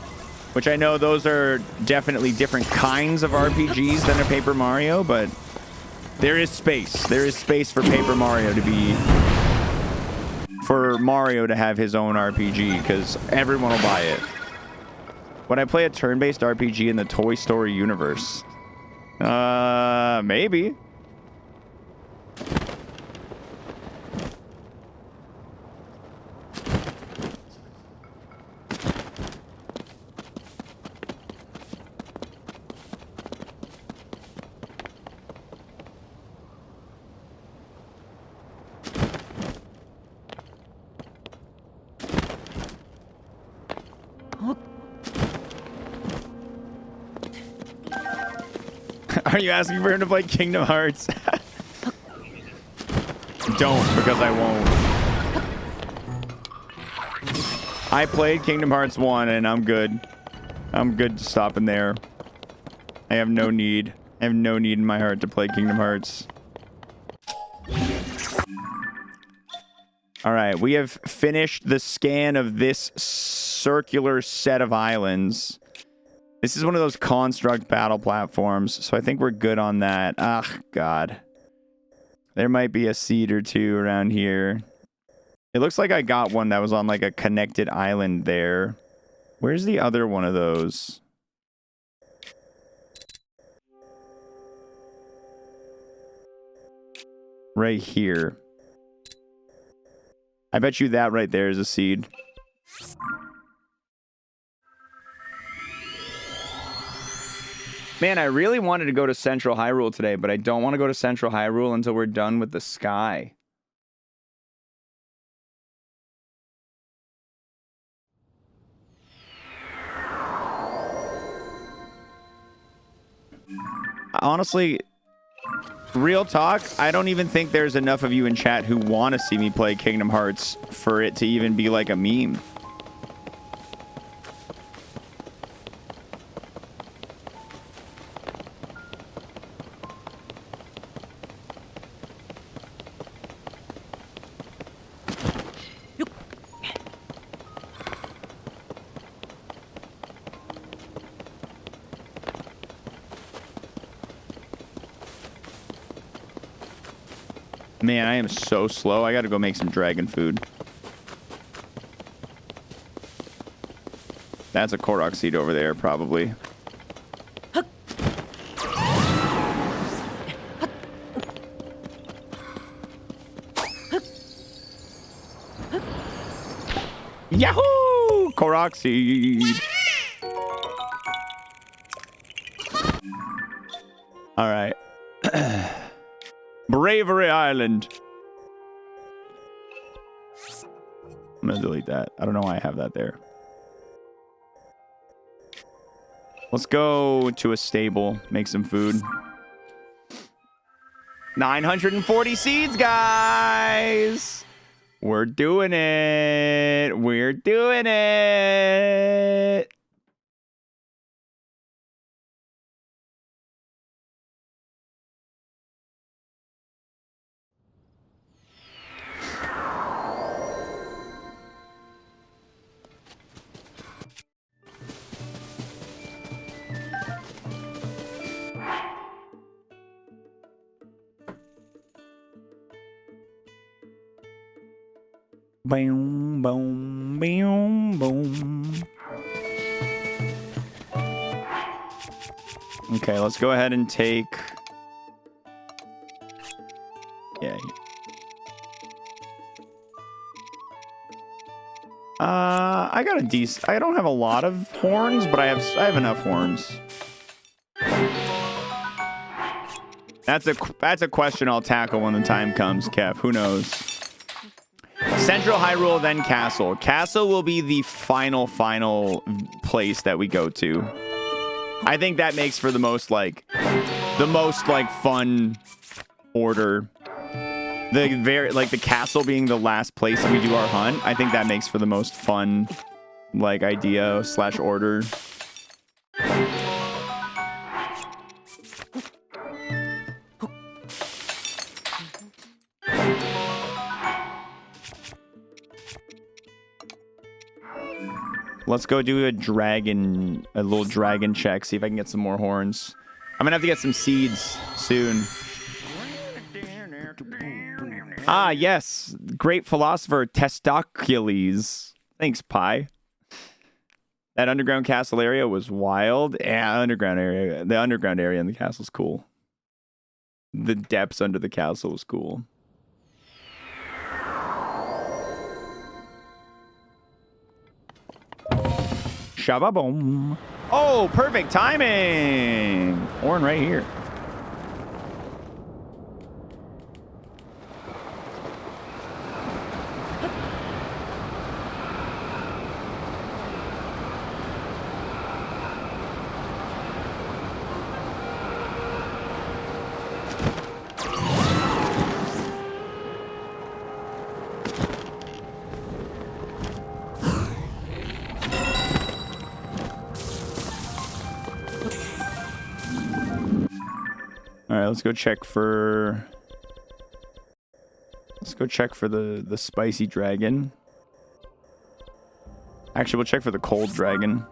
which I know those are definitely different kinds of RPGs than a Paper Mario, but there is space. There is space for Paper Mario to be... for Mario to have his own RPG, because everyone will buy it. Would I play a turn-based RPG in the Toy Story universe? Maybe. Are you asking for him to play Kingdom Hearts? Don't, because I won't. I played Kingdom Hearts 1 and I'm good. I'm good stopping there. I have no need. I have no need in my heart to play Kingdom Hearts. All right, we have finished the scan of this circular set of islands. This is one of those construct battle platforms, so I think we're good on that. Ah, God. There might be a seed or two around here. It looks like I got one that was on like a connected island there. Where's the other one of those? Right here. I bet you that right there is a seed. Man, I really wanted to go to Central Hyrule today, but I don't want to go to Central Hyrule until we're done with the sky. Honestly, real talk, I don't even think there's enough of you in chat who want to see me play Kingdom Hearts for it to even be like a meme. Man, I am so slow. I gotta go make some dragon food. That's a Korok seed over there, probably. Yahoo! Korok seed. All right. Bravery Island. I'm gonna delete that. I don't know why I have that there. Let's go to a stable, make some food. 940 seeds, guys. We're doing it. We're doing it. Boom, boom, boom, boom. Okay, let's go ahead and take... Yeah. I got a decent... I don't have a lot of horns, but I have enough horns. That's a question I'll tackle when the time comes, Kev. Who knows? Central Hyrule, then Castle. Castle will be the final place that we go to. I think that makes for the most fun order. The castle being the last place that we do our hunt. I think that makes for the most fun idea / order. Let's go do a little dragon check, see if I can get some more horns. I'm gonna have to get some seeds soon. Ah, yes. Great philosopher, Testocles. Thanks, Pi. That underground castle area was wild. Yeah, the underground area in the castle's cool. The depths under the castle was cool. Shababoom. Oh, perfect timing. Horn right here. let's go check for... Let's go check for the spicy dragon. Actually, we'll check for the cold dragon.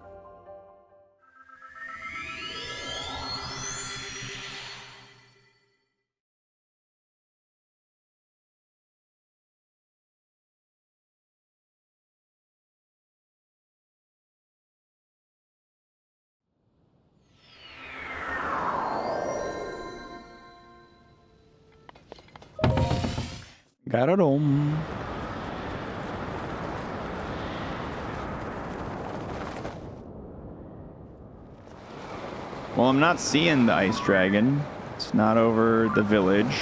Got it on. Well, I'm not seeing the ice dragon. It's not over the village.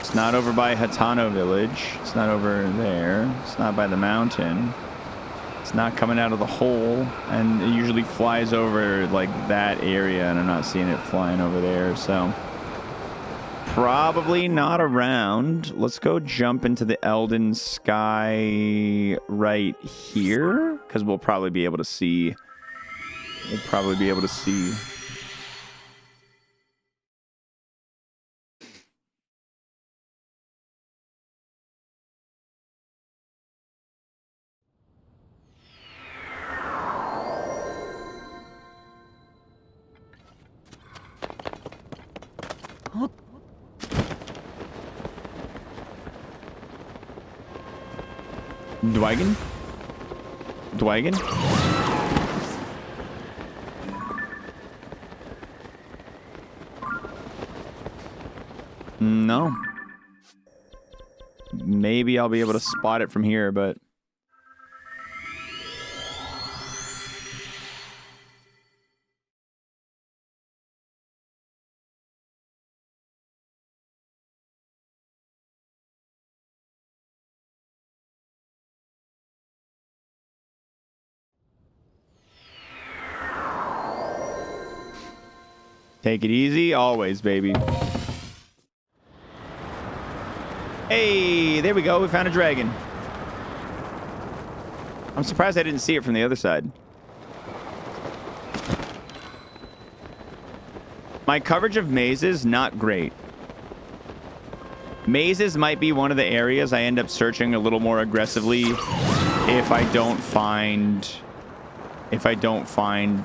It's not over by Hatano village. It's not over there. It's not by the mountain. It's not coming out of the hole. And it usually flies over like that area, and I'm not seeing it flying over there, so... Probably not around. Let's go jump into the Elden Sky right here, because we'll probably be able to see. We'll probably be able to see. Dwagon? Dwagon? No. Maybe I'll be able to spot it from here, but... Take it easy, always, baby. Hey, there we go. We found a dragon. I'm surprised I didn't see it from the other side. My coverage of mazes, not great. Mazes might be one of the areas I end up searching a little more aggressively if I don't find...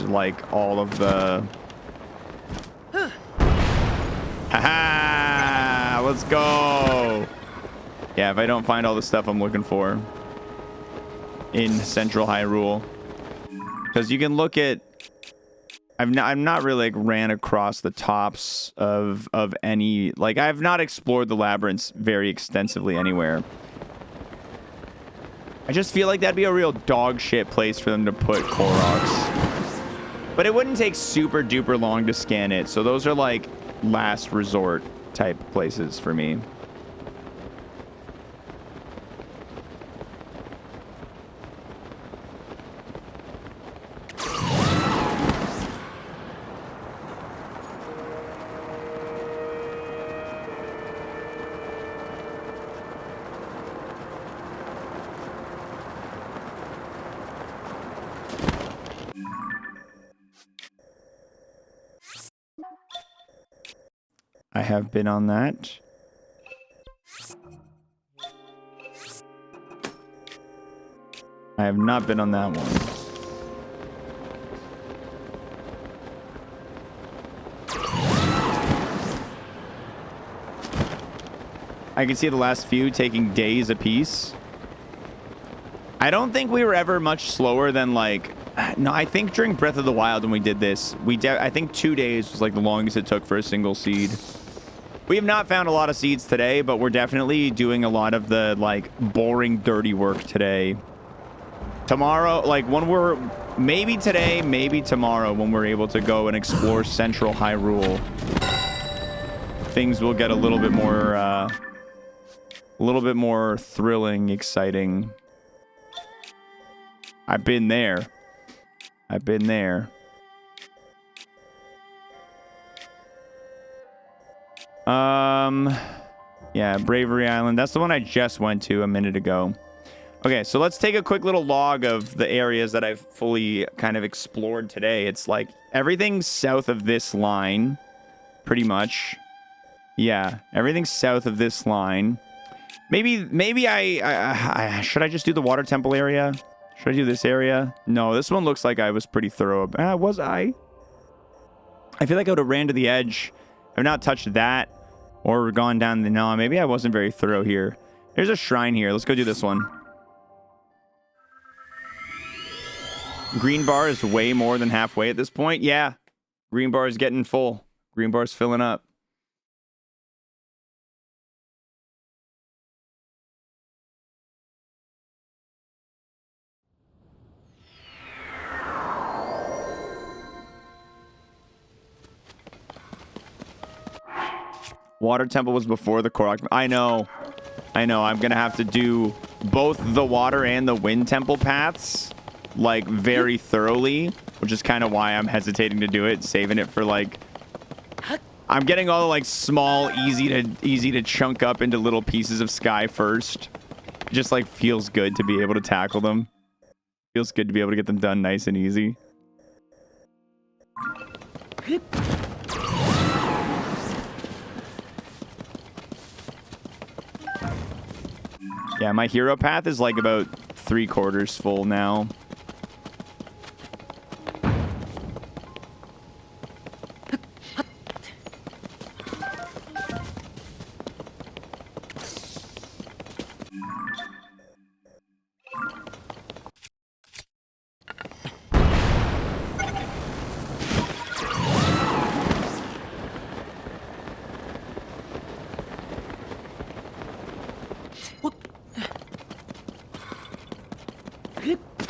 like, all of the... Haha! Let's go! Yeah, if I don't find all the stuff I'm looking for in Central Hyrule. Because you can look at... I've not really like ran across the tops of any... Like, I've not explored the labyrinths very extensively anywhere. I just feel like that'd be a real dog shit place for them to put Koroks. But it wouldn't take super duper long to scan it. So those are like last resort type places for me. I have been on that. I have not been on that one. I can see the last few taking days apiece. I don't think we were ever much slower than like... No, I think during Breath of the Wild when we did this, I think 2 days was like the longest it took for a single seed. We have not found a lot of seeds today, but we're definitely doing a lot of the like boring, dirty work today. Tomorrow, like when we're... Maybe today, maybe tomorrow when we're able to go and explore Central Hyrule. Things will get a little bit more thrilling, exciting. I've been there. I've been there. Yeah, Bravery Island. That's the one I just went to a minute ago. Okay, so let's take a quick little log of the areas that I've fully kind of explored today. It's like everything south of this line pretty much. Yeah, everything's south of this line. Maybe I should I just do the water temple area? Should I do this area? No, this one looks like I was pretty thorough. Was I? I feel like I would have ran to the edge. I've not touched that or gone down the... No, maybe I wasn't very thorough here. There's a shrine here. Let's go do this one. Green bar is way more than halfway at this point. Yeah, green bar is getting full. Green bar is filling up. Water temple was before the Korok. I know. I'm going to have to do both the water and the wind temple paths, like, very thoroughly, which is kind of why I'm hesitating to do it, saving it for, like... I'm getting all the, like, small, easy to chunk up into little pieces of sky first. It just, like, feels good to be able to tackle them. Feels good to be able to get them done nice and easy. Yeah, my hero path is like about 3/4 full now.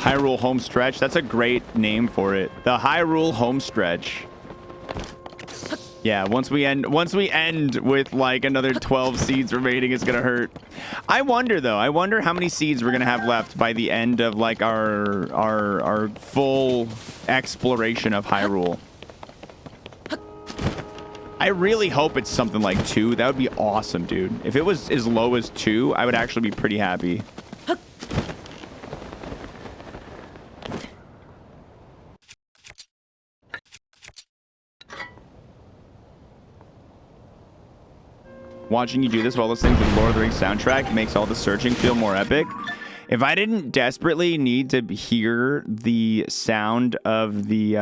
Hyrule home stretch. That's a great name for it. The Hyrule home stretch. Yeah, once we end with like another 12 seeds remaining, it's gonna hurt. I wonder though. I wonder how many seeds we're gonna have left by the end of like our full exploration of Hyrule. I really hope it's something like 2. That would be awesome, dude. If it was as low as 2, I would actually be pretty happy. Watching you do this while listening to the Lord of the Rings soundtrack makes all the searching feel more epic. If I didn't desperately need to hear the sound of the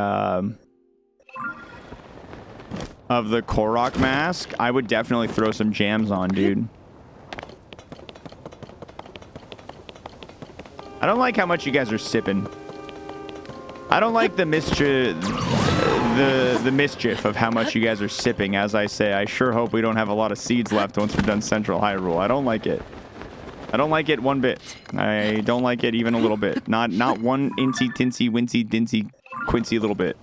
Korok mask, I would definitely throw some jams on, dude. I don't like how much you guys are sipping. I don't like the mischief of how much you guys are sipping. As I say, I sure hope we don't have a lot of seeds left once we're done Central Hyrule. I don't like it. I don't like it one bit. I don't like it even a little bit. Not one incy tinsy wincy dincy quincy little bit.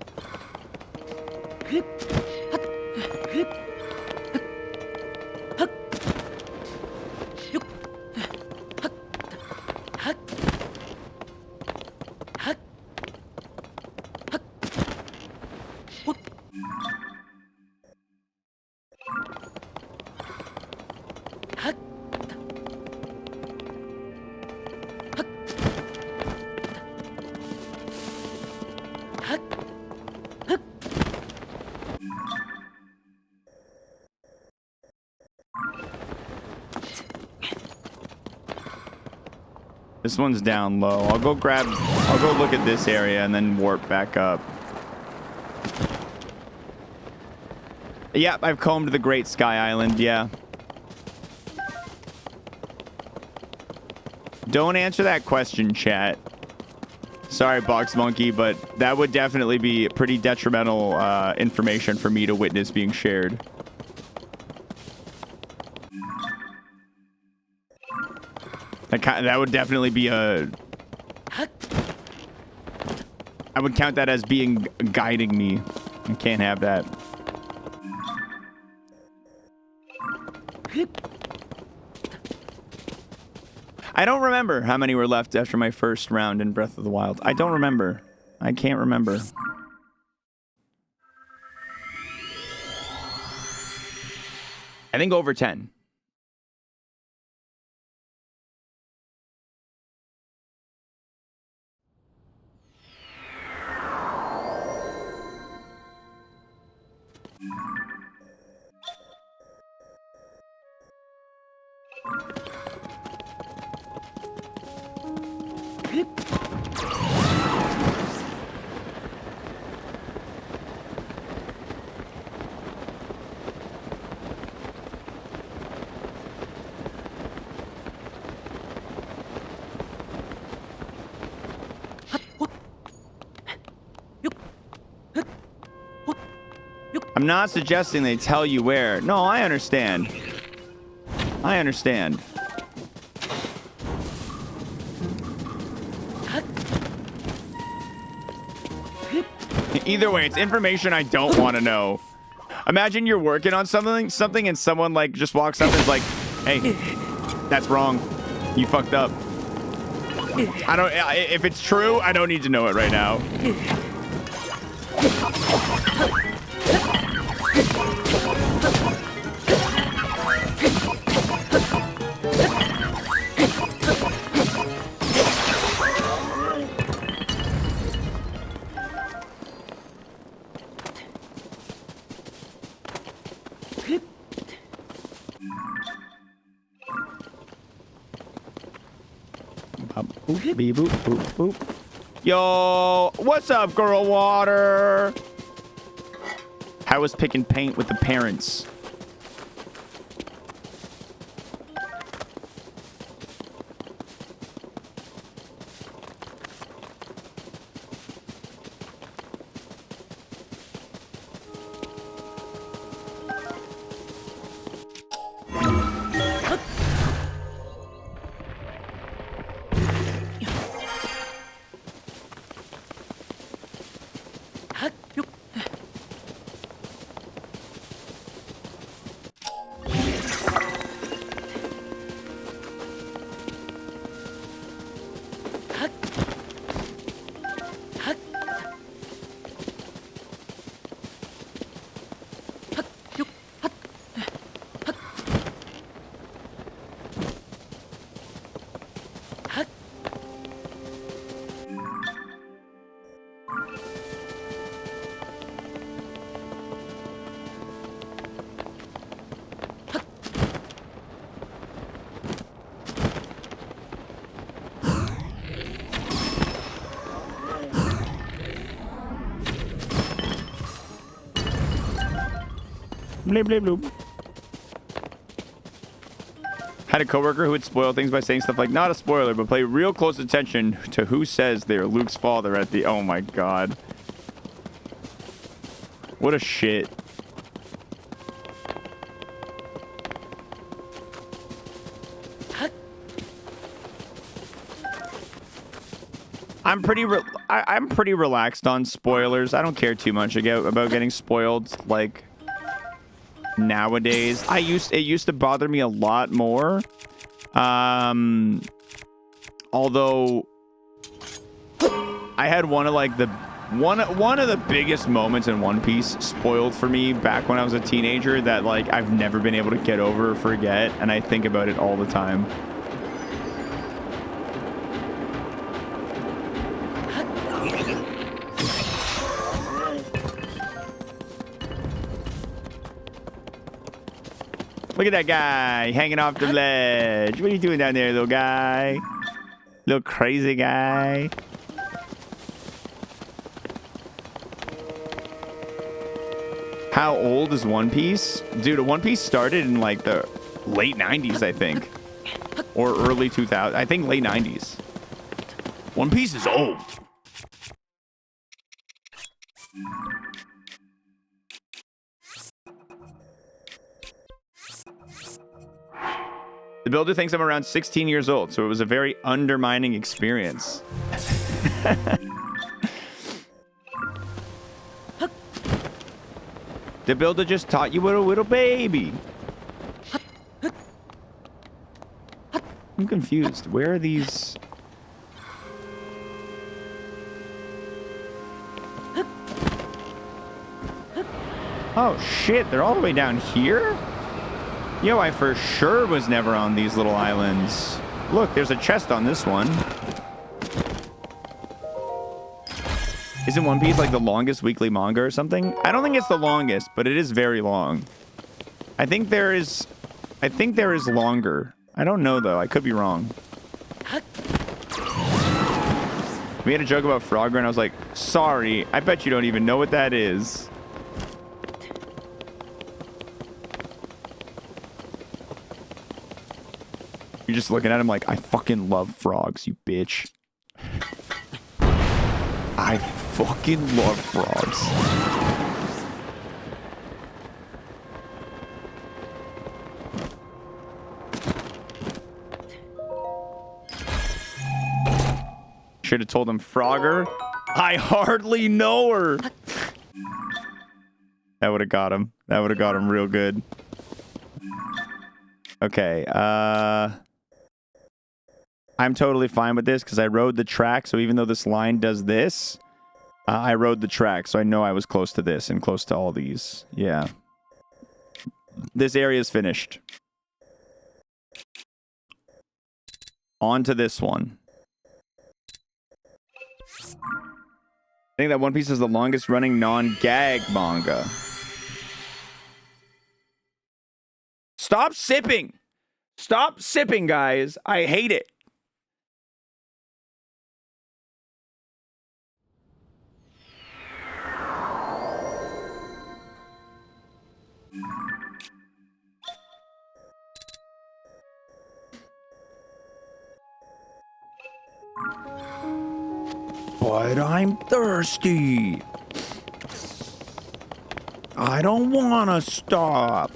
This one's down low. I'll go look at this area and then warp back up. Yep, I've combed the Great Sky Island, yeah. Don't answer that question, chat. Sorry, Box Monkey, but that would definitely be pretty detrimental information for me to witness being shared. That would definitely be a... I would count that as being guiding me. I can't have that. I don't remember how many were left after my first round in Breath of the Wild. I don't remember. I can't remember. I think over 10. I'm not suggesting they tell you where. No, I understand. I understand. Either way, it's information I don't want to know. Imagine you're working on something and someone like just walks up and is like, "Hey, that's wrong. You fucked up." I don't. If it's true, I don't need to know it right now. Boop, beep, boop, boop, boop. Yo, what's up, girl water? How was picking paint with the parents? Bleep, bleep, bloop. Had a coworker who would spoil things by saying stuff like, "Not a spoiler, but pay real close attention to who says they're Luke's father at the..." Oh my god. What a shit. I'm pretty relaxed on spoilers. I don't care too much about getting spoiled, like, nowadays. It used to bother me a lot more. Although I had one of the biggest moments in One Piece spoiled for me back when I was a teenager that like I've never been able to get over or forget, and I think about it all the time. Look at that guy hanging off the ledge. What are you doing down there, little guy? Little crazy guy. How old is One Piece? Dude, One Piece started in like the late 90s, I think. Or early 2000s. I think late 90s. One Piece is old. The builder thinks I'm around 16 years old, so it was a very undermining experience. The builder just taught you what a little baby. I'm confused. Where are these? Oh shit, they're all the way down here? Yo, I for sure was never on these little islands. Look, there's a chest on this one. Isn't One Piece like the longest weekly manga or something? I don't think it's the longest, but it is very long. I think there is longer. I don't know, though. I could be wrong. We had a joke about Frogger, and I was like, sorry, I bet you don't even know what that is. You're just looking at him like, I fucking love frogs, you bitch. I fucking love frogs. Should have told him Frogger. I hardly know her. That would have got him. That would have got him real good. Okay, I'm totally fine with this because I rode the track. So even though this line does this, I rode the track. So I know I was close to this and close to all these. Yeah. This area is finished. On to this one. I think that One Piece is the longest running non-gag manga. Stop sipping. Stop sipping, guys. I hate it. But I'm thirsty. I don't want to stop.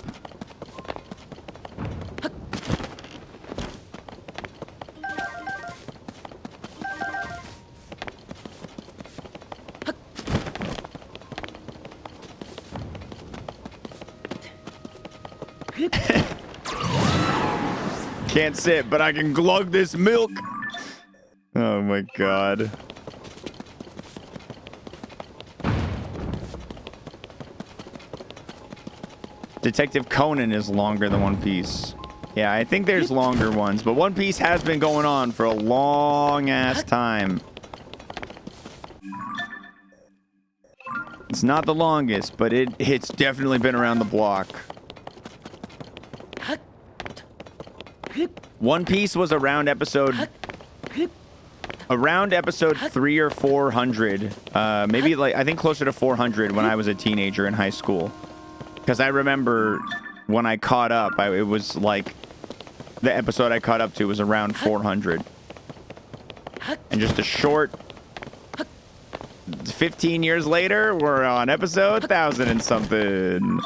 Can't sit, but I can glug this milk. Oh my god. Detective Conan is longer than One Piece. Yeah, I think there's longer ones, but One Piece has been going on for a long ass time. It's not the longest, but it's definitely been around the block. One Piece was around episode 3 or 400. Maybe like I think closer to 400 when I was a teenager in high school. Because I remember when I caught up, it was like the episode I caught up to was around 400. And just a short 15 years later, we're on episode 1000 and something.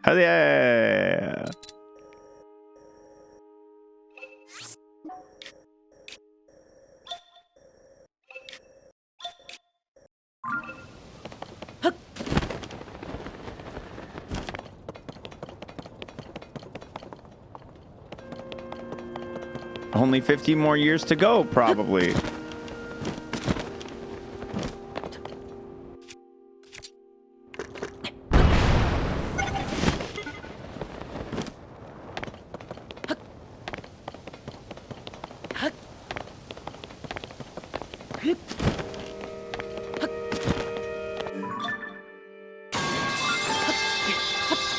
Hell yeah. Only 15 more years to go, probably.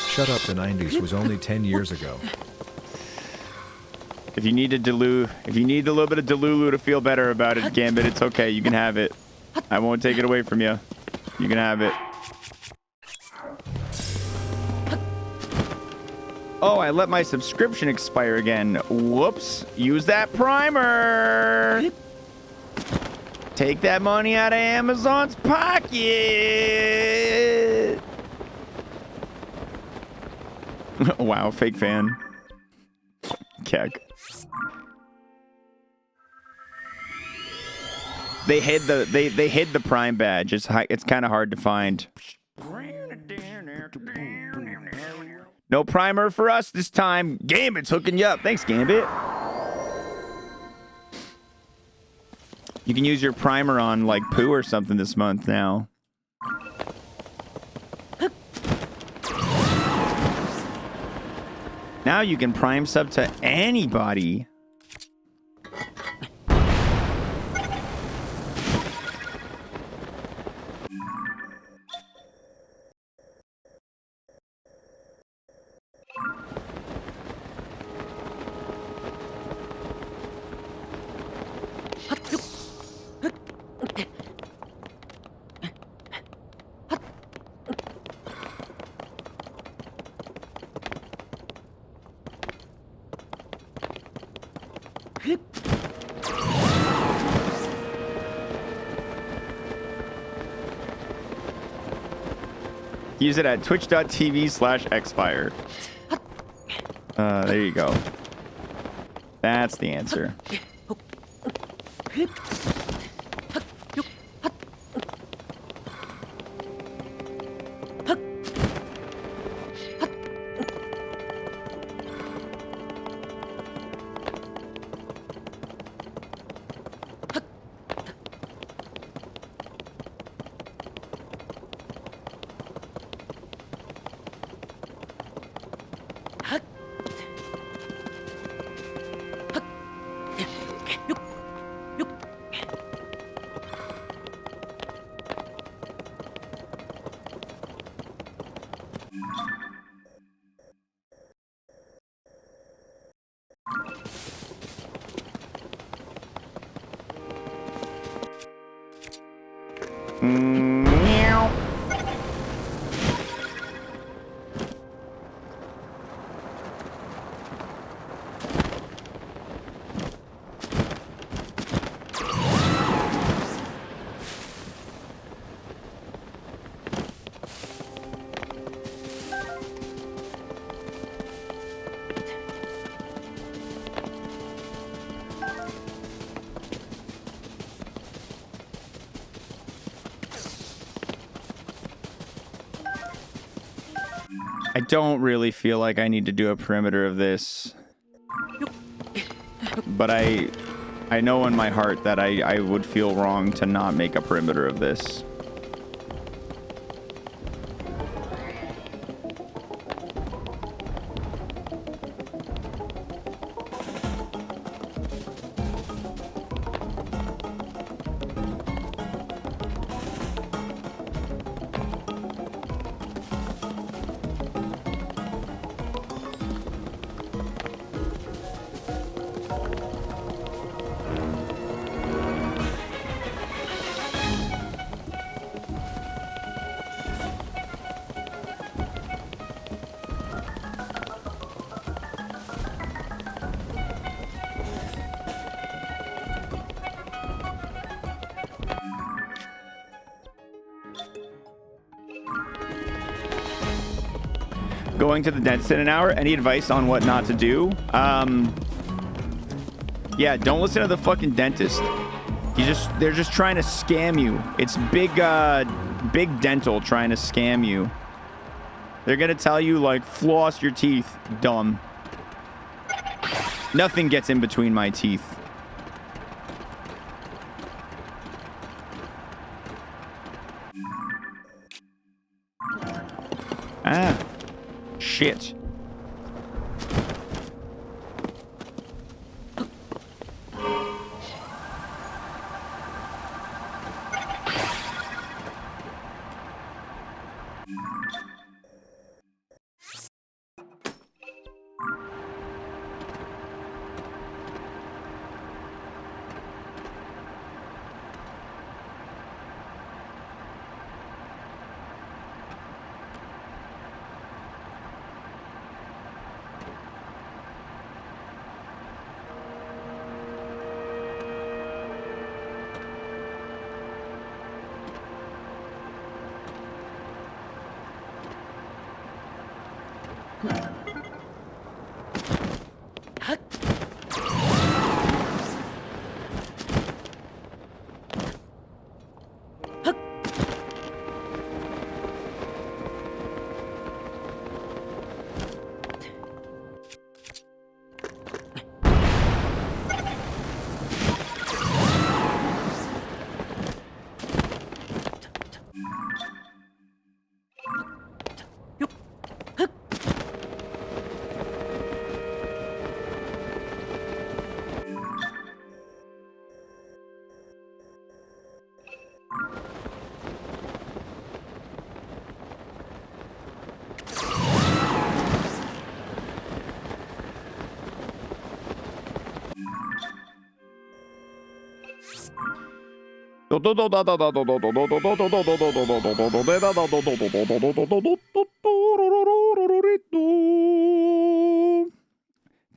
Shut up, the 90s was only 10 years ago. If you need a little bit of Delulu to feel better about it, Gambit, it's okay. You can have it. I won't take it away from you. You can have it. Oh, I let my subscription expire again. Whoops. Use that primer. Take that money out of Amazon's pocket. Wow, fake fan. Keck. They hid the Prime badge. It's kind of hard to find. No primer for us this time. Gambit's hooking you up. Thanks, Gambit. You can use your primer on like poo or something this month now. Now you can prime sub to anybody. Use it at twitch.tv/xfire. There you go. That's the answer. Meow. I don't really feel like I need to do a perimeter of this, but I know in my heart that I would feel wrong to not make a perimeter of this. Going to the dentist in an hour. Any advice on what not to do? Yeah, don't listen to the fucking dentist. They're just trying to scam you. It's big dental trying to scam you. They're gonna tell you like floss your teeth, dumb. Nothing gets in between my teeth. Ah. Shit.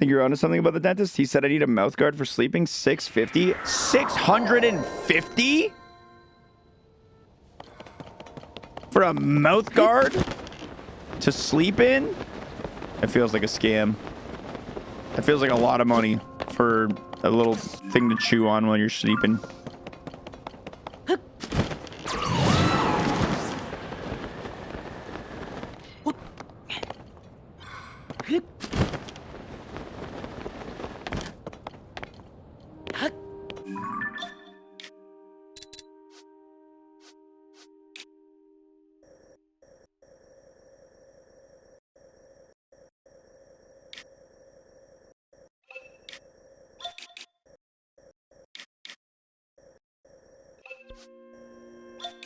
Think you're onto something about the dentist? He said I need a mouth guard for sleeping. 650? 650? For a mouth guard? To sleep in? It feels like a scam. It feels like a lot of money for a little thing to chew on while you're sleeping.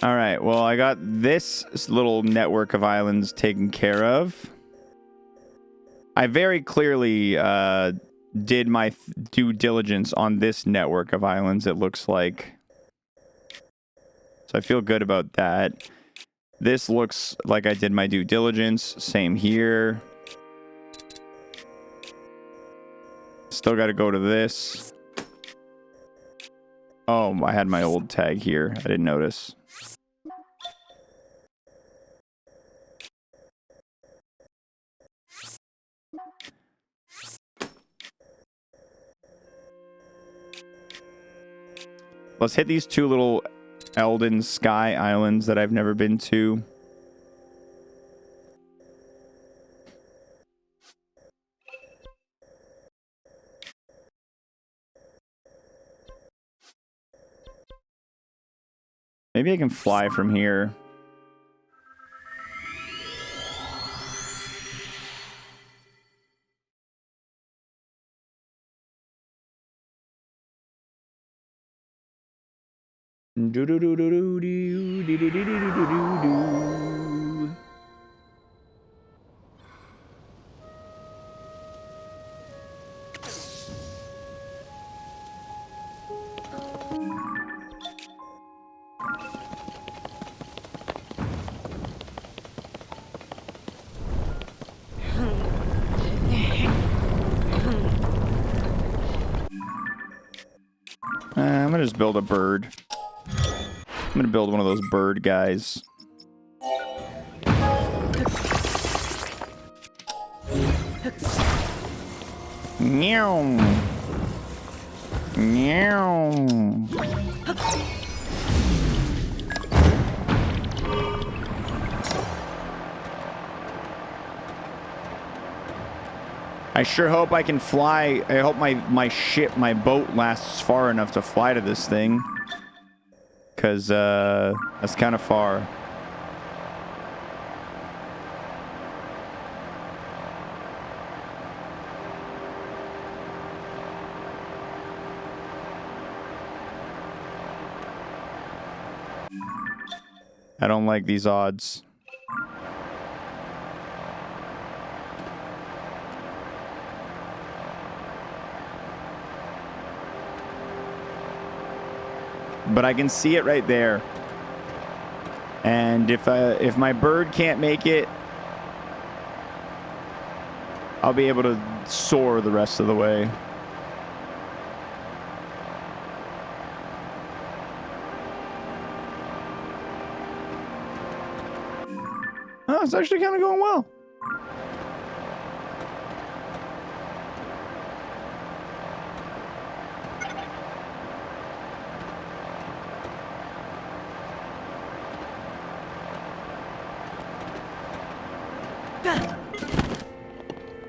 All right, well, I got this little network of islands taken care of. I very clearly did my due diligence on this network of islands, it looks like. So I feel good about that. This looks like I did my due diligence. Same here. Still got to go to this. Oh, I had my old tag here. I didn't notice. Let's hit these two little Elden Sky Islands that I've never been to. Maybe I can fly from here. Do do do do do do do do do do do do. I'm gonna just build a bird. I'm gonna build one of those bird guys. Meow. Meow. I sure hope I can fly. I hope my boat lasts far enough to fly to this thing. Because that's kind of far. I don't like these odds. But I can see it right there. And if my bird can't make it, I'll be able to soar the rest of the way. Oh, it's actually kind of going well.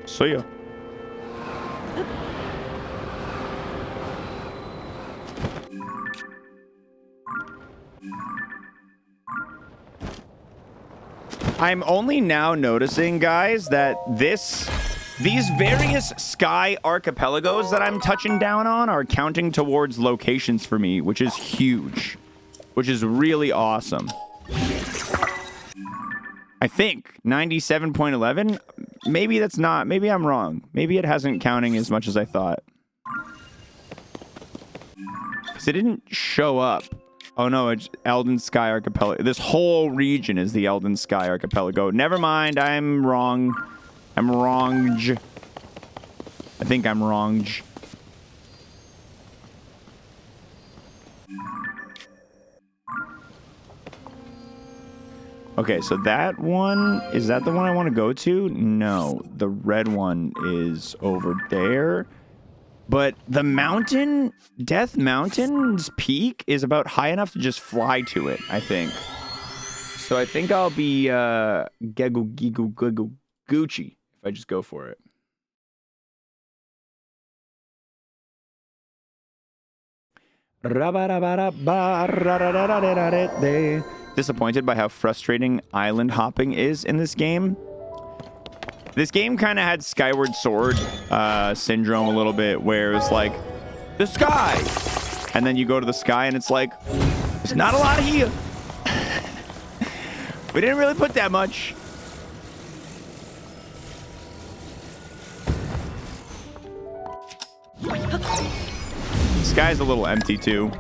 See ya. I'm only now noticing, guys, that these various sky archipelagos that I'm touching down on are counting towards locations for me, which is huge, which is really awesome. I think 97.11. Maybe that's not. Maybe I'm wrong. Maybe it hasn't counting as much as I thought. Because it didn't show up. Oh no, it's Elden Sky Archipelago. This whole region is the Elden Sky Archipelago. Never mind, I'm wrong. I'm wrong. I think I'm wrong. Okay, so that one, is that the one I want to go to? No, the red one is over there. But the mountain, Death Mountain's peak is about high enough to just fly to it, I think. So I think I'll be Gucci if I just go for it. Disappointed by how frustrating island hopping is in this game. This game kind of had Skyward Sword syndrome a little bit, where it's like, the sky! And then you go to the sky and it's like, there's not a lot here. We didn't really put that much. The sky's a little empty too.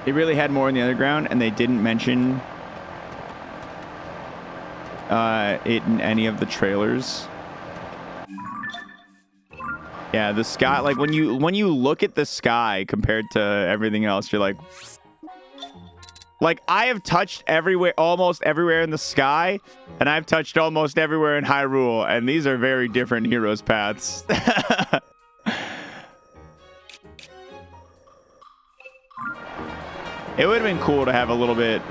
They really had more in the underground, and they didn't mention it in any of the trailers. Yeah, the sky, like when you look at the sky compared to everything else, you're like I have touched everywhere, almost everywhere in the sky, and I've touched almost everywhere in Hyrule, and these are very different heroes' paths. It would have been cool to have a little bit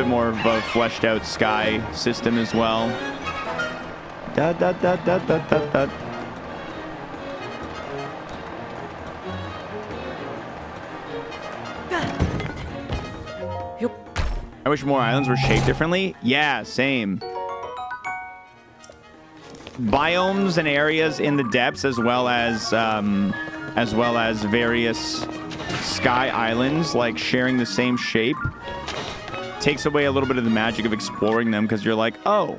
more of a fleshed out sky system as well. Da da da da da da da. I wish more islands were shaped differently. Yeah, same. Biomes and areas in the depths, as well as various sky islands, like sharing the same shape, takes away a little bit of the magic of exploring them, because you're like, oh,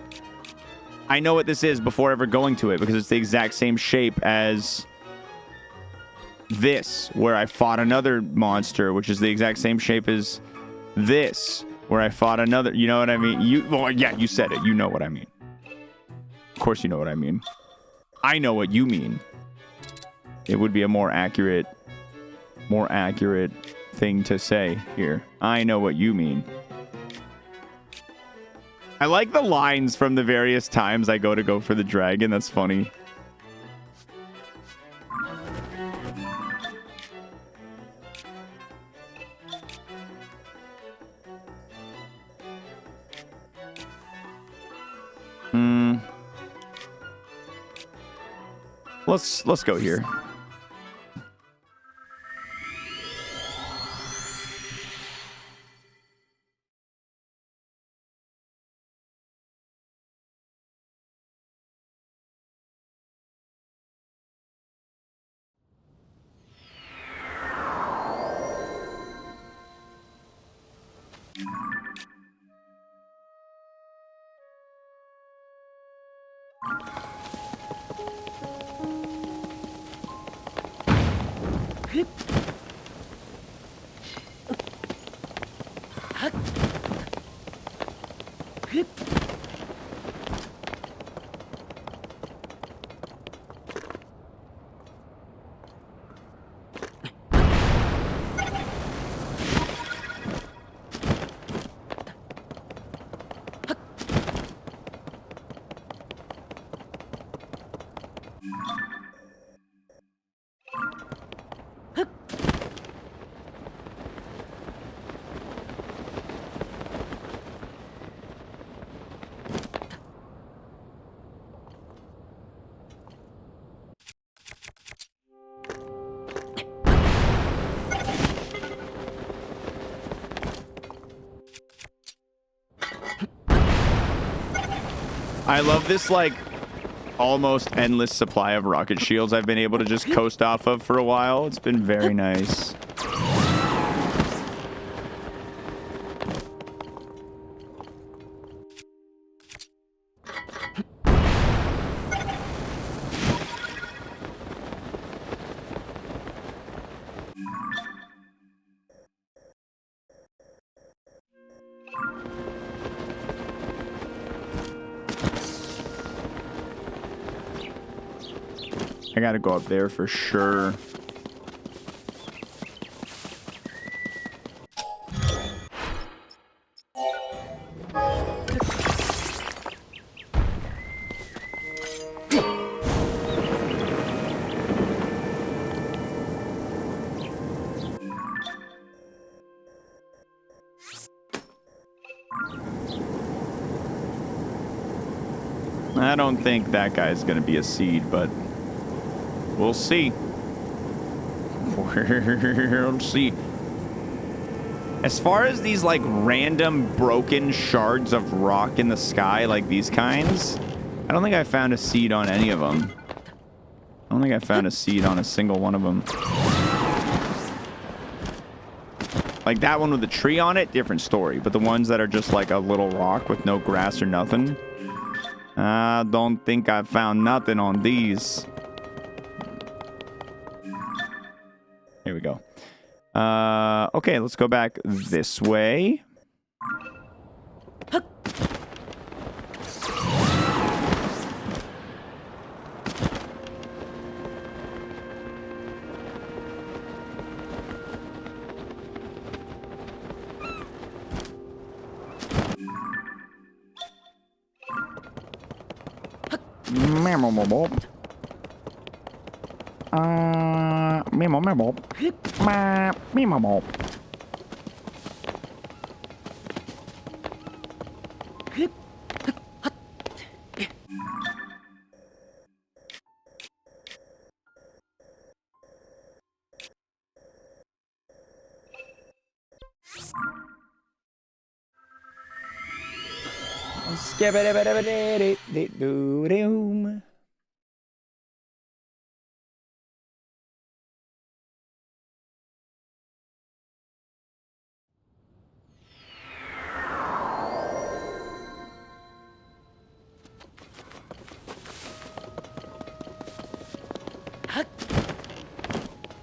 I know what this is before ever going to it, because it's the exact same shape as this, where I fought another monster, which is the exact same shape as this, where I fought another. You know what I mean? Well, yeah, you said it. You know what I mean. Of course you know what I mean. I know what you mean. It would be a more accurate thing to say here. I know what you mean. I like the lines from the various times I go for the dragon. That's funny. Let's go here. I love this, like, almost endless supply of rocket shields I've been able to just coast off of for a while. It's been very nice. I gotta go up there for sure. I don't think that guy's gonna be a seed, but we'll see. We'll see. As far as these like random broken shards of rock in the sky, like these kinds, I don't think I found a seed on any of them. I don't think I found a seed on a single one of them. Like that one with the tree on it, different story. But the ones that are just like a little rock with no grass or nothing, I don't think I found nothing on these. Here we go. Okay, let's go back this way.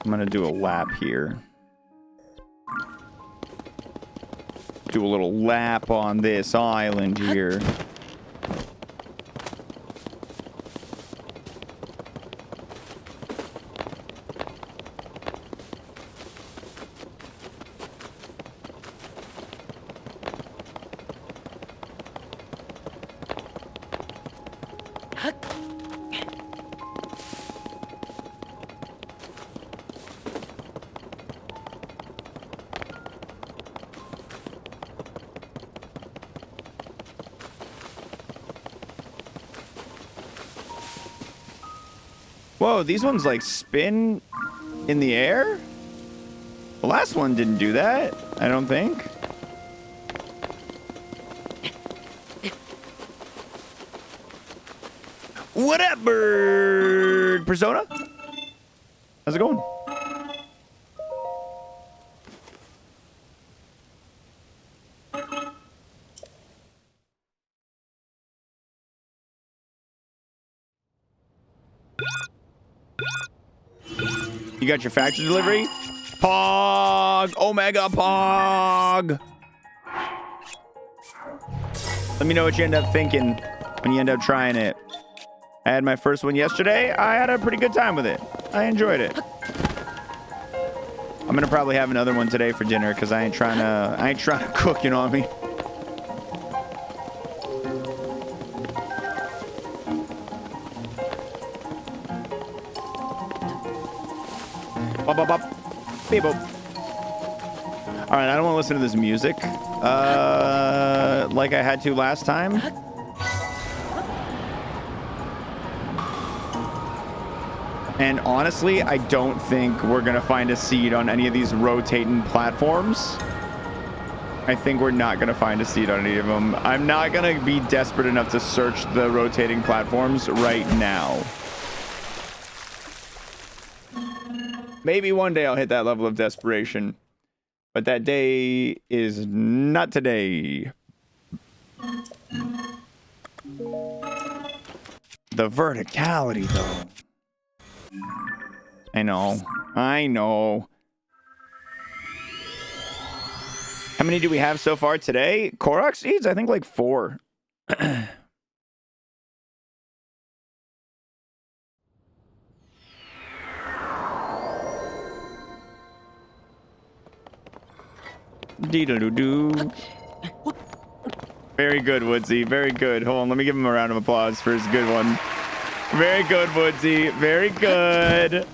I'm gonna do a lap here. Do a little lap on this island here. Whoa, these ones like spin in the air? The last one didn't do that, I don't think. What up, bird? Persona? How's it going? You got your factory delivery? Pog! Omega Pog! Let me know what you end up thinking when you end up trying it. I had my first one yesterday. I had a pretty good time with it. I enjoyed it. I'm gonna probably have another one today for dinner because I ain't trying to cook, you know what I mean? Beep boop. All right, I don't want to listen to this music like I had to last time. And honestly, I don't think we're going to find a seed on any of these rotating platforms. I think we're not going to find a seed on any of them. I'm not going to be desperate enough to search the rotating platforms right now. Maybe one day I'll hit that level of desperation. But that day is not today. The verticality, though. I know. I know. How many do we have so far today? Korok seeds? I think like 4. Dee-doo-doo-doo. Very good, Woodsy. Very good. Hold on, let me give him a round of applause for his good one. Very good, Woodsy. Very good.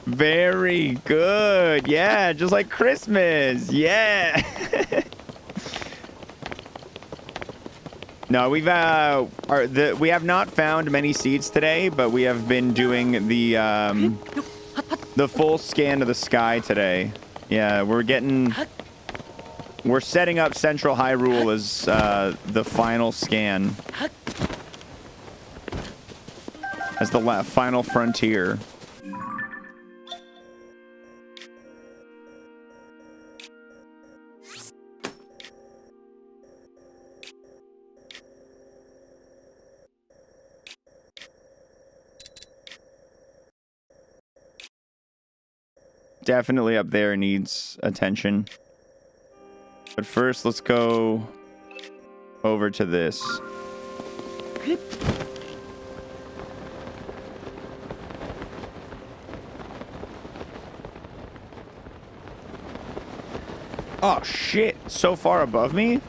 Very good. Yeah, just like Christmas. Yeah. No, we have not found many seeds today, but we have been doing the full scan of the sky today. Yeah, we're setting up Central Hyrule as the final scan, as the final frontier. Definitely up there needs attention. But first, let's go over to this. Oh, shit. So far above me?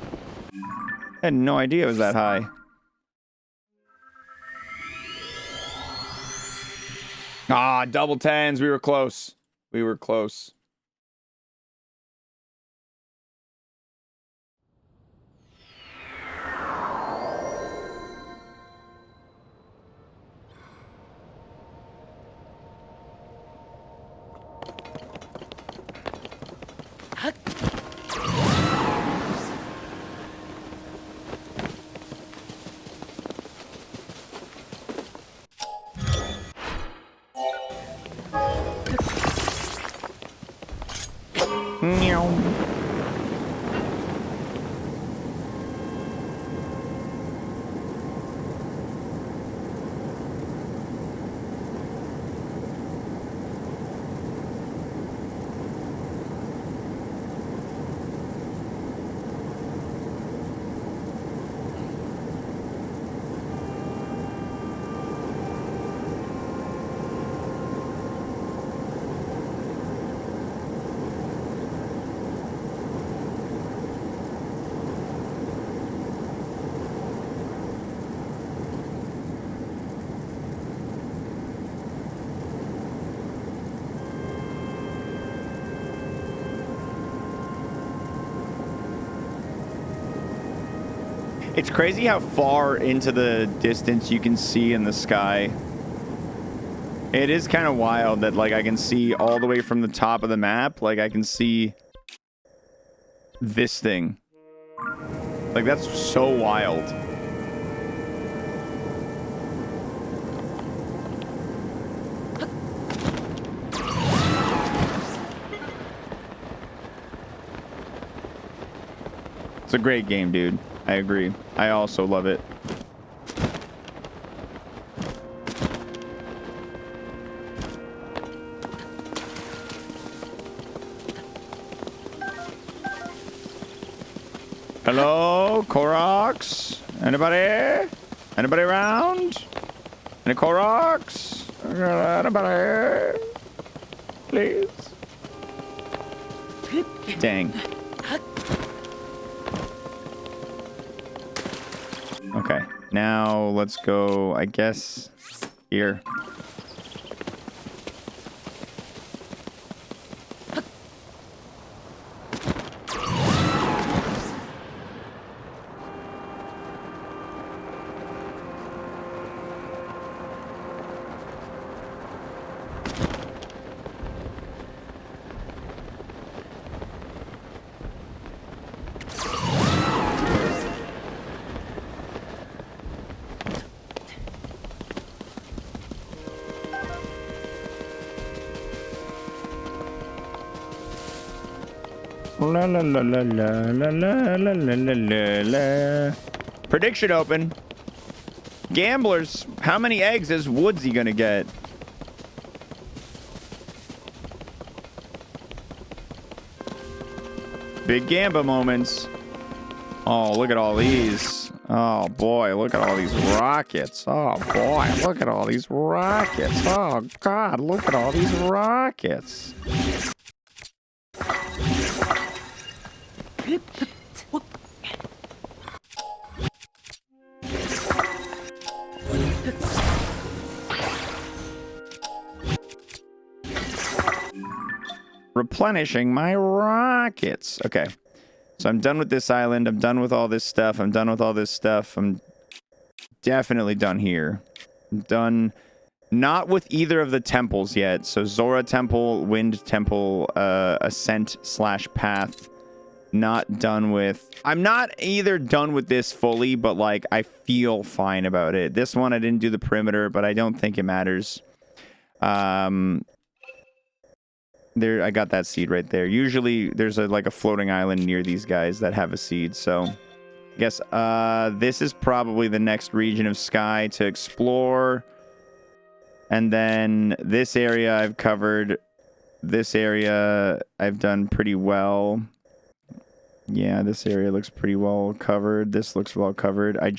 I had no idea it was that high. Ah, double tens. We were close. We were close. Meow. It's crazy how far into the distance you can see in the sky. It is kind of wild that, like, I can see all the way from the top of the map. Like, I can see this thing. Like, that's so wild. It's a great game, dude. I agree. I also love it. Hello, Koroks? Anybody? Anybody around? Any Koroks? Anybody? Please? Dang. Okay, now let's go, I guess, here. La la la la la la la la la la la. Prediction open. Gamblers, how many eggs is Woodsy gonna get? Big Gamba moments. Oh, look at all these. Oh boy, look at all these rockets. Oh boy, look at all these rockets. Oh God, look at all these rockets. Replenishing my rockets. Okay. So I'm done with this island. I'm done with all this stuff. I'm done with all this stuff. I'm definitely done here. I'm done. Not with either of the temples yet. So Zora Temple, Wind Temple, Ascent / Path. Not done with. I'm not either done with this fully, but like I feel fine about it. This one I didn't do the perimeter, but I don't think it matters. There, I got that seed right there. Usually there's like a floating island near these guys that have a seed. So I guess this is probably the next region of sky to explore. And then this area I've covered. This area I've done pretty well. Yeah, this area looks pretty well covered. This looks well covered. Did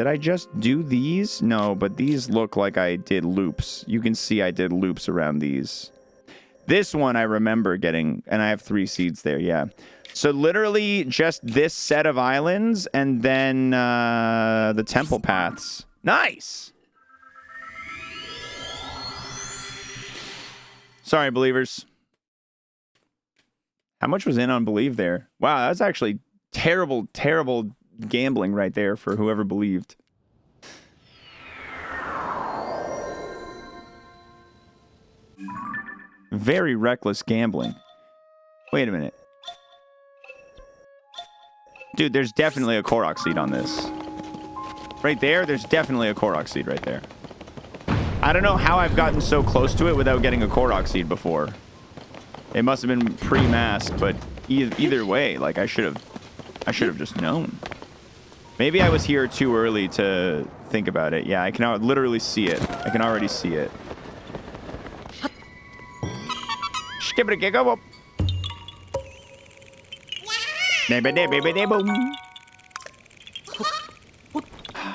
I just do these? No, but these look like I did loops. You can see I did loops around these. This one I remember getting, and I have 3 seeds there, yeah. So literally just this set of islands and then the temple paths. Nice! Sorry, believers. How much was in on believe there? Wow, that's actually terrible, terrible gambling right there for whoever believed. Very reckless gambling. Wait a minute. Dude, there's definitely a Korok seed on this. Right there, there's definitely a Korok seed right there. I don't know how I've gotten so close to it without getting a Korok seed before. It must have been pre-masked, but either way, like I should have just known. Maybe I was here too early to think about it. Yeah, I can literally see it. I can already see it.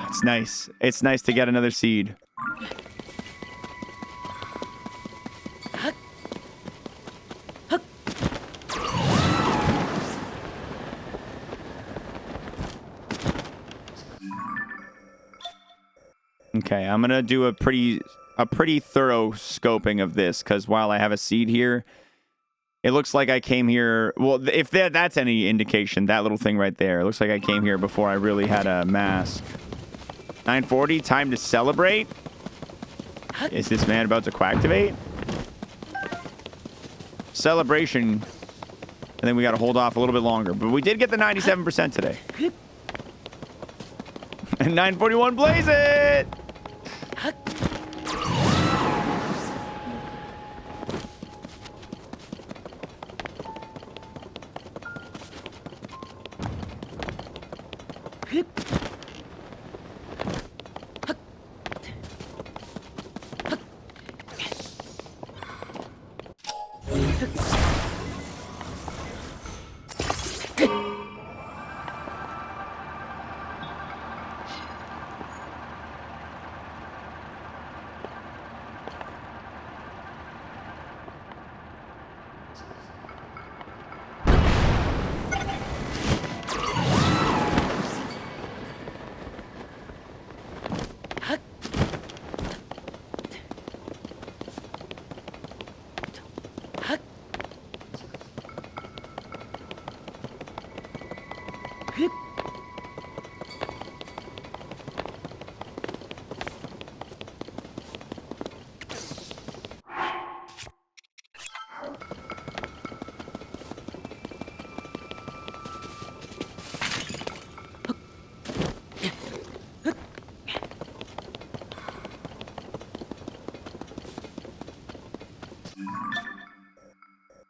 It's nice. It's nice to get another seed. Okay, I'm gonna do a pretty thorough scoping of this, because while I have a seed here, it looks like I came here. Well, if that's any indication, that little thing right there, it looks like I came here before I really had a mask. 9:40, time to celebrate. Is this man about to quacktivate? Celebration. And then we got to hold off a little bit longer, but we did get the 97% today. And 9:41, blaze it!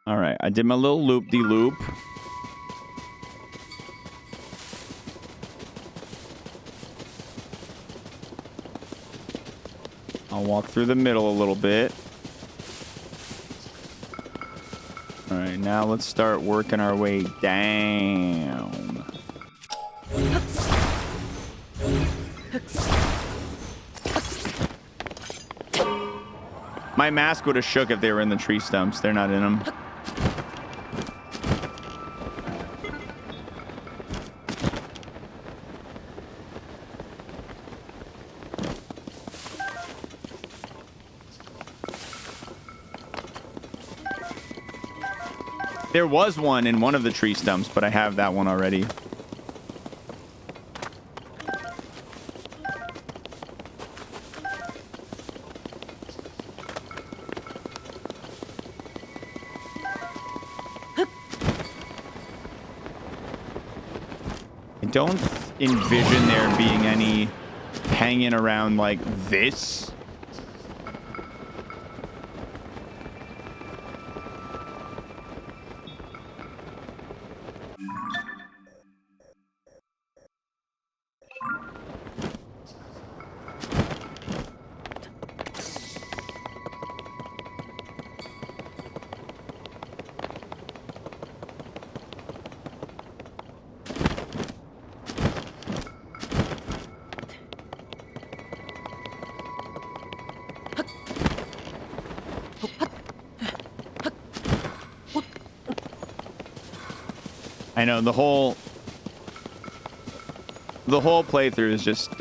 All right, I did my little loop-de-loop. I'll walk through the middle a little bit. All right, now let's start working our way down. My mask would have shook if they were in the tree stumps. They're not in them. There was one in one of the tree stumps, but I have that one already. I don't envision there being any hanging around like this. I know the whole playthrough is just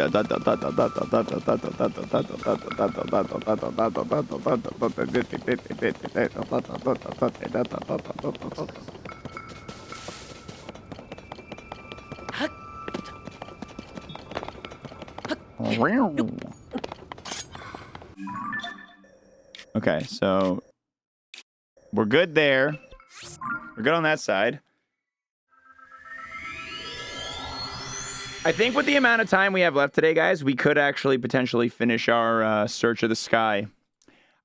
okay, so we're good there. We're good on that side. I think with the amount of time we have left today, guys, we could actually potentially finish our search of the sky.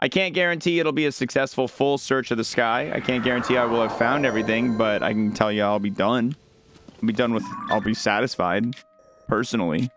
I can't guarantee it'll be a successful full search of the sky. I can't guarantee I will have found everything, but I can tell you I'll be done. I'll be satisfied, personally.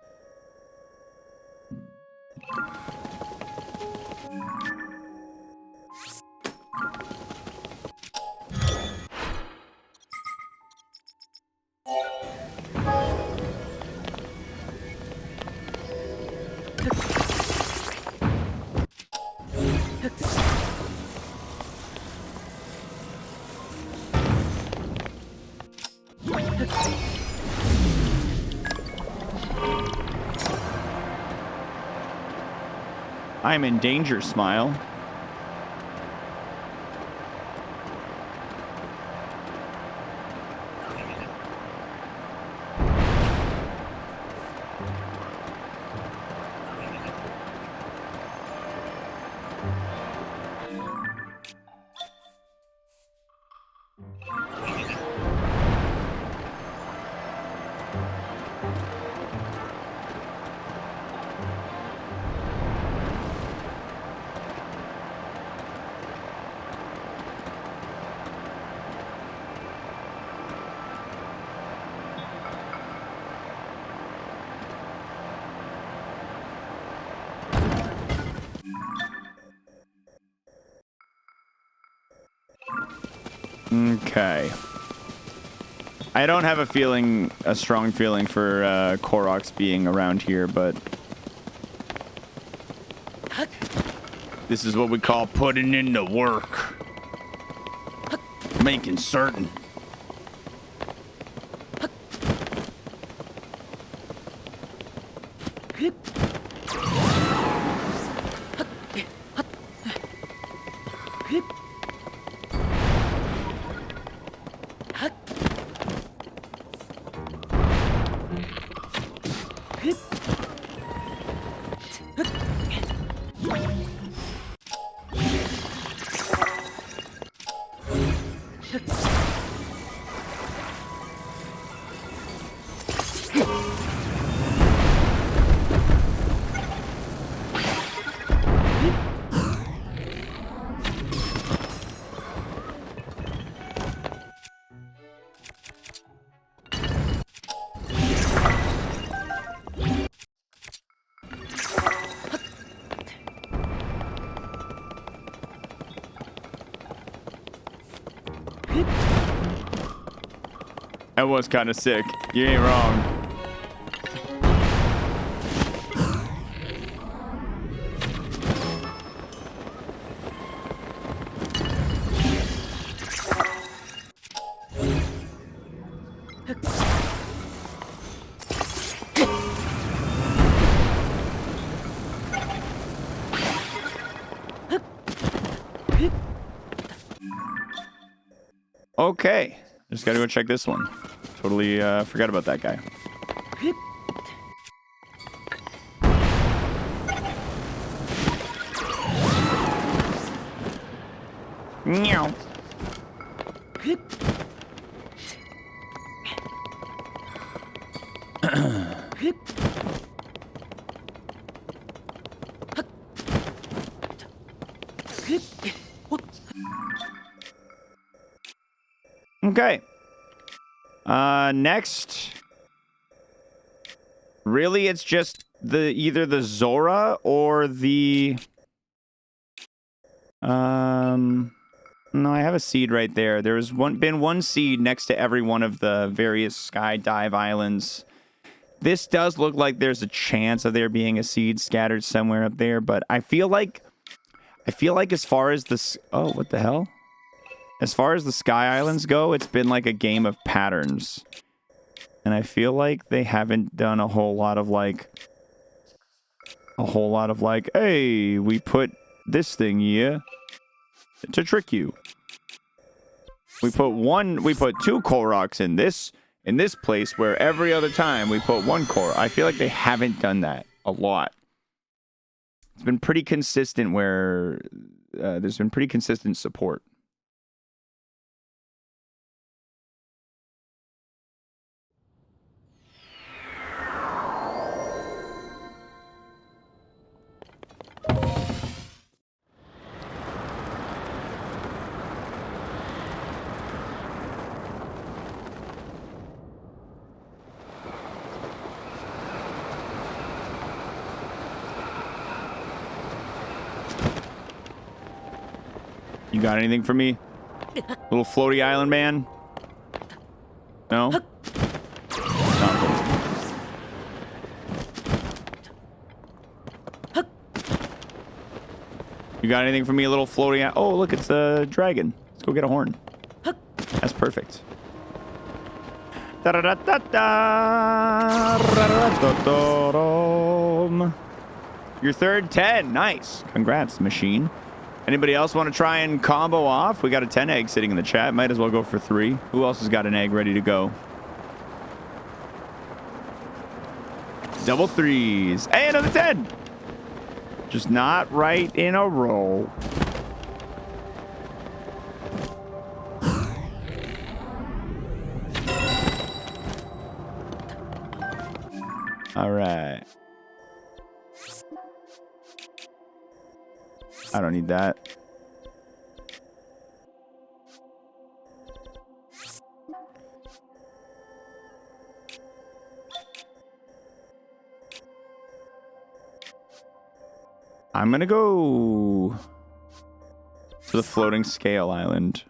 I'm in danger, Smile. Okay. I don't have a strong feeling for Koroks being around here, but this is what we call putting in the work. Making certain. That was kind of sick. You ain't wrong. Okay. Just gotta go check this one. Totally forgot about that guy. Meow. Okay. Next. Really, it's just either the Zora or the no, I have a seed right there. There's been one seed next to every one of the various skydive islands. This does look like there's a chance of there being a seed scattered somewhere up there, but I feel like as far as this, oh, what the hell? As far as the Sky Islands go, it's been like a game of patterns. And I feel like they haven't done a whole lot of like, hey, we put this thing here to trick you. We put two Koroks in this place where every other time we put one Korok. I feel like they haven't done that a lot. It's been pretty consistent where there's been pretty consistent support. You got anything for me? Little floaty island man? No? Not cool. You got anything for me, little floaty? Oh, look, it's a dragon. Let's go get a horn. That's perfect. Your third 10. Nice. Congrats, machine. Anybody else want to try and combo off? We got a 10 egg sitting in the chat. Might as well go for 3. Who else has got an egg ready to go? Double 3s. Hey, another 10. Just not right in a row. All right. I don't need that. I'm gonna go to the floating scale island.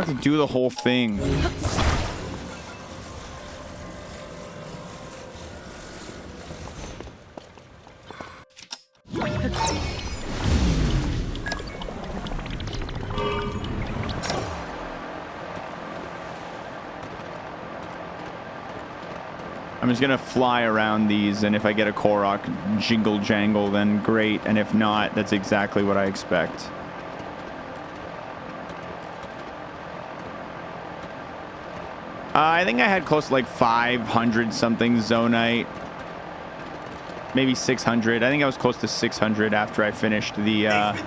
don't have to do the whole thing. I'm just gonna fly around these, and if I get a Korok jingle jangle, then great, and if not, that's exactly what I expect. I think I had close to like 500 something zonite, maybe 600. I think I was close to 600 after I finished the after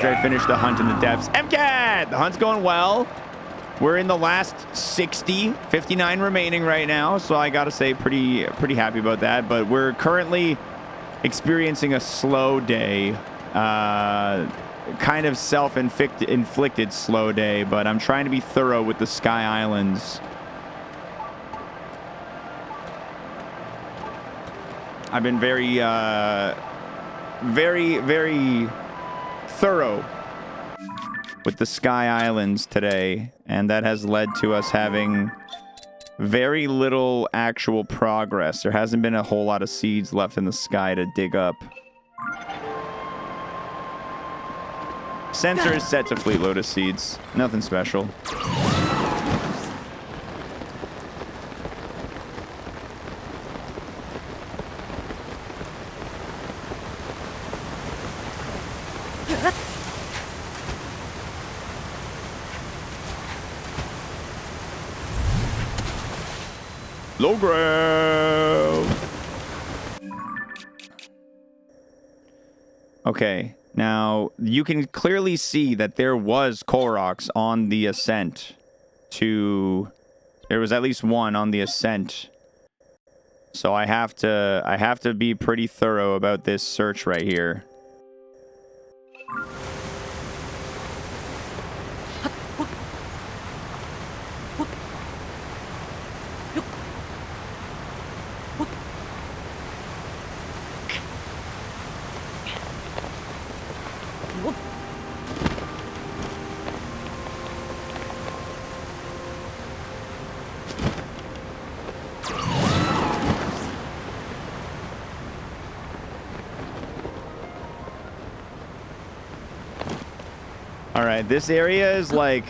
I finished the hunt in the depths. MCAT, the hunt's going well. We're in the last 60, 59 remaining right now, so I gotta say pretty happy about that. But we're currently experiencing a slow day, kind of self-inflicted slow day, but I'm trying to be thorough with the Sky Islands. I've been very thorough with the Sky Islands today, and that has led to us having very little actual progress. There hasn't been a whole lot of seeds left in the sky to dig up. Sensor is set to Fleet Lotus seeds. Nothing special. Low grove. Okay, now you can clearly see that there was Koroks on the ascent to... There was at least one on the ascent. So I have to be pretty thorough about this search right here. Alright, this area is like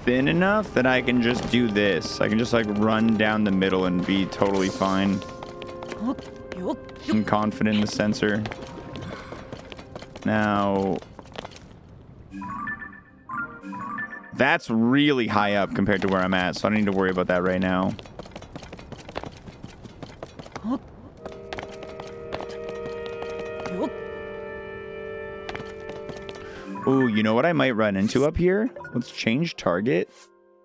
thin enough that I can just do this. I can just like run down the middle and be totally fine. I'm confident in the sensor. Now, that's really high up compared to where I'm at, so I don't need to worry about that right now. Ooh, you know what I might run into up here? Let's change target,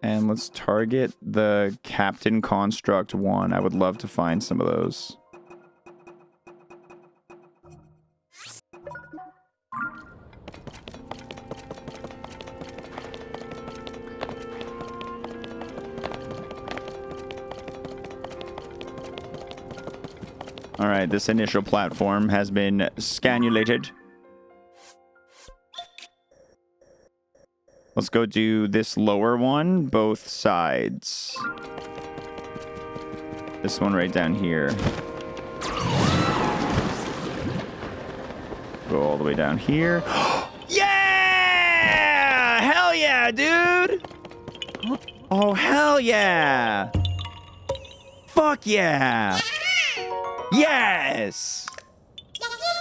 and let's target the Captain Construct 1. I would love to find some of those. All right, this initial platform has been scannulated. Let's go do this lower one, both sides. This one right down here. Go all the way down here. Yeah! Hell yeah, dude! Oh, hell yeah! Fuck yeah! Yes!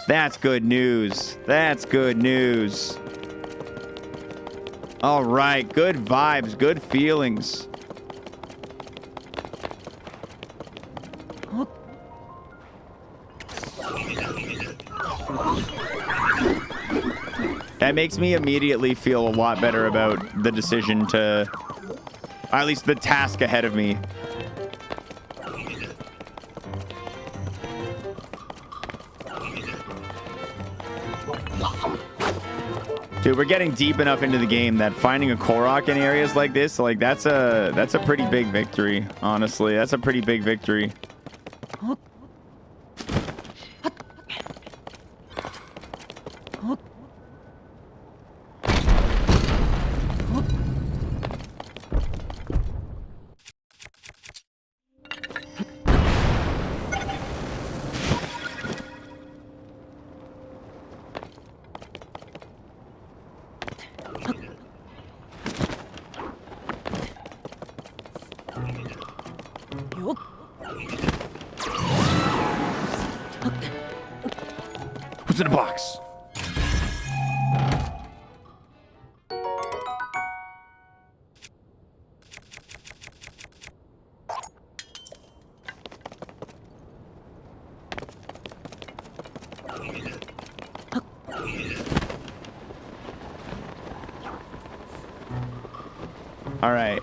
That's good news. That's good news. All right, good vibes, good feelings. That makes me immediately feel a lot better about the decision to, at least the task ahead of me. Dude, we're getting deep enough into the game that finding a Korok in areas like this, like that's a pretty big victory, honestly. That's a pretty big victory. What's in the box? All right.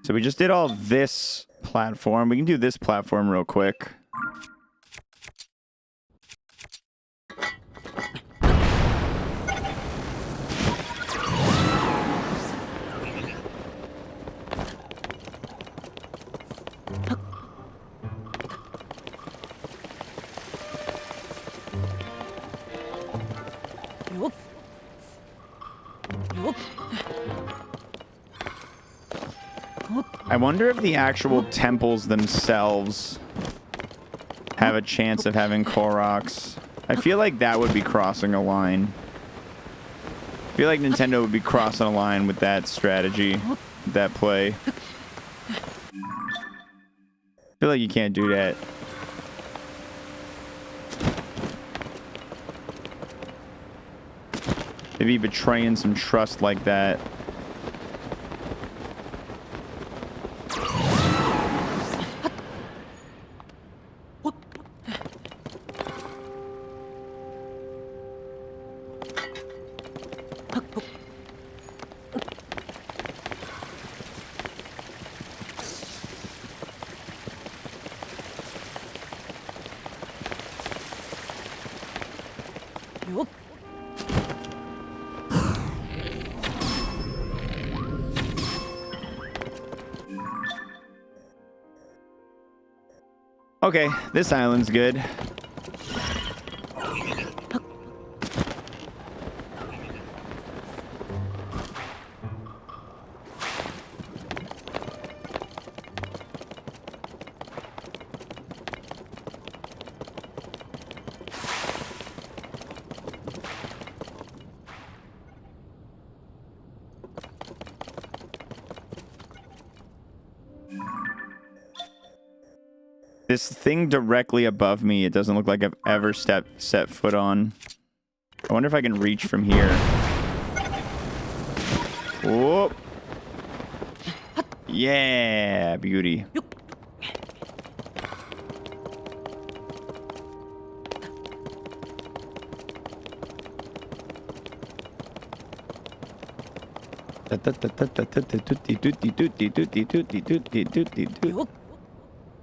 So we just did all this platform. We can do this platform real quick. I wonder if the actual temples themselves have a chance of having Koroks. I feel like that would be crossing a line. I feel like Nintendo would be crossing a line with that strategy, that play. I feel like you can't do that. They'd be betraying some trust like that. Okay, this island's good. This thing directly above me, it doesn't look like I've ever set foot on. I wonder if I can reach from here. Whoop. Yeah, beauty.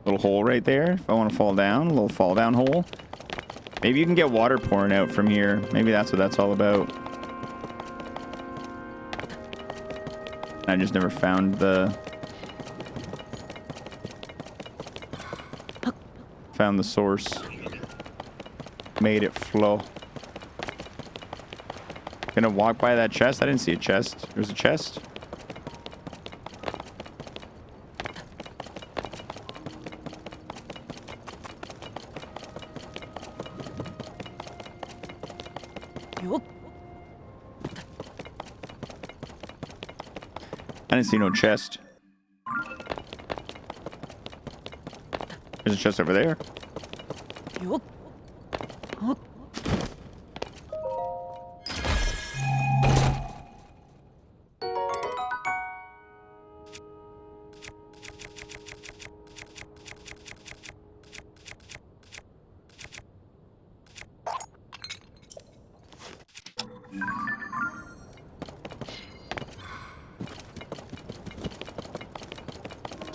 Little hole right there. If I want to fall down, a little fall down hole. Maybe you can get water pouring out from here. Maybe that's what that's all about. I just never found the source. Made it flow. Gonna walk by that chest. I didn't see a chest. There's a chest. I didn't see no chest. There's a chest over there.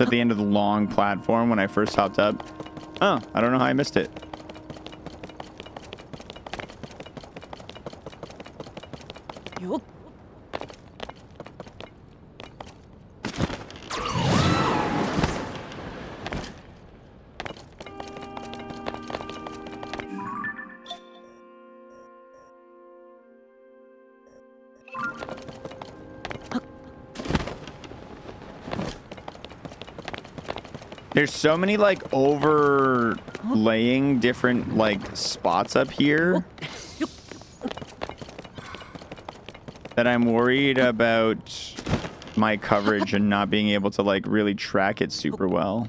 At the end of the long platform when I first hopped up. Oh, I don't know how I missed it. There's so many like overlaying different like spots up here that that I'm worried about my coverage and not being able to like really track it super well.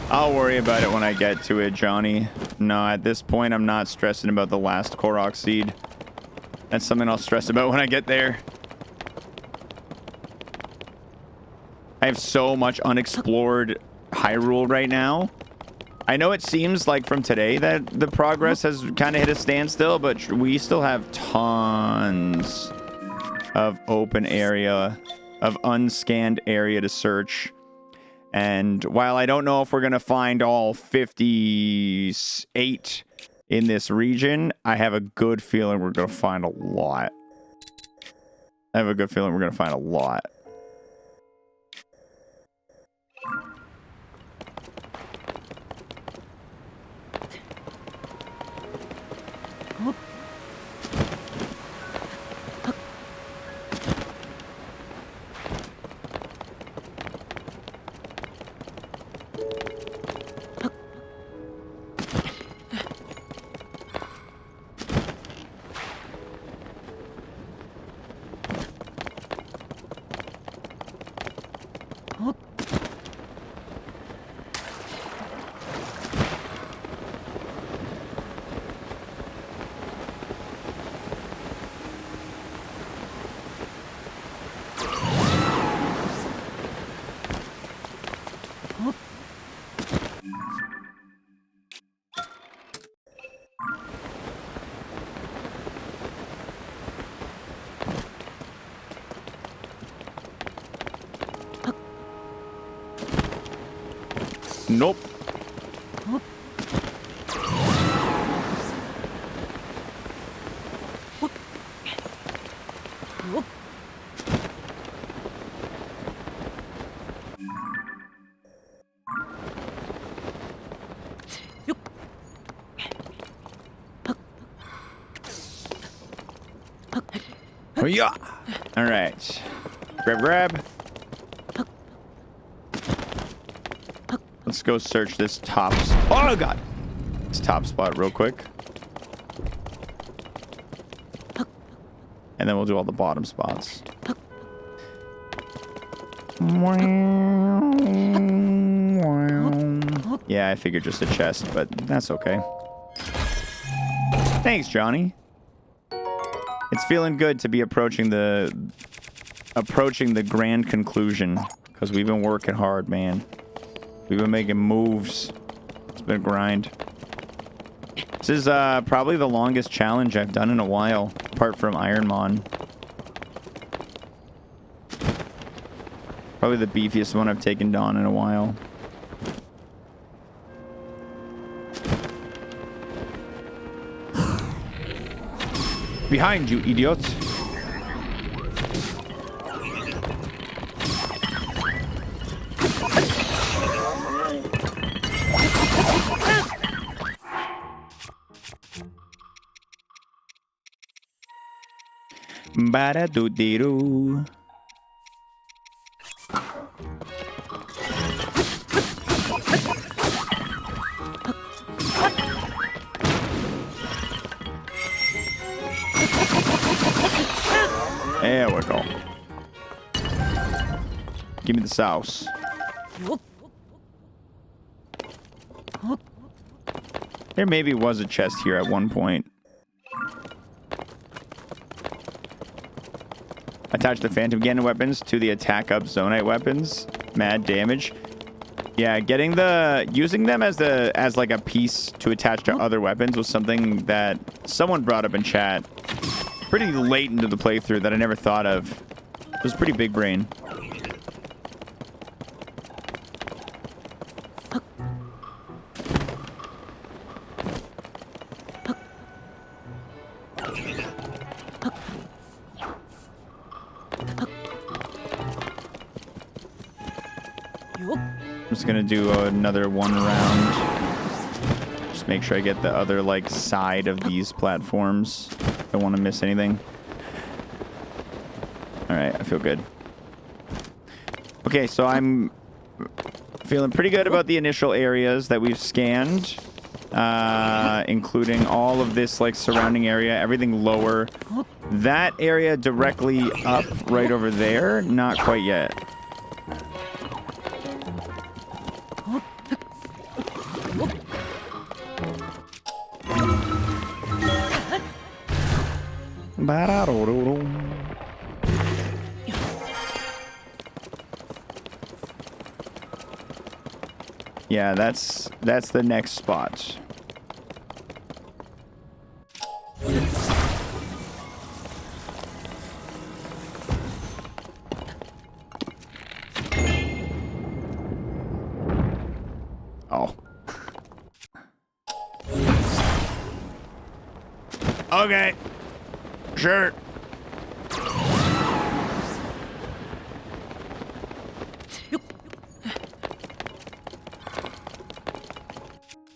I'll worry about it when I get to it, Johnny. No, at this point, I'm not stressing about the last Korok seed. That's something I'll stress about when I get there. I have so much unexplored Hyrule right now. I know it seems like from today that the progress has kind of hit a standstill, but we still have tons of open area, of unscanned area to search. And while I don't know if we're going to find all 58 in this region, I have a good feeling we're going to find a lot. I have a good feeling we're going to find a lot. Nope. Oh, yeah. All right. Grab. Let's go search this top. Oh, God. This top spot real quick. And then we'll do all the bottom spots. Yeah, I figured just a chest, but that's okay. Thanks, Johnny. It's feeling good to be approaching the grand conclusion, because we've been working hard, man. We've been making moves. It's been a grind. This is probably the longest challenge I've done in a while, apart from Ironmon. Probably the beefiest one I've taken on in a while. Behind you, idiot. Ba-da-doo-dee-doo. There we go. Give me the sauce. There maybe was a chest here at one point. Attach the Phantom Ganon weapons to the attack up Zonite weapons. Mad damage. Yeah, using them as like a piece to attach to other weapons was something that someone brought up in chat pretty late into the playthrough that I never thought of. It was pretty big brain. just gonna do another one round. Just make sure I get the other like side of these platforms. Don't want to miss anything. All right, I feel good. Okay, so I'm feeling pretty good about the initial areas that we've scanned, including all of this like surrounding area, everything lower. That area directly up right over there, not quite yet. Yeah, that's the next spot. Oh. Okay. Sure.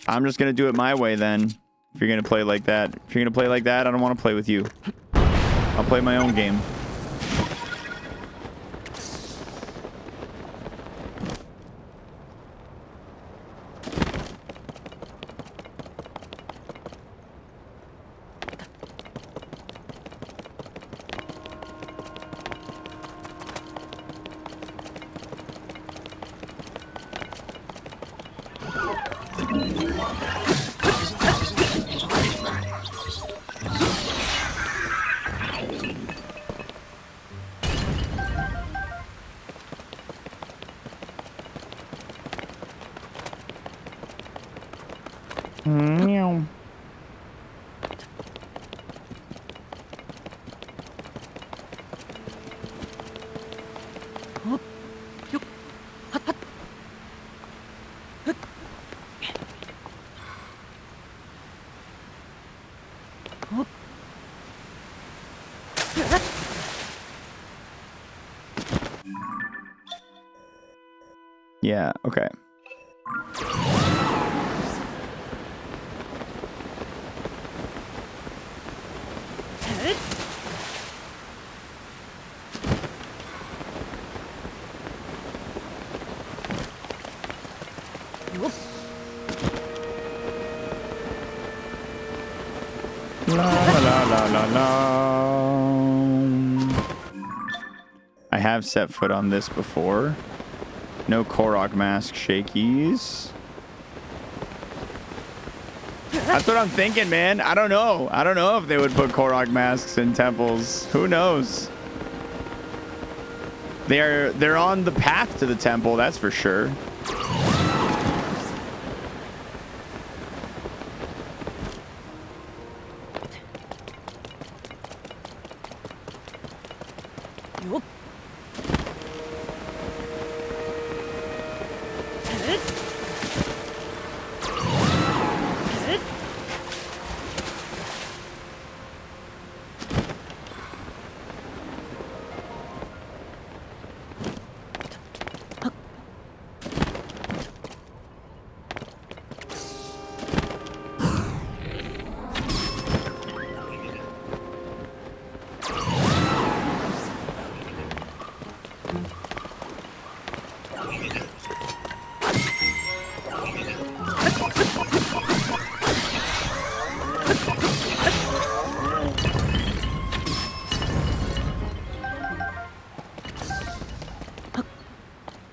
I'm just gonna do it my way then. If you're gonna play like that. If you're gonna play like that, I don't want to play with you. I'll play my own game. Meow. Yeah, okay. I have set foot on this before. No Korok mask shakies. That's what I'm thinking, man. I don't know. I don't know if they would put Korok masks in temples. Who knows? They're on the path to the temple, that's for sure.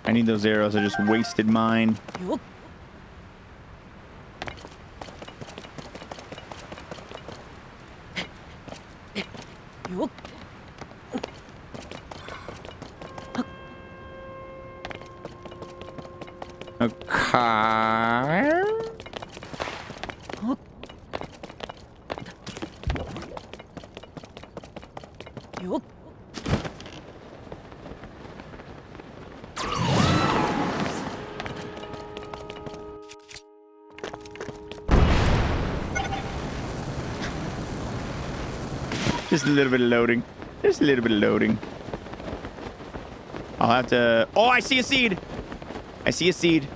I need those arrows. I just wasted mine. Okay. Just a little bit of loading. Just a little bit of loading. I'll have to... Oh, I see a seed. I see a seed.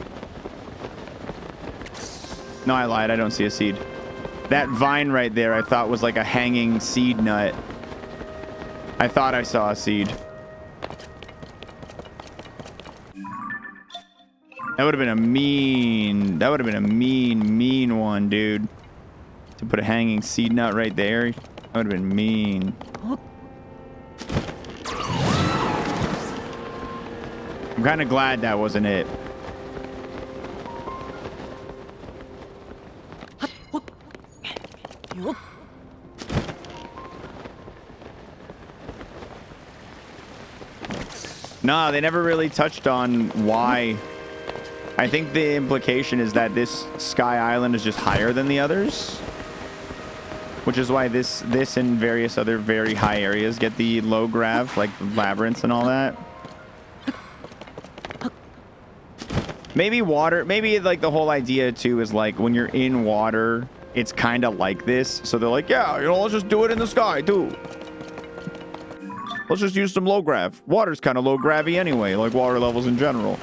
No, I lied. I don't see a seed. That vine right there I thought was like a hanging seed nut. I thought I saw a seed. That would have been a mean... That would have been a mean one, dude. To put a hanging seed nut right there. That would have been mean. I'm kind of glad that wasn't it. Nah, they never really touched on why. I think the implication is that this Sky Island is just higher than the others. Which is why this and various other very high areas get the low grav, like labyrinths and all that. Maybe water, maybe like the whole idea too is like when you're in water, it's kind of like this. So they're like, yeah, you know, let's just do it in the sky too. Let's just use some low grav. Water's kind of low gravity anyway, like water levels in general.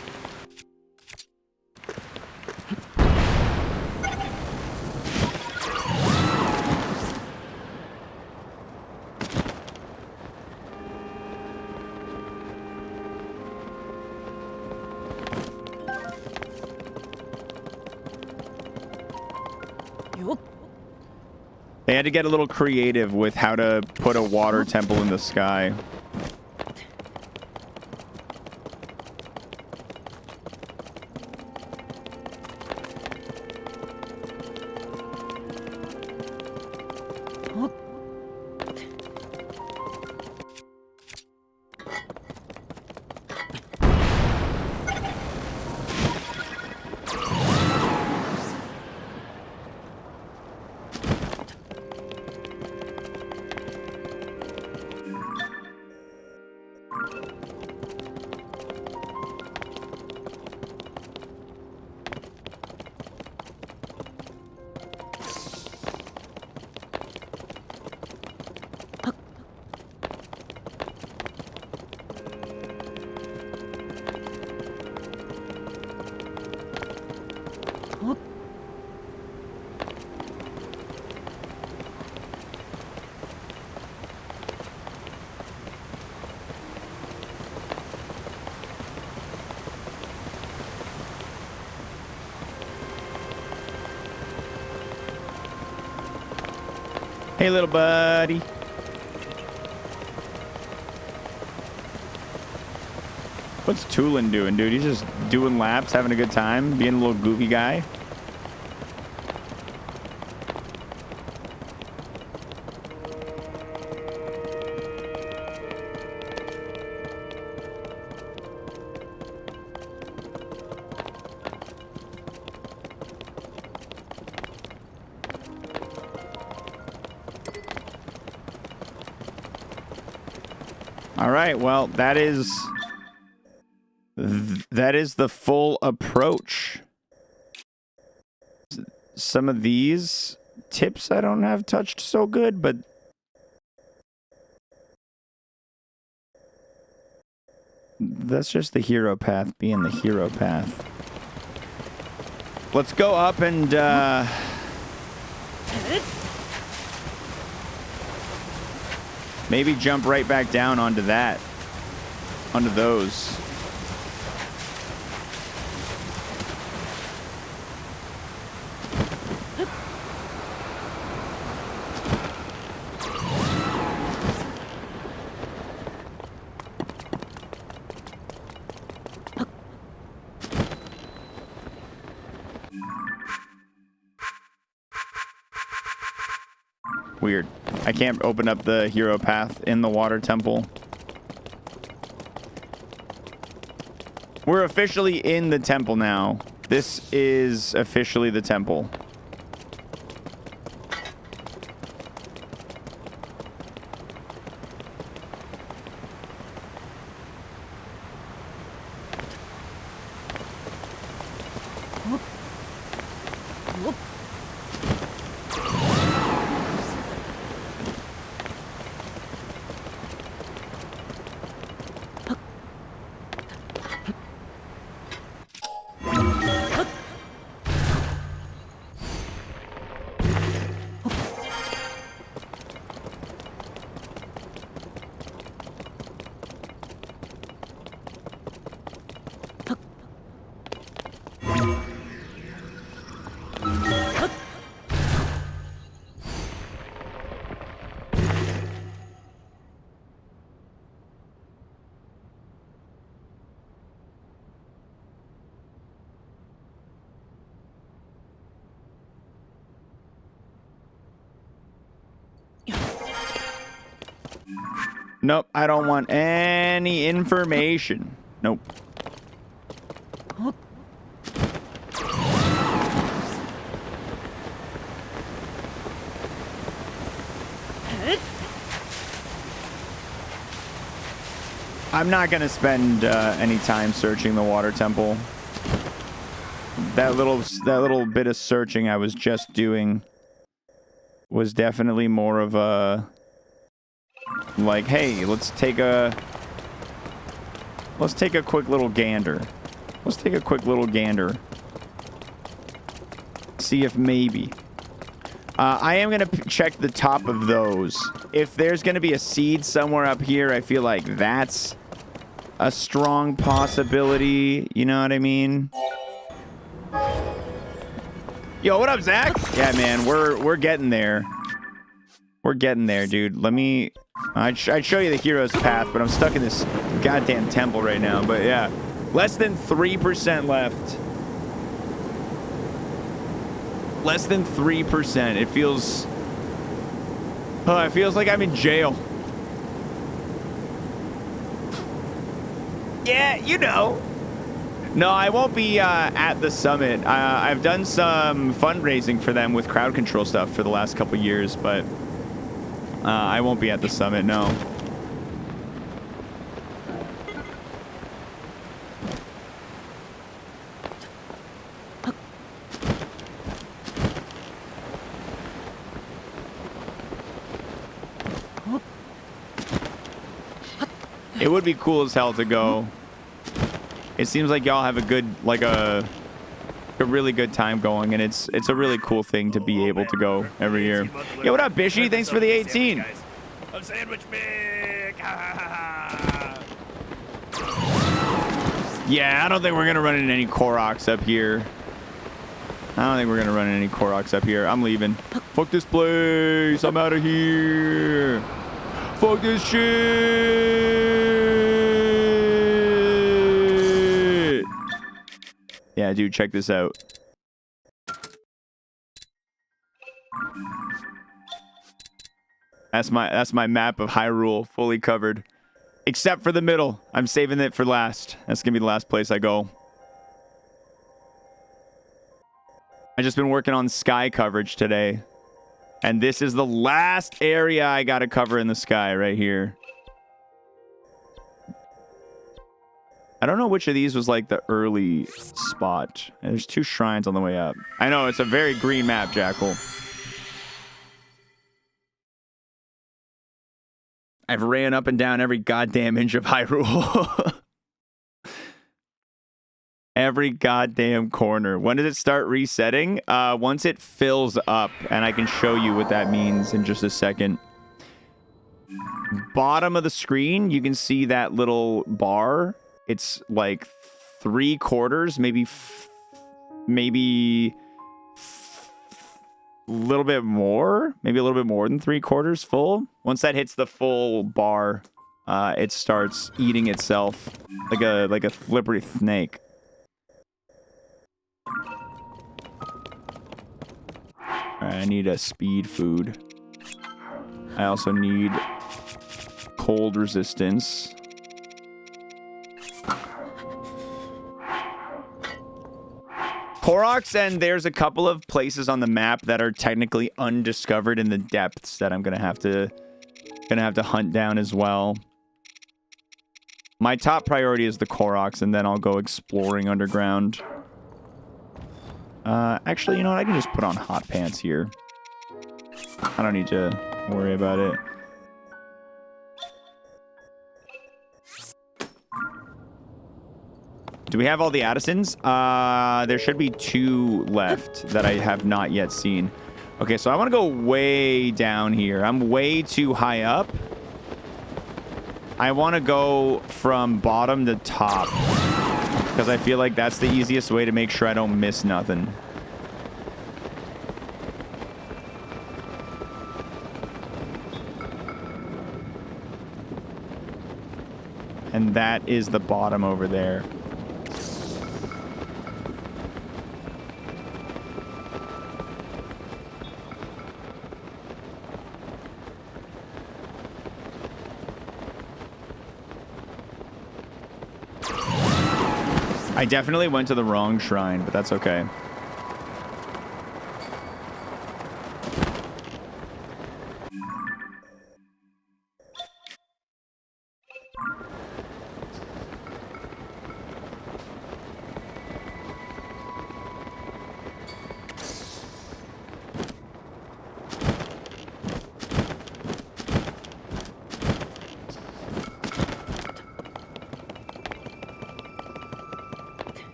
They had to get a little creative with how to put a water temple in the sky. Hey, little buddy. What's Tulin doing, dude? He's just doing laps, having a good time, being a little goofy guy. All right, well, that is the full approach. Some of these tips I don't have touched so good, but that's just the hero path being the hero path. Let's go up and maybe jump right back down onto that. Onto those. Weird. I can't open up the hero path in the water temple. We're officially in the temple now. This is officially the temple. Nope, I don't want any information. Nope. I'm not gonna spend any time searching the water temple. That little bit of searching I was just doing was definitely more of a like, hey, let's take a quick little gander. Let's take a quick little gander. See if maybe. I am going to check the top of those. If there's going to be a seed somewhere up here, I feel like that's a strong possibility. You know what I mean? Yo, what up, Zach? Yeah, man, we're getting there. We're getting there, dude. Let me... I'd show you the hero's path, but I'm stuck in this goddamn temple right now. But yeah, less than 3% left. Less than 3%. It feels... Oh, it feels like I'm in jail. Yeah, you know. No, I won't be at the summit. I've done some fundraising for them with crowd control stuff for the last couple years, but I won't be at the summit, no. It would be cool as hell to go. It seems like y'all have a good, like a really good time going, and it's a really cool thing to be able to go every year. Yo, what up, Bishy? Thanks for the 18. I'm sandwich big. Yeah, I don't think we're gonna run into any Koroks up here. I don't think we're gonna run into any Koroks up here. I'm leaving. Fuck this place. I'm out of here. Fuck this shit. Yeah, dude, check this out. That's my map of Hyrule, fully covered. Except for the middle. I'm saving it for last. That's gonna be the last place I go. I just been working on sky coverage today. And this is the last area I gotta cover in the sky right here. I don't know which of these was like the early spot. There's 2 shrines on the way up. I know, it's a very green map, Jackal. I've ran up and down every goddamn inch of Hyrule. Every goddamn corner. When does it start resetting? Once it fills up, and I can show you what that means in just a second. Bottom of the screen, you can see that little bar. It's like 3/4, maybe a little bit more, maybe a little bit more than 3/4 full. Once that hits the full bar, it starts eating itself like a slippery snake. All right, I need a speed food. I also need cold resistance. Koroks, and there's a couple of places on the map that are technically undiscovered in the depths that I'm gonna have to hunt down as well. My top priority is the Koroks, and then I'll go exploring underground. Actually, you know what? I can just put on hot pants here. I don't need to worry about it. Do we have all the Addisons? There should be 2 left that I have not yet seen. Okay, so I want to go way down here. I'm way too high up. I want to go from bottom to top, because I feel like that's the easiest way to make sure I don't miss nothing. And that is the bottom over there. I definitely went to the wrong shrine, but that's okay.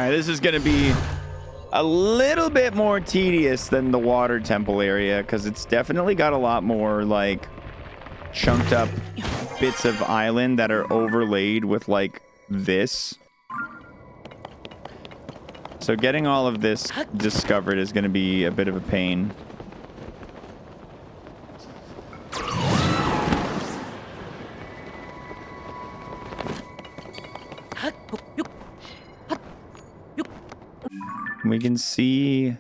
This is going to be a little bit more tedious than the water temple area because it's definitely got a lot more like chunked up bits of island that are overlaid with like this. So getting all of this discovered is going to be a bit of a pain. We can see.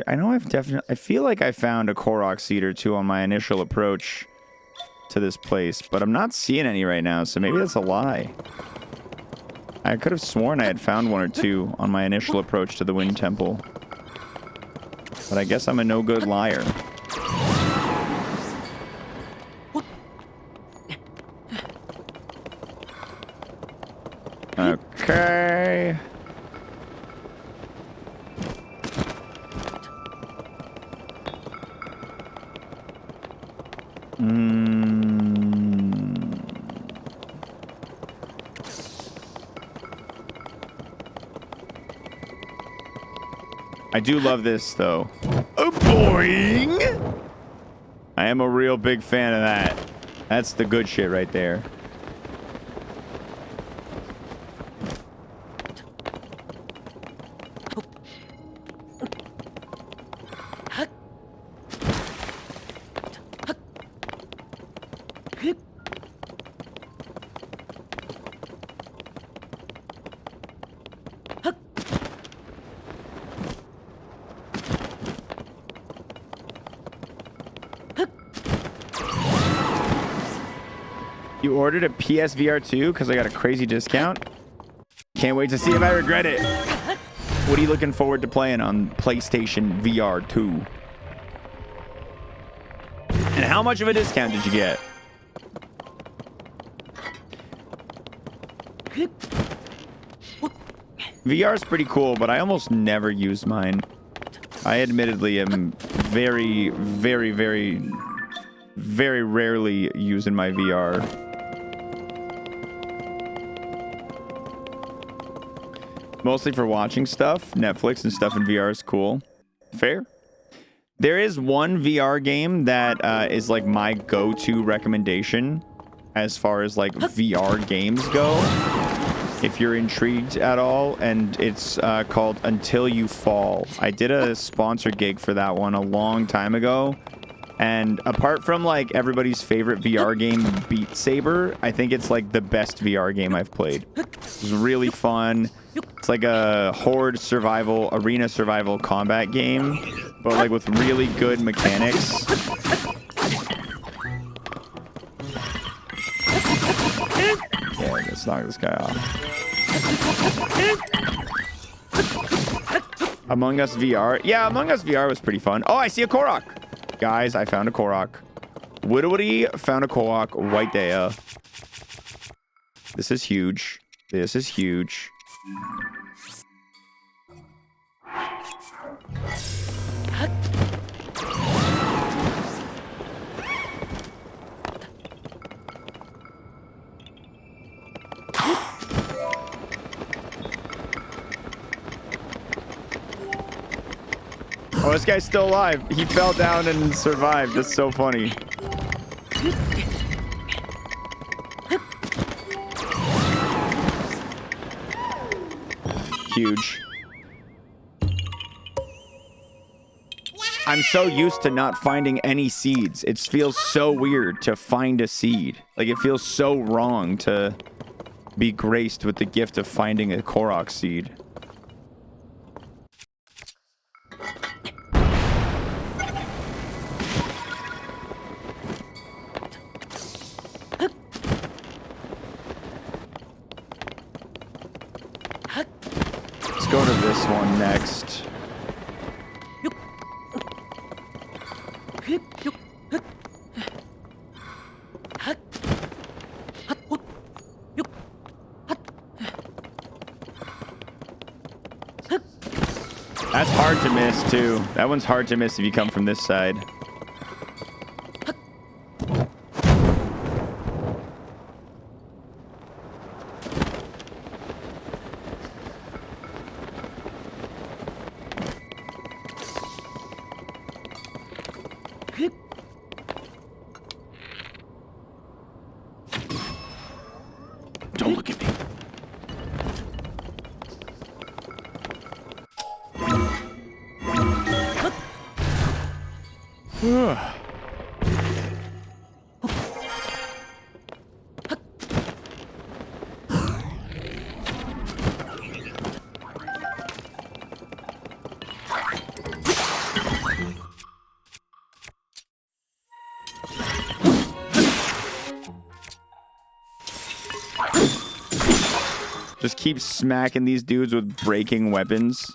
I know I've definitely. I feel like I found a Korok seed or two on my initial approach to this place, but I'm not seeing any right now, so maybe that's a lie. I could have sworn I had found one or two on my initial approach to the Wind Temple, but I guess I'm a no good liar. Okay. I do love this, though. Oh, boing! I am a real big fan of that. That's the good shit right there. You ordered a PSVR 2 because I got a crazy discount? Can't wait to see if I regret it. What are you looking forward to playing on PlayStation VR 2? And how much of a discount did you get? VR is pretty cool, but I almost never use mine. I admittedly am very, very, very, very rarely using my VR. Mostly for watching stuff. Netflix and stuff in VR is cool. Fair. There is one VR game that is like my go-to recommendation as far as like VR games go. If you're intrigued at all, and it's called Until You Fall. I did a sponsor gig for that one a long time ago. And apart from like everybody's favorite VR game, Beat Saber, I think it's like the best VR game I've played. It was really fun. It's like a horde survival, arena survival combat game, but like with really good mechanics. Yeah, let's knock this guy off. Among Us VR. Yeah, Among Us VR was pretty fun. Oh, I see a Korok. Guys, I found a Korok. Woody found a Korok right there. This is huge. This is huge. Oh, this guy's still alive. He fell down and survived. That's so funny. huge. I'm so used to not finding any seeds. It feels so weird to find a seed. Like, it feels so wrong to be graced with the gift of finding a Korok seed. Let's go to this one next. That's hard to miss, too. That one's hard to miss if you come from this side. Don't look at me. Just keep smacking these dudes with breaking weapons.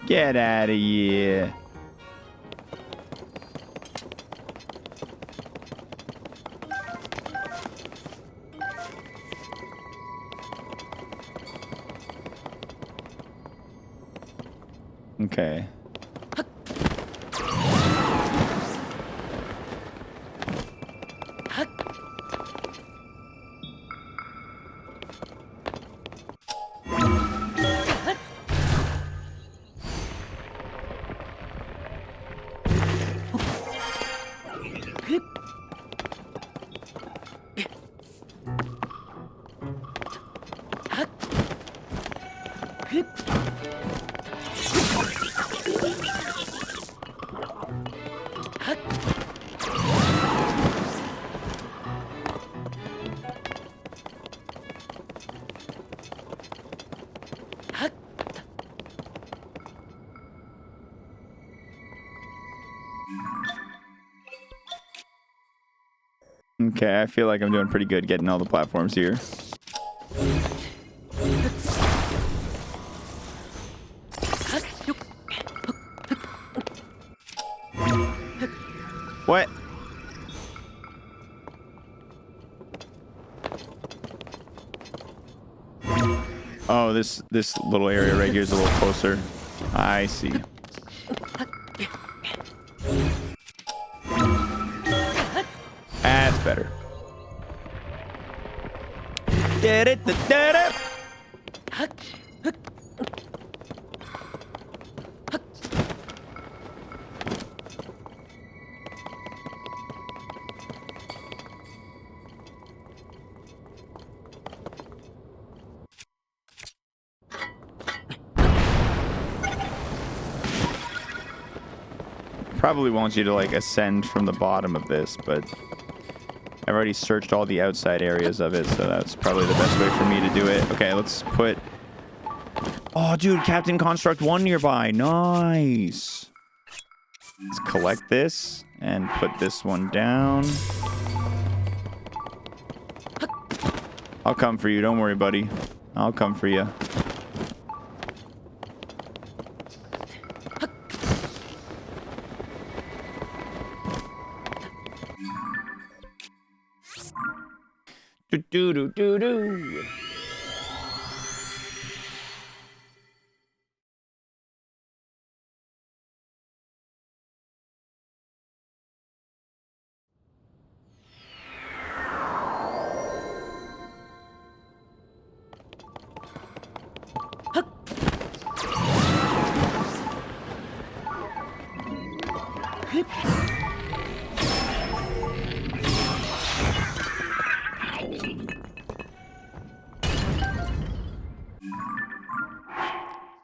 Get out of here. Okay. Okay, I feel like I'm doing pretty good getting all the platforms here. What? Oh, this little area right here is a little closer. I see. That's better. Probably wants you to like ascend from the bottom of this, but I've already searched all the outside areas of it, so that's probably the best way for me to do it. Okay, let's put... Oh, dude, Captain Construct 1 nearby. Nice. Let's collect this and put this one down. I'll come for you. Don't worry, buddy. I'll come for you. Do-do-do-do-do.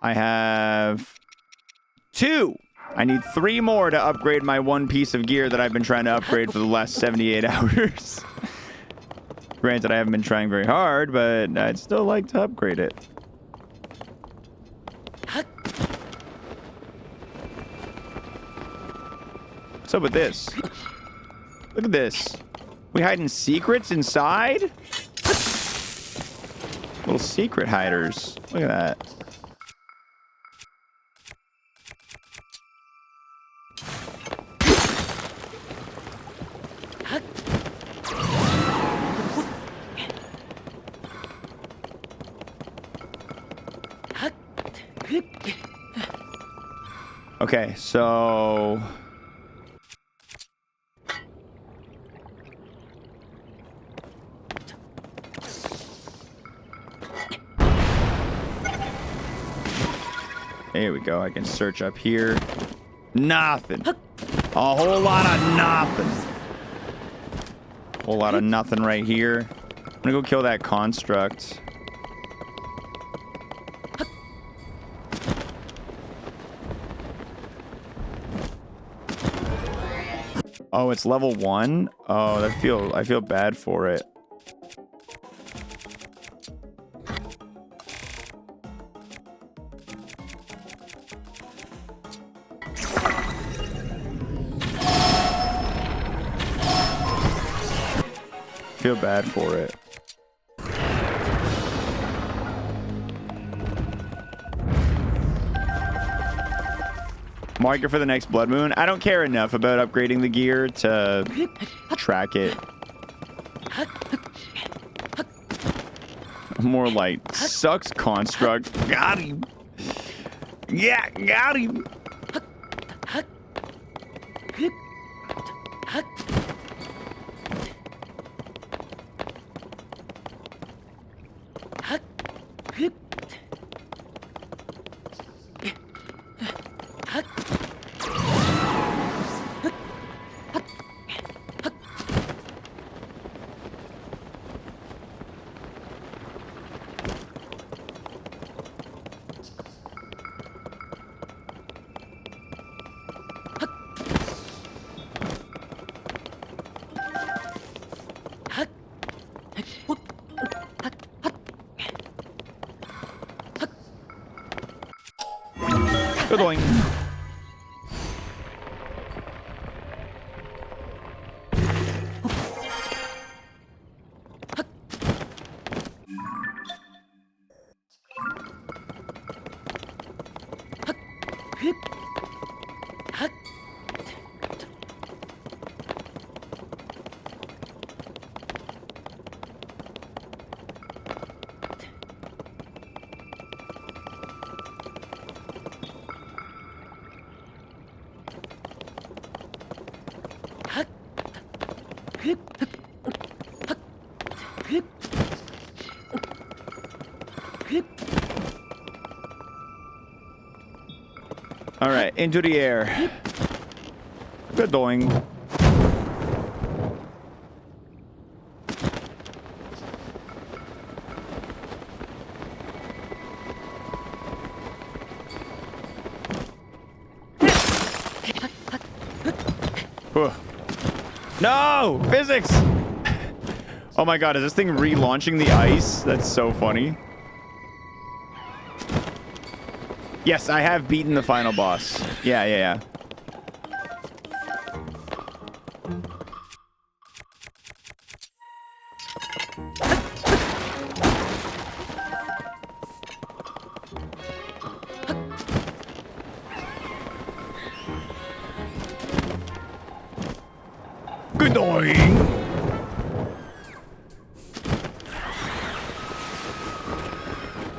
I have 2. I need 3 more to upgrade my one piece of gear that I've been trying to upgrade for the last 78 hours. Granted, I haven't been trying very hard, but I'd still like to upgrade it. What's up with this? Look at this. We hiding secrets inside? Little secret hiders. Look at that. Okay, so... There we go. I can search up here. Nothing. A whole lot of nothing. Whole lot of nothing right here. I'm gonna go kill that construct. Oh, it's level 1? Oh, I feel bad for it. Feel bad for it. Mark it for the next blood moon. I don't care enough about upgrading the gear to track it. More like sucks construct. Got him. Yeah, got him. Good going. All right, into the air. Good going. No! Physics! Oh my god, is this thing relaunching the ice? That's so funny. Yes, I have beaten the final boss. Yeah. Good going.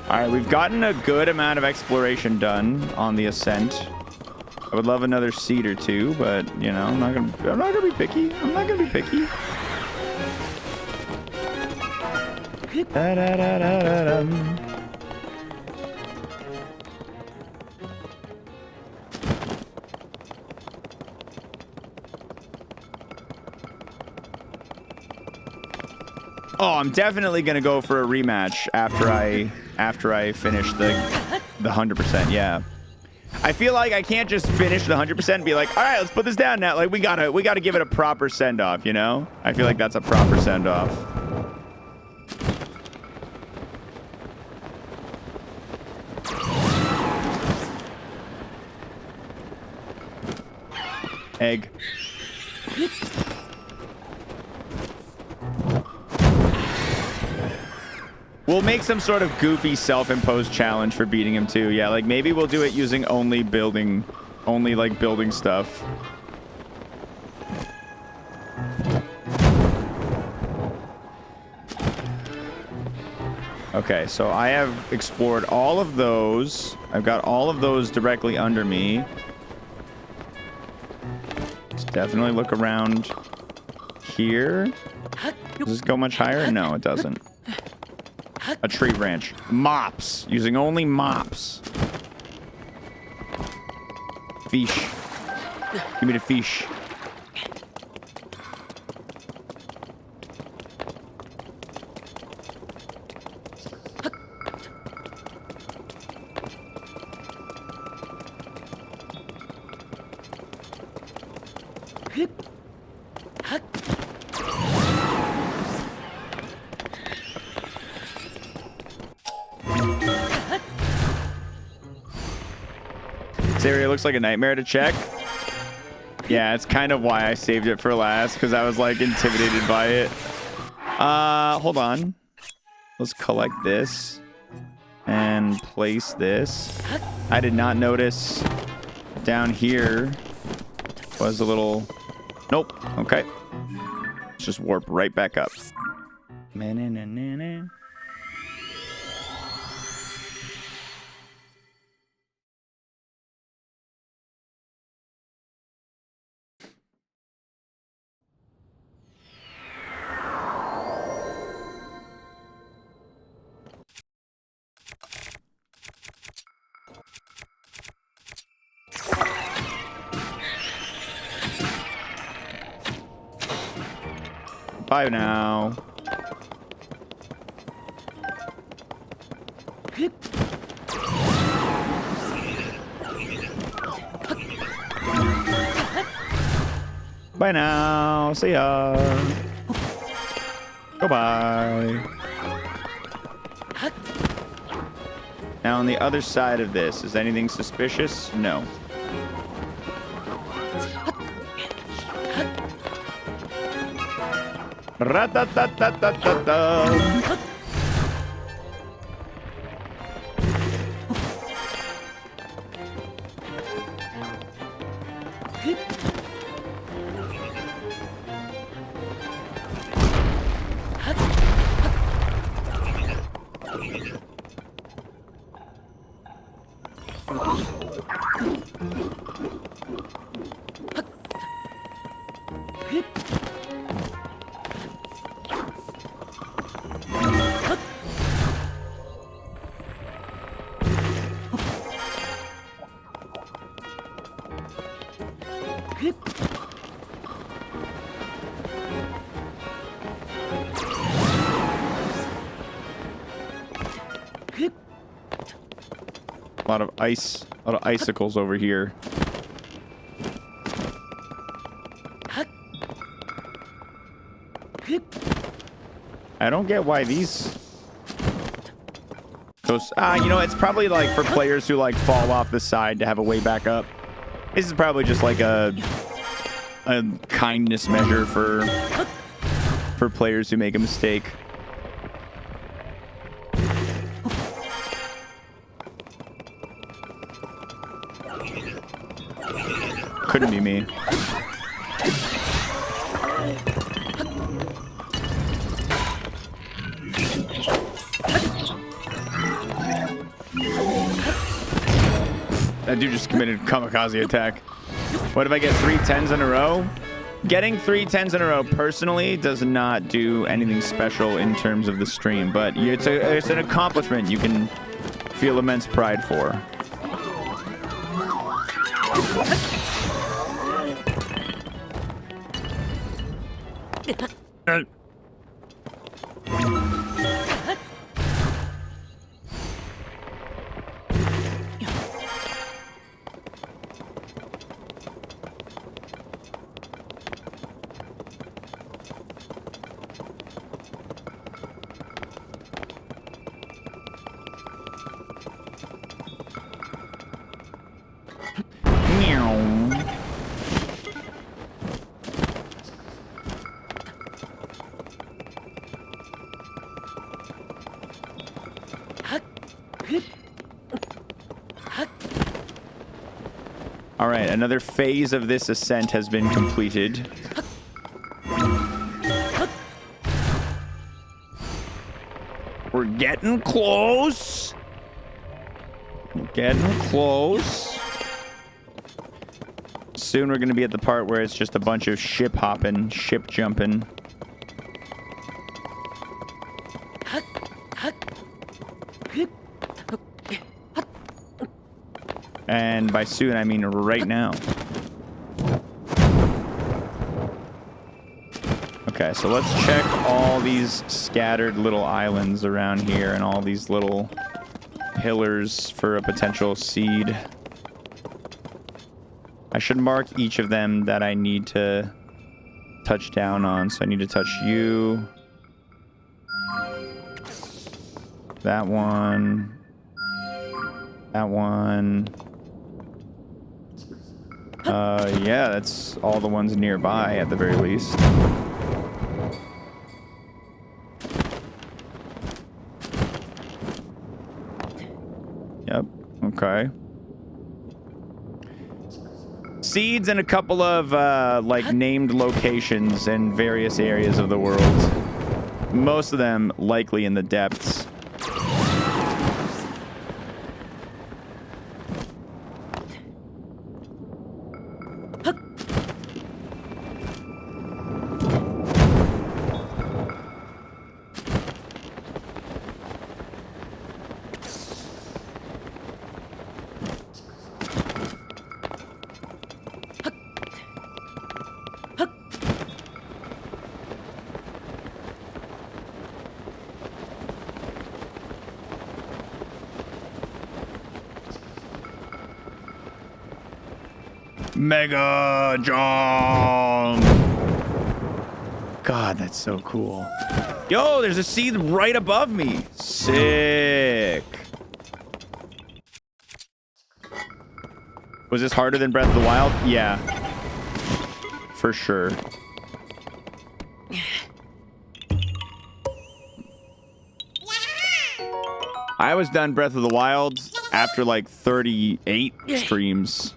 Alright, we've gotten a good amount of exploration done on the ascent. I would love another seed or 2, but you know, I'm not gonna be picky. I'm not gonna be picky. Da-da-da-da-da-dum. Oh, I'm definitely gonna go for a rematch after I finish the the 100%, yeah. I feel like I can't just finish the 100% and be like, all right, let's put this down now. Like we gotta give it a proper send-off, you know? I feel like that's a proper send-off. Egg. We'll make some sort of goofy self-imposed challenge for beating him too. Yeah, like maybe we'll do it using only like building stuff. Okay, so I have explored all of those. I've got all of those directly under me. Let's definitely look around here. Does this go much higher? No, it doesn't. A tree branch. Mops. Using only mops. Fish. Give me the fish. This area looks like a nightmare to check. Yeah, it's kind of why I saved it for last, because I was like intimidated by it. Hold on. Let's collect this and place this. I did not notice down here was a little... Nope. Okay. Let's just warp right back up. Bye now. Bye now. See ya. Goodbye. Now on the other side of this, is anything suspicious? No. Ra-da-da-da-da-da-da. A lot of ice, a lot of icicles over here. I don't get why these goes. You know, it's probably like for players who like fall off the side to have a way back up. This is probably just like a kindness measure for players who make a mistake. Couldn't be me. That dude just committed a kamikaze attack. What if I get 3 10s in a row? Getting 3 10s in a row personally does not do anything special in terms of the stream, but it's an accomplishment you can feel immense pride for. All right, another phase of this ascent has been completed. We're getting close. We're getting close. Soon we're going to be at the part where it's just a bunch of ship hopping, ship jumping. And by soon, I mean right now. Okay, so let's check all these scattered little islands around here and all these little pillars for a potential seed. I should mark each of them that I need to touch down on. So I need to touch you. That one. That one. Yeah, that's all the ones nearby at the very least. Yep, okay. Seeds in a couple of, like, named locations in various areas of the world. Most of them likely in the depths. Mega jump! God, that's so cool. Yo, there's a seed right above me. Sick. Was this harder than Breath of the Wild? Yeah. For sure. I was done Breath of the Wild after like 38 streams.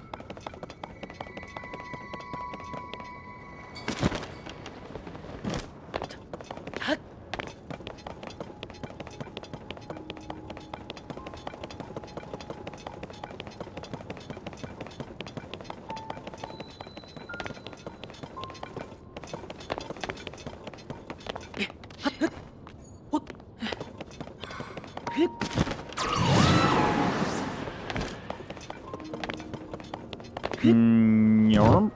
Yarm.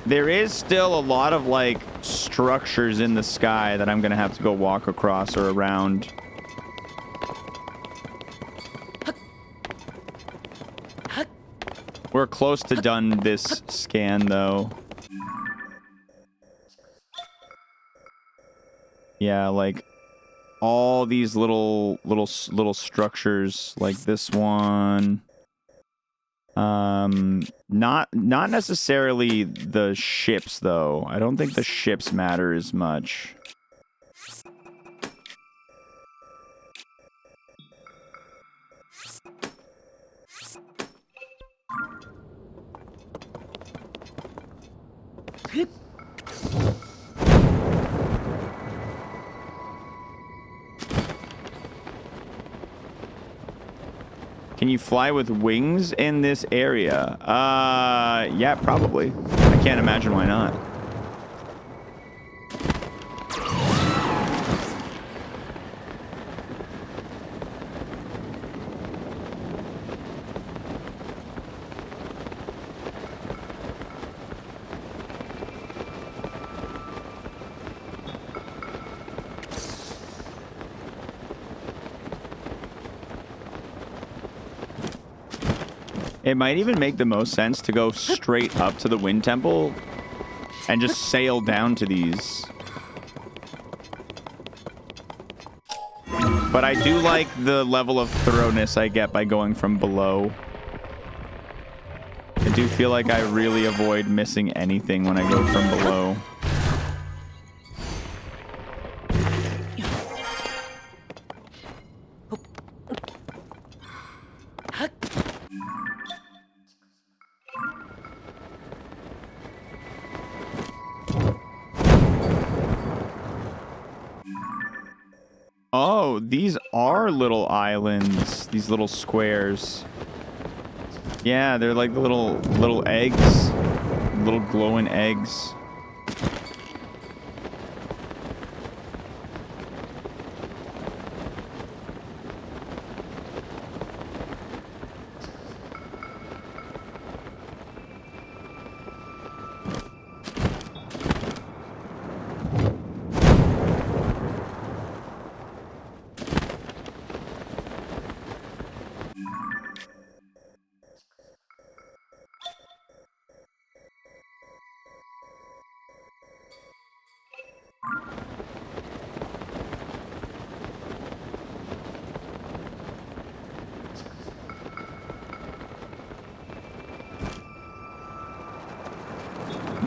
There is still a lot of like structures in the sky that I'm gonna have to go walk across or around. We're close to done this scan though. Yeah, like all these little structures like this one. Not necessarily the ships though. I don't think the ships matter as much. Can you fly with wings in this area? Yeah, probably. I can't imagine why not. It might even make the most sense to go straight up to the Wind Temple and just sail down to these. But I do like the level of thoroughness I get by going from below. I do feel like I really avoid missing anything when I go from below. Oh, these are little islands. These little squares. Yeah, they're like little eggs. Little glowing eggs.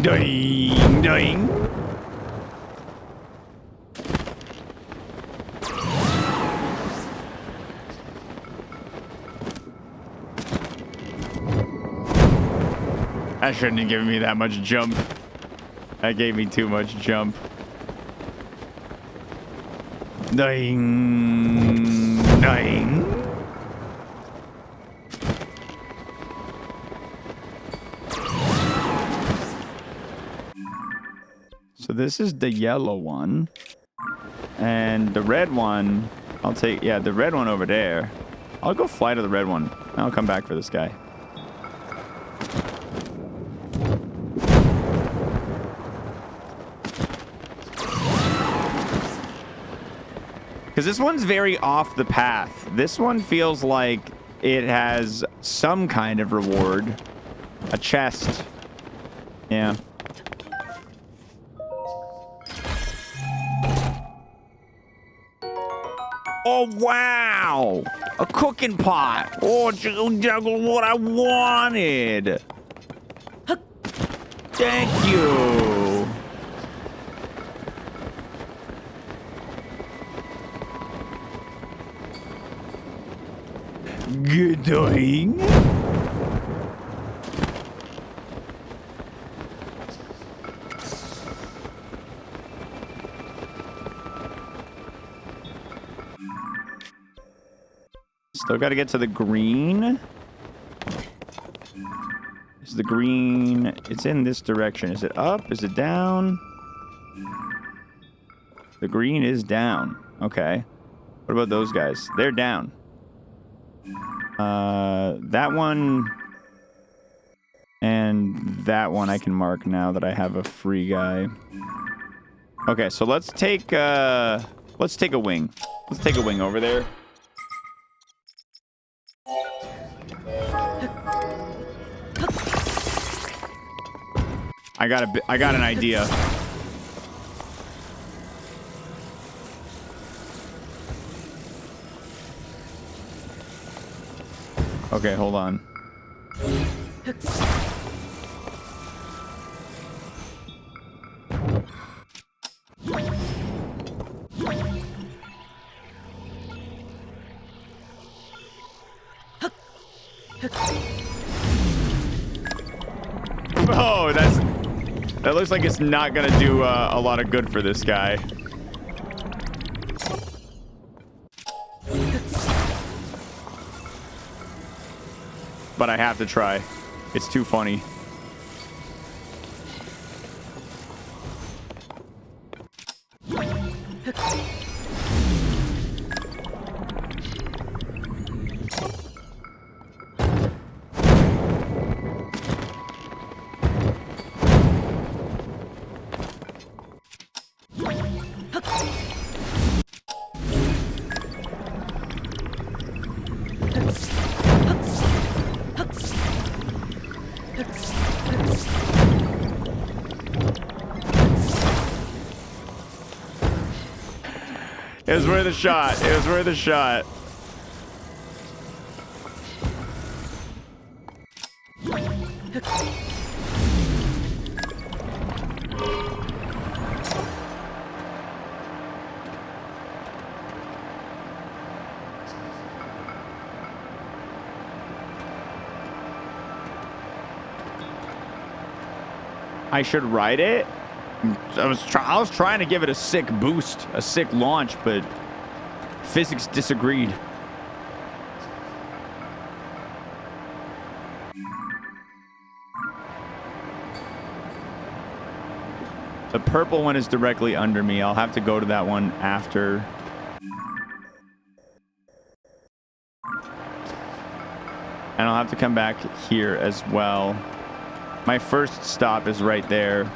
Ding, ding. That shouldn't have given me that much jump. That gave me too much jump. Ding, ding. So this is the yellow one. And the red one, I'll take, yeah, the red one over there. I'll go fly to the red one. I'll come back for this guy. Because this one's very off the path. This one feels like it has some kind of reward. A chest. Yeah. Oh, wow! A cooking pot! Oh, juggle what I wanted! Thank you! Good doing. Still got to get to the green. Is the green... It's in this direction. Is it up? Is it down? The green is down. Okay. What about those guys? They're down. That one... And that one I can mark now that I have a free guy. Okay, so let's take a wing. Let's take a wing over there. I got an idea. Okay, hold on. Oh, that looks like it's not gonna do a lot of good for this guy. But I have to try. It's too funny. It was worth a shot. It was worth a shot. I should ride it. I was trying to give it a sick boost, a sick launch, but physics disagreed. The purple one is directly under me. I'll have to go to that one after. And I'll have to come back here as well. My first stop is right there.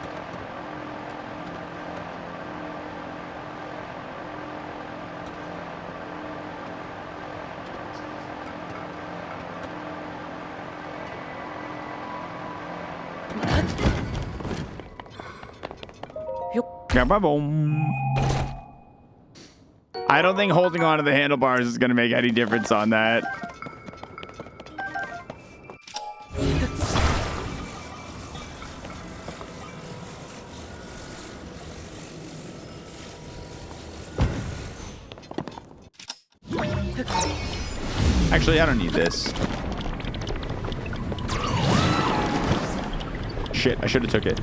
I don't think holding on to the handlebars is going to make any difference on that. Actually, I don't need this. Shit, I should have took it.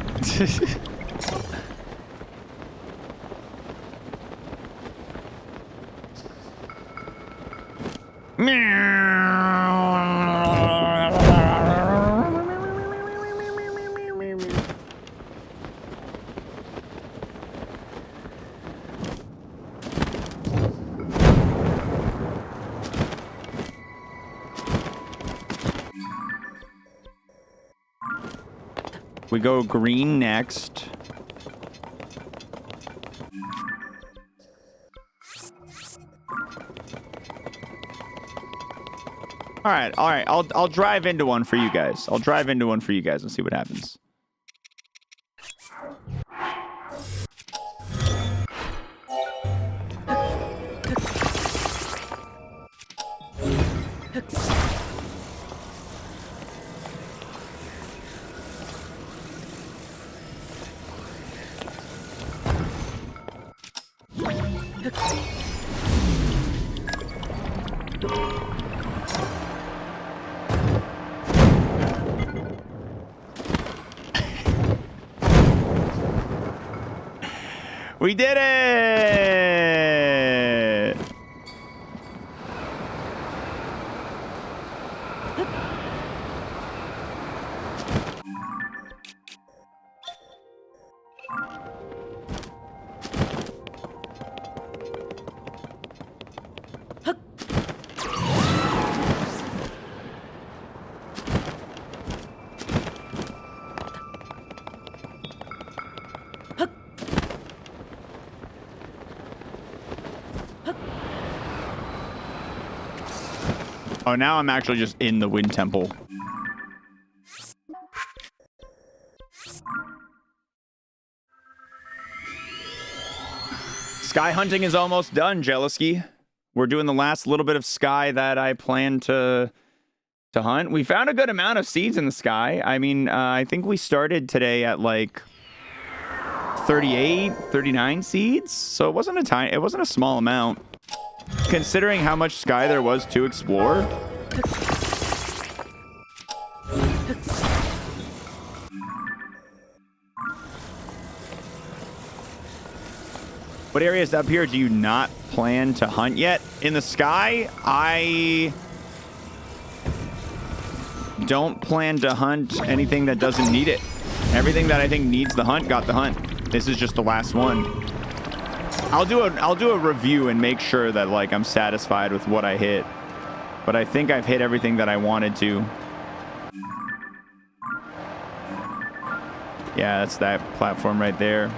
We go green next. All right. I'll drive into one for you guys. I'll drive into one for you guys and see what happens. We did it! Oh, now I'm actually just in the wind temple. Sky hunting is almost done, Jealousy. We're doing the last little bit of sky that I plan to hunt. We found a good amount of seeds in the sky. I mean, I think we started today at like 38, 39 seeds. So it wasn't a small amount. Considering how much sky there was to explore. What areas up here do you not plan to hunt yet? In the sky, I don't plan to hunt anything that doesn't need it. Everything that I think needs the hunt got the hunt. This is just the last one. I'll do a review and make sure that like I'm satisfied with what I hit. But I think I've hit everything that I wanted to. Yeah, that's that platform right there.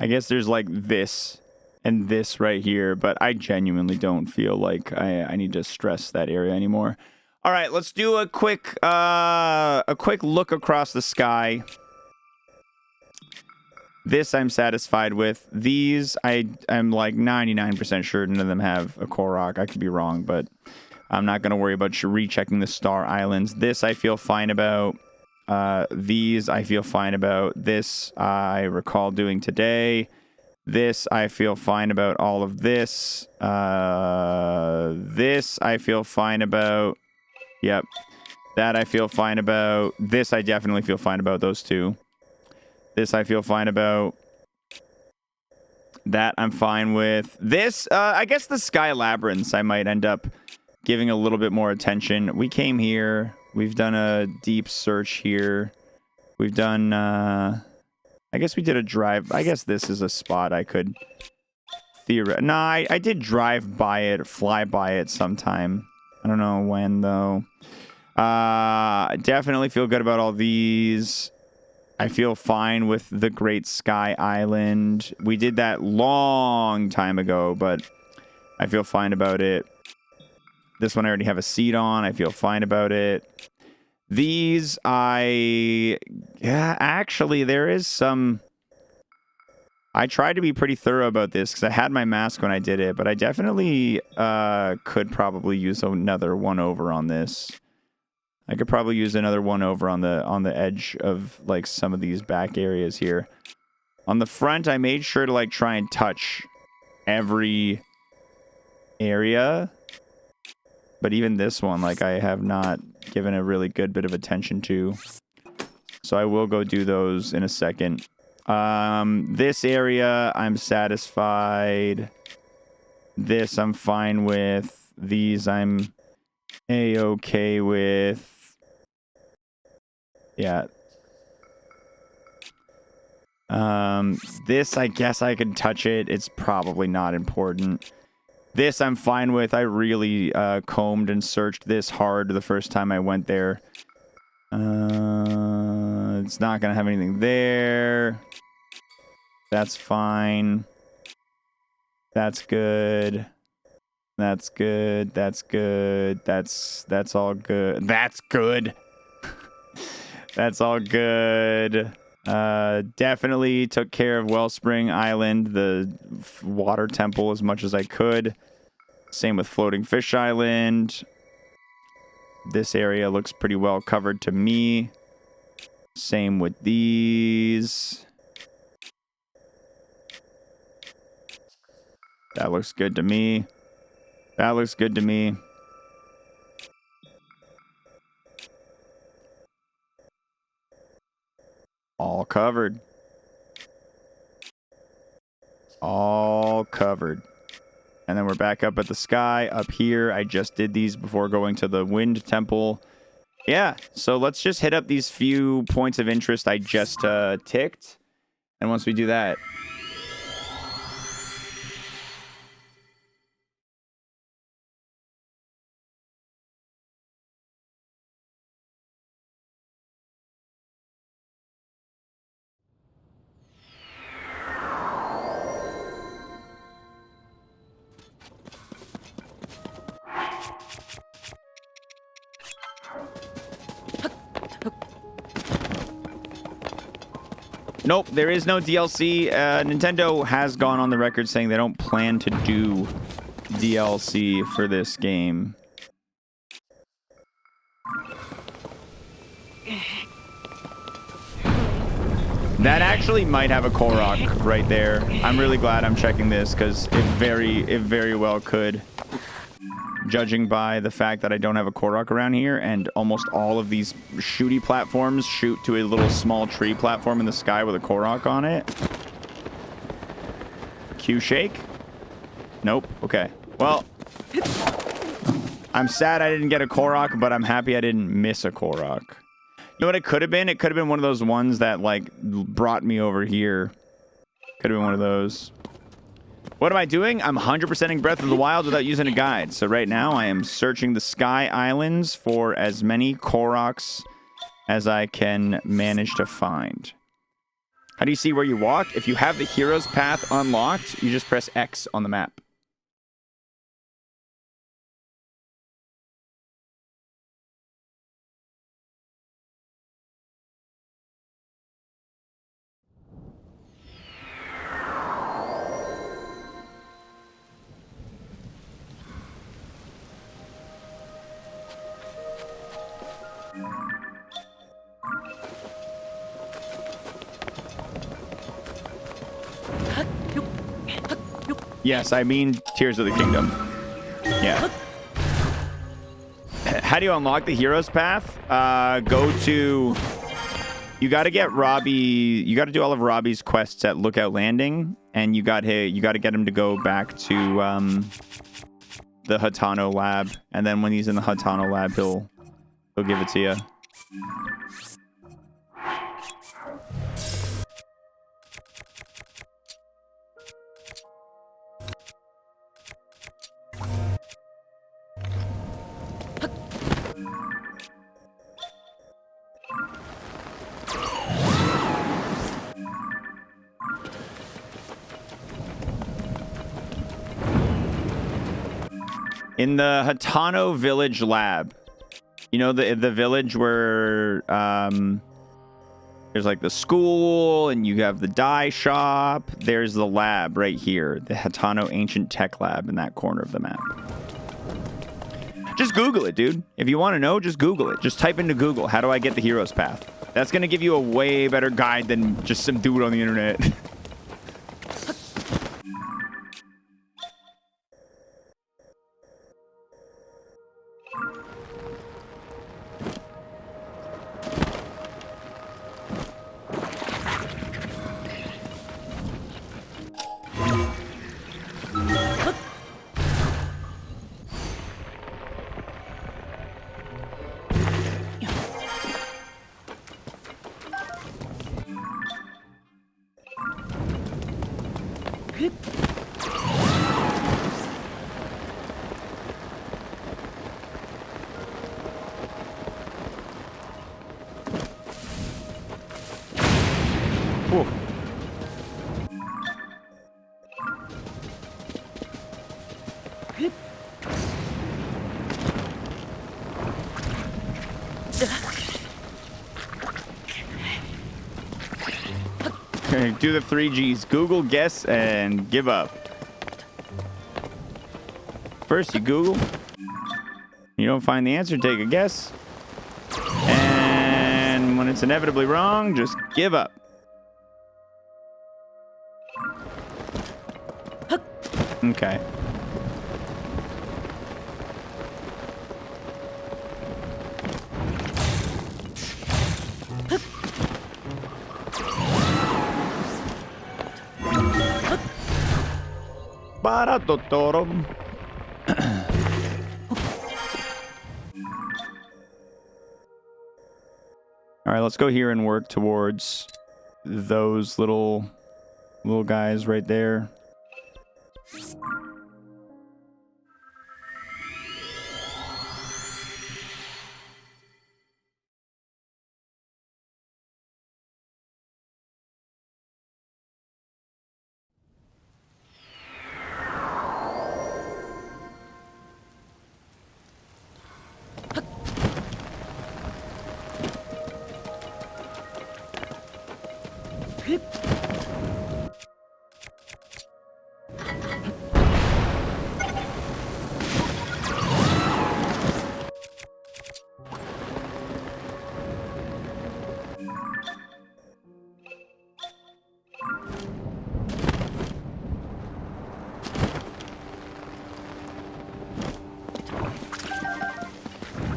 guess there's like this and this right here, but I genuinely don't feel like I need to stress that area anymore. All right, let's do a quick look across the sky. This I'm satisfied with. These I'm like 99% sure none of them have a Korok. I could be wrong, but I'm not going to worry about rechecking the Star Islands. This I feel fine about. These I feel fine about. This I recall doing today. This I feel fine about. All of this. This I feel fine about. Yep. That I feel fine about. This I definitely feel fine about. Those two. This I feel fine about. That I'm fine with. This, I guess the Sky Labyrinths I might end up giving a little bit more attention. We came here. We've done a deep search here. We've done, I guess we did a drive. I guess this is a spot I could theoretically. No, I did drive by it, fly by it sometime. I don't know when, though. Definitely feel good about all these. I feel fine with the Great Sky Island. We did that long time ago, but I feel fine about it. This one I already have a seat on. I feel fine about it. These, yeah, actually, there is some... I tried to be pretty thorough about this because I had my mask when I did it, but I definitely could probably use another one over on this. I could probably use another one over on the edge of like some of these back areas here. On the front, I made sure to like try and touch every area. But even this one, like I have not given a really good bit of attention to. So I will go do those in a second. This area, I'm satisfied. This I'm fine with. These I'm A-okay with. Yeah. This, I guess I can touch it. It's probably not important. This I'm fine with. I really combed and searched this hard the first time I went there. It's not going to have anything there. That's fine. That's good. That's good. That's good. That's all good. That's good. That's all good. Definitely took care of Wellspring Island, the water temple, as much as I could. Same with Floating Fish Island. This area looks pretty well covered to me. Same with these. That looks good to me. That looks good to me. All covered. All covered. And then we're back up at the sky. Up here, I just did these before going to the Wind Temple. Yeah, so let's just hit up these few points of interest I just ticked. And once we do that... Nope, there is no DLC. Nintendo has gone on the record saying they don't plan to do DLC for this game. That actually might have a Korok right there. I'm really glad I'm checking this because it very well could. Judging by the fact that I don't have a Korok around here, and almost all of these shooty platforms shoot to a little small tree platform in the sky with a Korok on it. Q shake? Nope. Okay. Well, I'm sad I didn't get a Korok, but I'm happy I didn't miss a Korok. You know what it could have been? It could have been one of those ones that, like, brought me over here. Could have been one of those. What am I doing? I'm 100%ing Breath of the Wild without using a guide. So right now I am searching the Sky Islands for as many Koroks as I can manage to find. How do you see where you walk? If you have the hero's path unlocked, you just press X on the map. Yes, I mean Tears of the Kingdom. Yeah. How do you unlock the hero's path? Go to... You got to get Robbie... You got to do all of Robbie's quests at Lookout Landing, and you got to get him to go back to the Hatano lab, and then when he's in the Hatano lab, he'll give it to you. In the Hatano Village lab, you know, the village where there's like the school and you have the dye shop. There's the lab right here, the Hatano Ancient Tech Lab in that corner of the map. Just Google it, dude. If you want to know, just Google it. Just type into Google, how do I get the hero's path? That's going to give you a way better guide than just some dude on the internet. Do the 3Gs. Google, guess, and give up. First, you Google. You don't find the answer, take a guess. And when it's inevitably wrong, just give up. Okay. Para Totoro. All right, let's go here and work towards those little guys right there.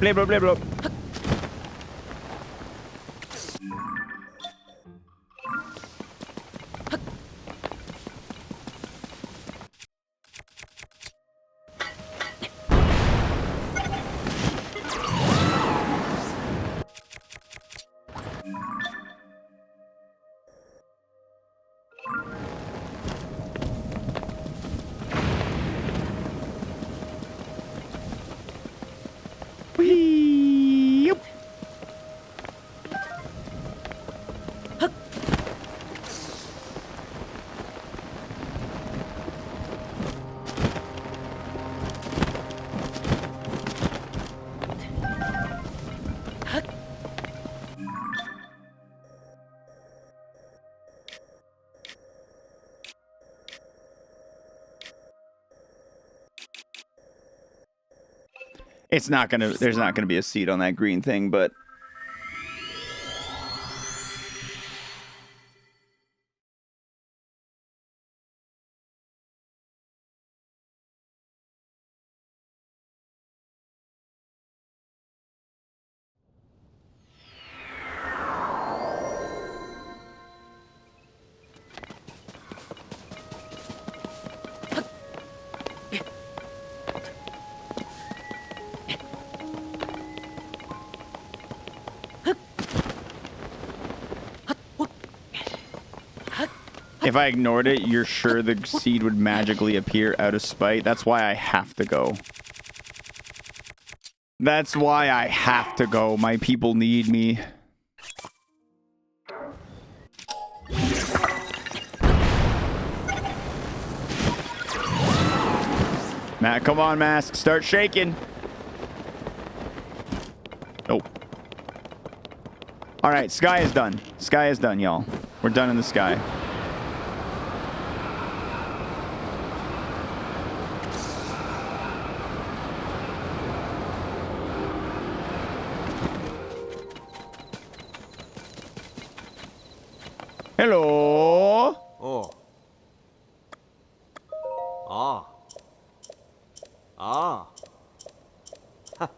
Play, bro, play, bro. Whee! It's not gonna. There's not gonna be a seed on that green thing, but. If I ignored it, you're sure the seed would magically appear out of spite. That's why I have to go. That's why I have to go. My people need me. Matt, come on, Mask. Start shaking. Nope. All right, sky is done. Sky is done, y'all. We're done in the sky. Hello. Oh. Ah. Ah. Ha.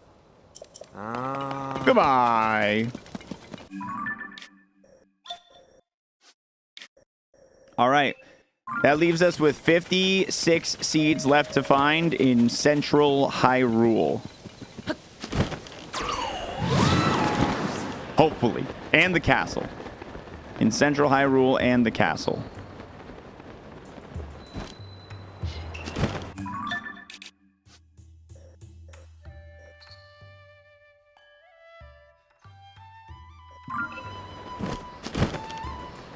Ah. Goodbye. All right. That leaves us with 56 seeds left to find in Central Hyrule. Hopefully. And the castle. In Central Hyrule and the castle.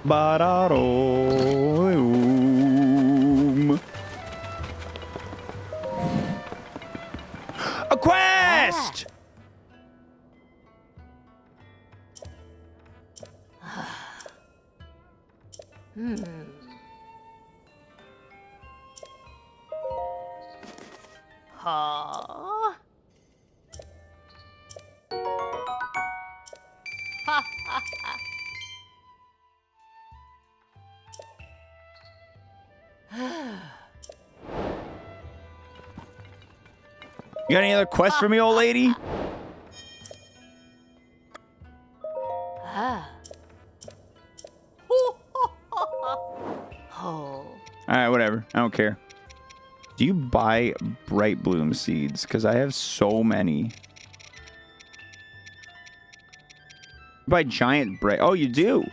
Ba-da-dum. A quest! Huh? You got any other quests for me, old lady? Alright, whatever. I don't care. Do you buy Bright Bloom seeds? Because I have so many. Buy giant bright. Oh, you do?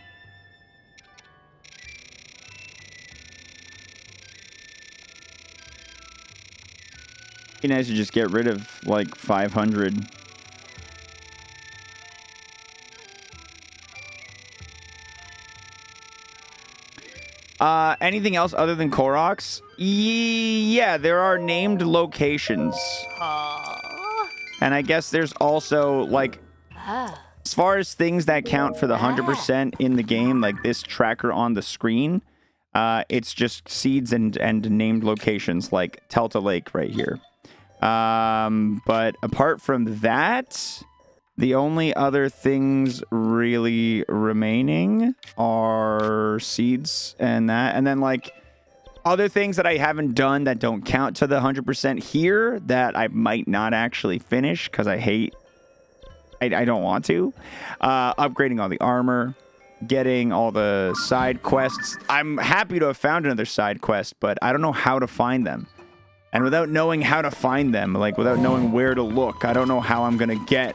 Be nice to just get rid of like 500. Anything else other than Koroks? Yeah, there are named locations. And I guess there's also, like, as far as things that count for the 100% in the game, like this tracker on the screen, it's just seeds and named locations, like Telta Lake right here. But apart from that, the only other things really remaining are seeds and that. And then, like, other things that I haven't done that don't count to the 100% here that I might not actually finish because I don't want to. Upgrading all the armor, getting all the side quests. I'm happy to have found another side quest, but I don't know how to find them. And without knowing how to find them, like without knowing where to look, I don't know how I'm going to get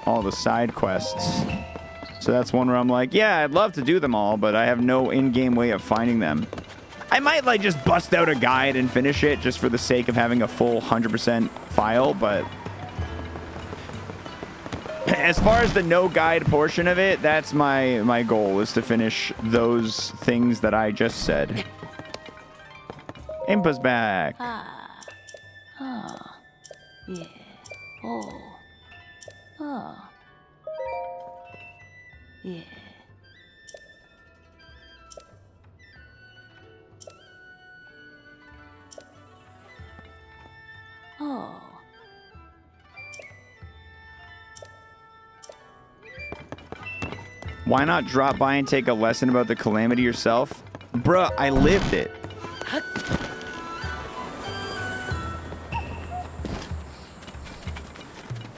all the side quests. So that's one where I'm like, yeah, I'd love to do them all, but I have no in-game way of finding them. I might like just bust out a guide and finish it just for the sake of having a full 100% file, but as far as the no guide portion of it, that's my goal, is to finish those things that I just said. Impa's back. Yeah. Oh. Oh. Yeah. Oh. Why not drop by and take a lesson about the calamity yourself? Bruh, I lived it.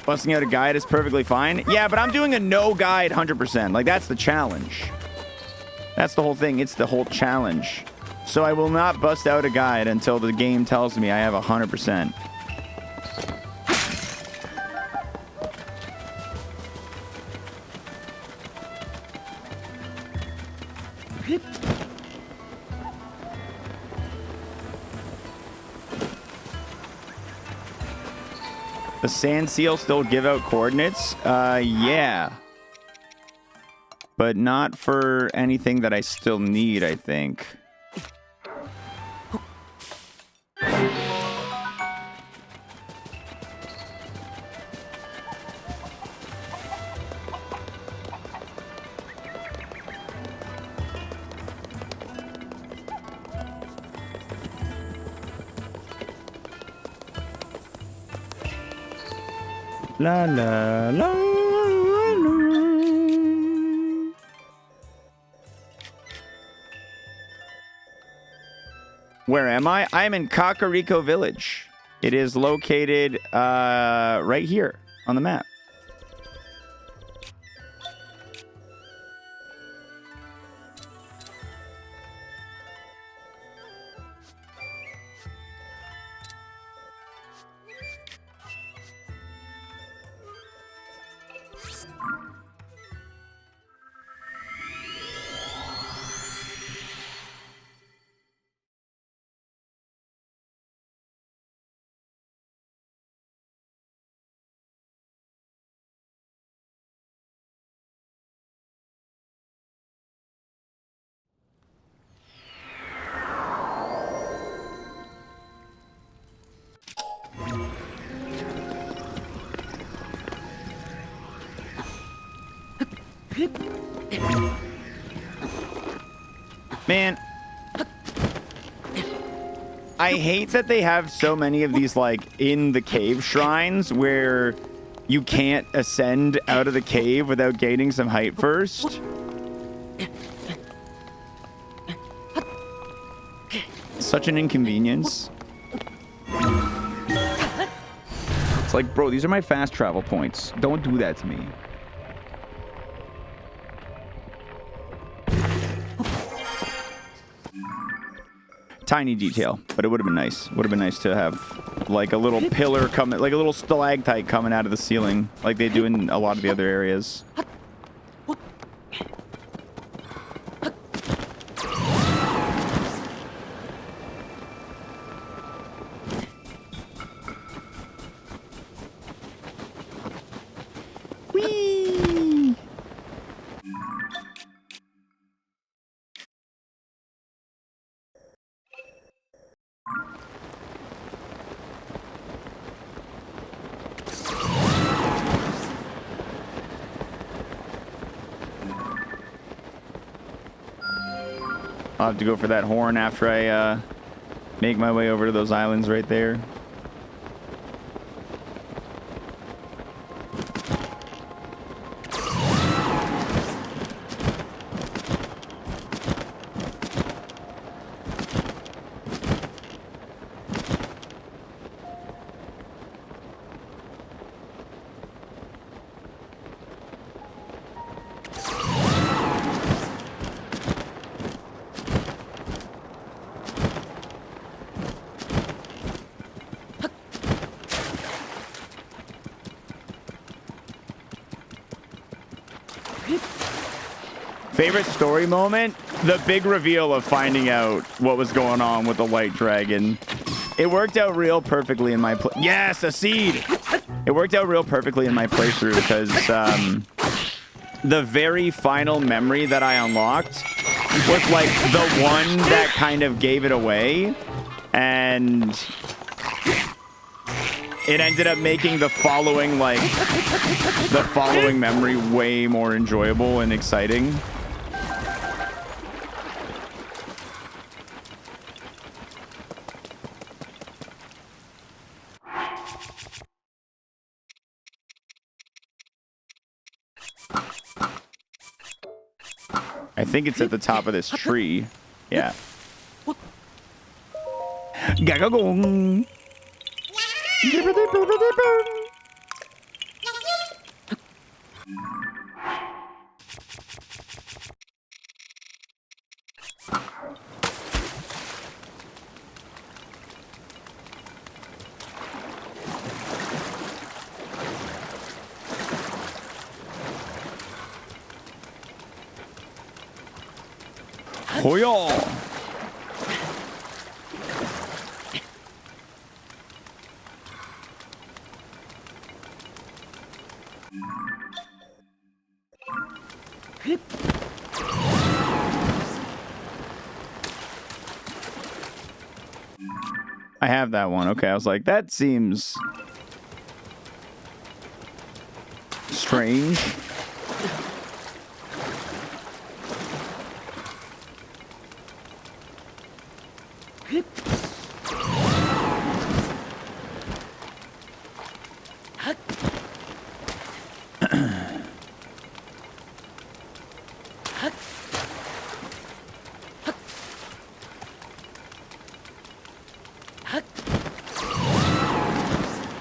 Busting out a guide is perfectly fine. Yeah, but I'm doing a no guide 100%. Like, that's the challenge. That's the whole thing. It's the whole challenge. So I will not bust out a guide until the game tells me I have 100%. The sand seal still give out coordinates? Yeah. But not for anything that I still need, I think. La la la la. Where am I? I'm in Kakariko Village. It is located right here on the map. Man, I hate that they have so many of these, like, in the cave shrines where you can't ascend out of the cave without gaining some height first. Such an inconvenience. It's like, bro, these are my fast travel points. Don't do that to me. Tiny detail, but it would have been nice. Would have been nice to have like a little pillar coming, like a little stalactite coming out of the ceiling, like they do in a lot of the other areas. Whee! I'll have to go for that horn after I make my way over to those islands right there. Favorite story moment? The big reveal of finding out what was going on with the white dragon. It worked out real perfectly in my yes, a seed! It worked out real perfectly in my playthrough because the very final memory that I unlocked was like the one that kind of gave it away, and it ended up making the following memory way more enjoyable and exciting. I think it's at the top of this tree. Yeah. Gagagong. Hoya! I have that one. Okay, I was like, that seems strange.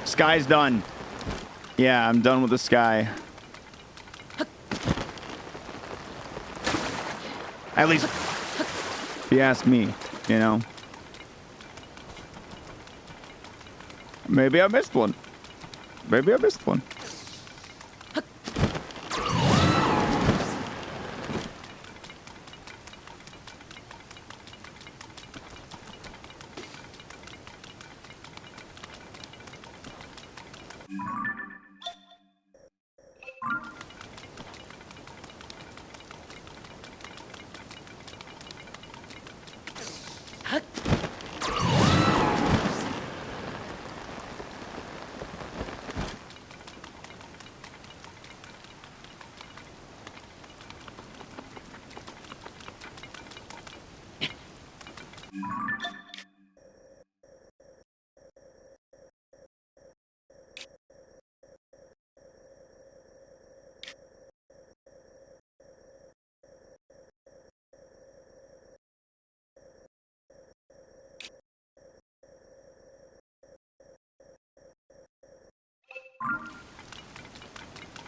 Sky's done. Yeah, I'm done with the sky. At least, if you ask me, you know. Maybe I missed one. Maybe I missed one.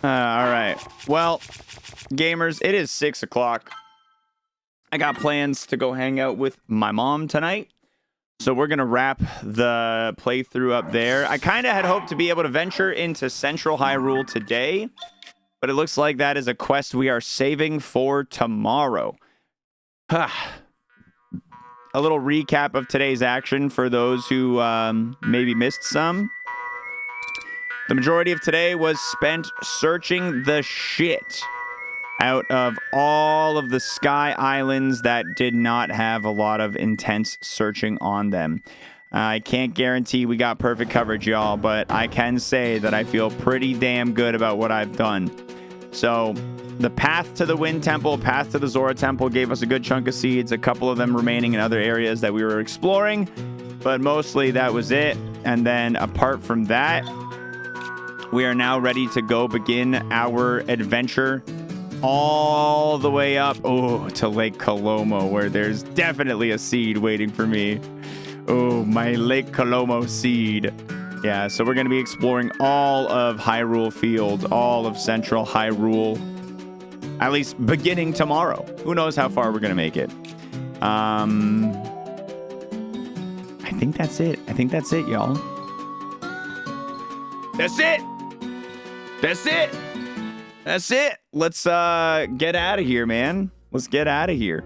All right. Well, gamers, it is 6 o'clock. I got plans to go hang out with my mom tonight. So we're going to wrap the playthrough up there. I kind of had hoped to be able to venture into Central Hyrule today, but it looks like that is a quest we are saving for tomorrow. A little recap of today's action for those who maybe missed some. The majority of today was spent searching the shit out of all of the Sky Islands that did not have a lot of intense searching on them. I can't guarantee we got perfect coverage, y'all, but I can say that I feel pretty damn good about what I've done. So, the path to the Wind Temple, path to the Zora Temple gave us a good chunk of seeds, a couple of them remaining in other areas that we were exploring, but mostly that was it. And then apart from that, we are now ready to go begin our adventure all the way up, to Lake Kolomo, where there's definitely a seed waiting for me. Oh, my Lake Kolomo seed. Yeah, so we're going to be exploring all of Hyrule Field, all of Central Hyrule, at least beginning tomorrow. Who knows how far we're going to make it. I think that's it. I think that's it, y'all. That's it. That's it. That's it. Let's get out of here, man. Let's get out of here.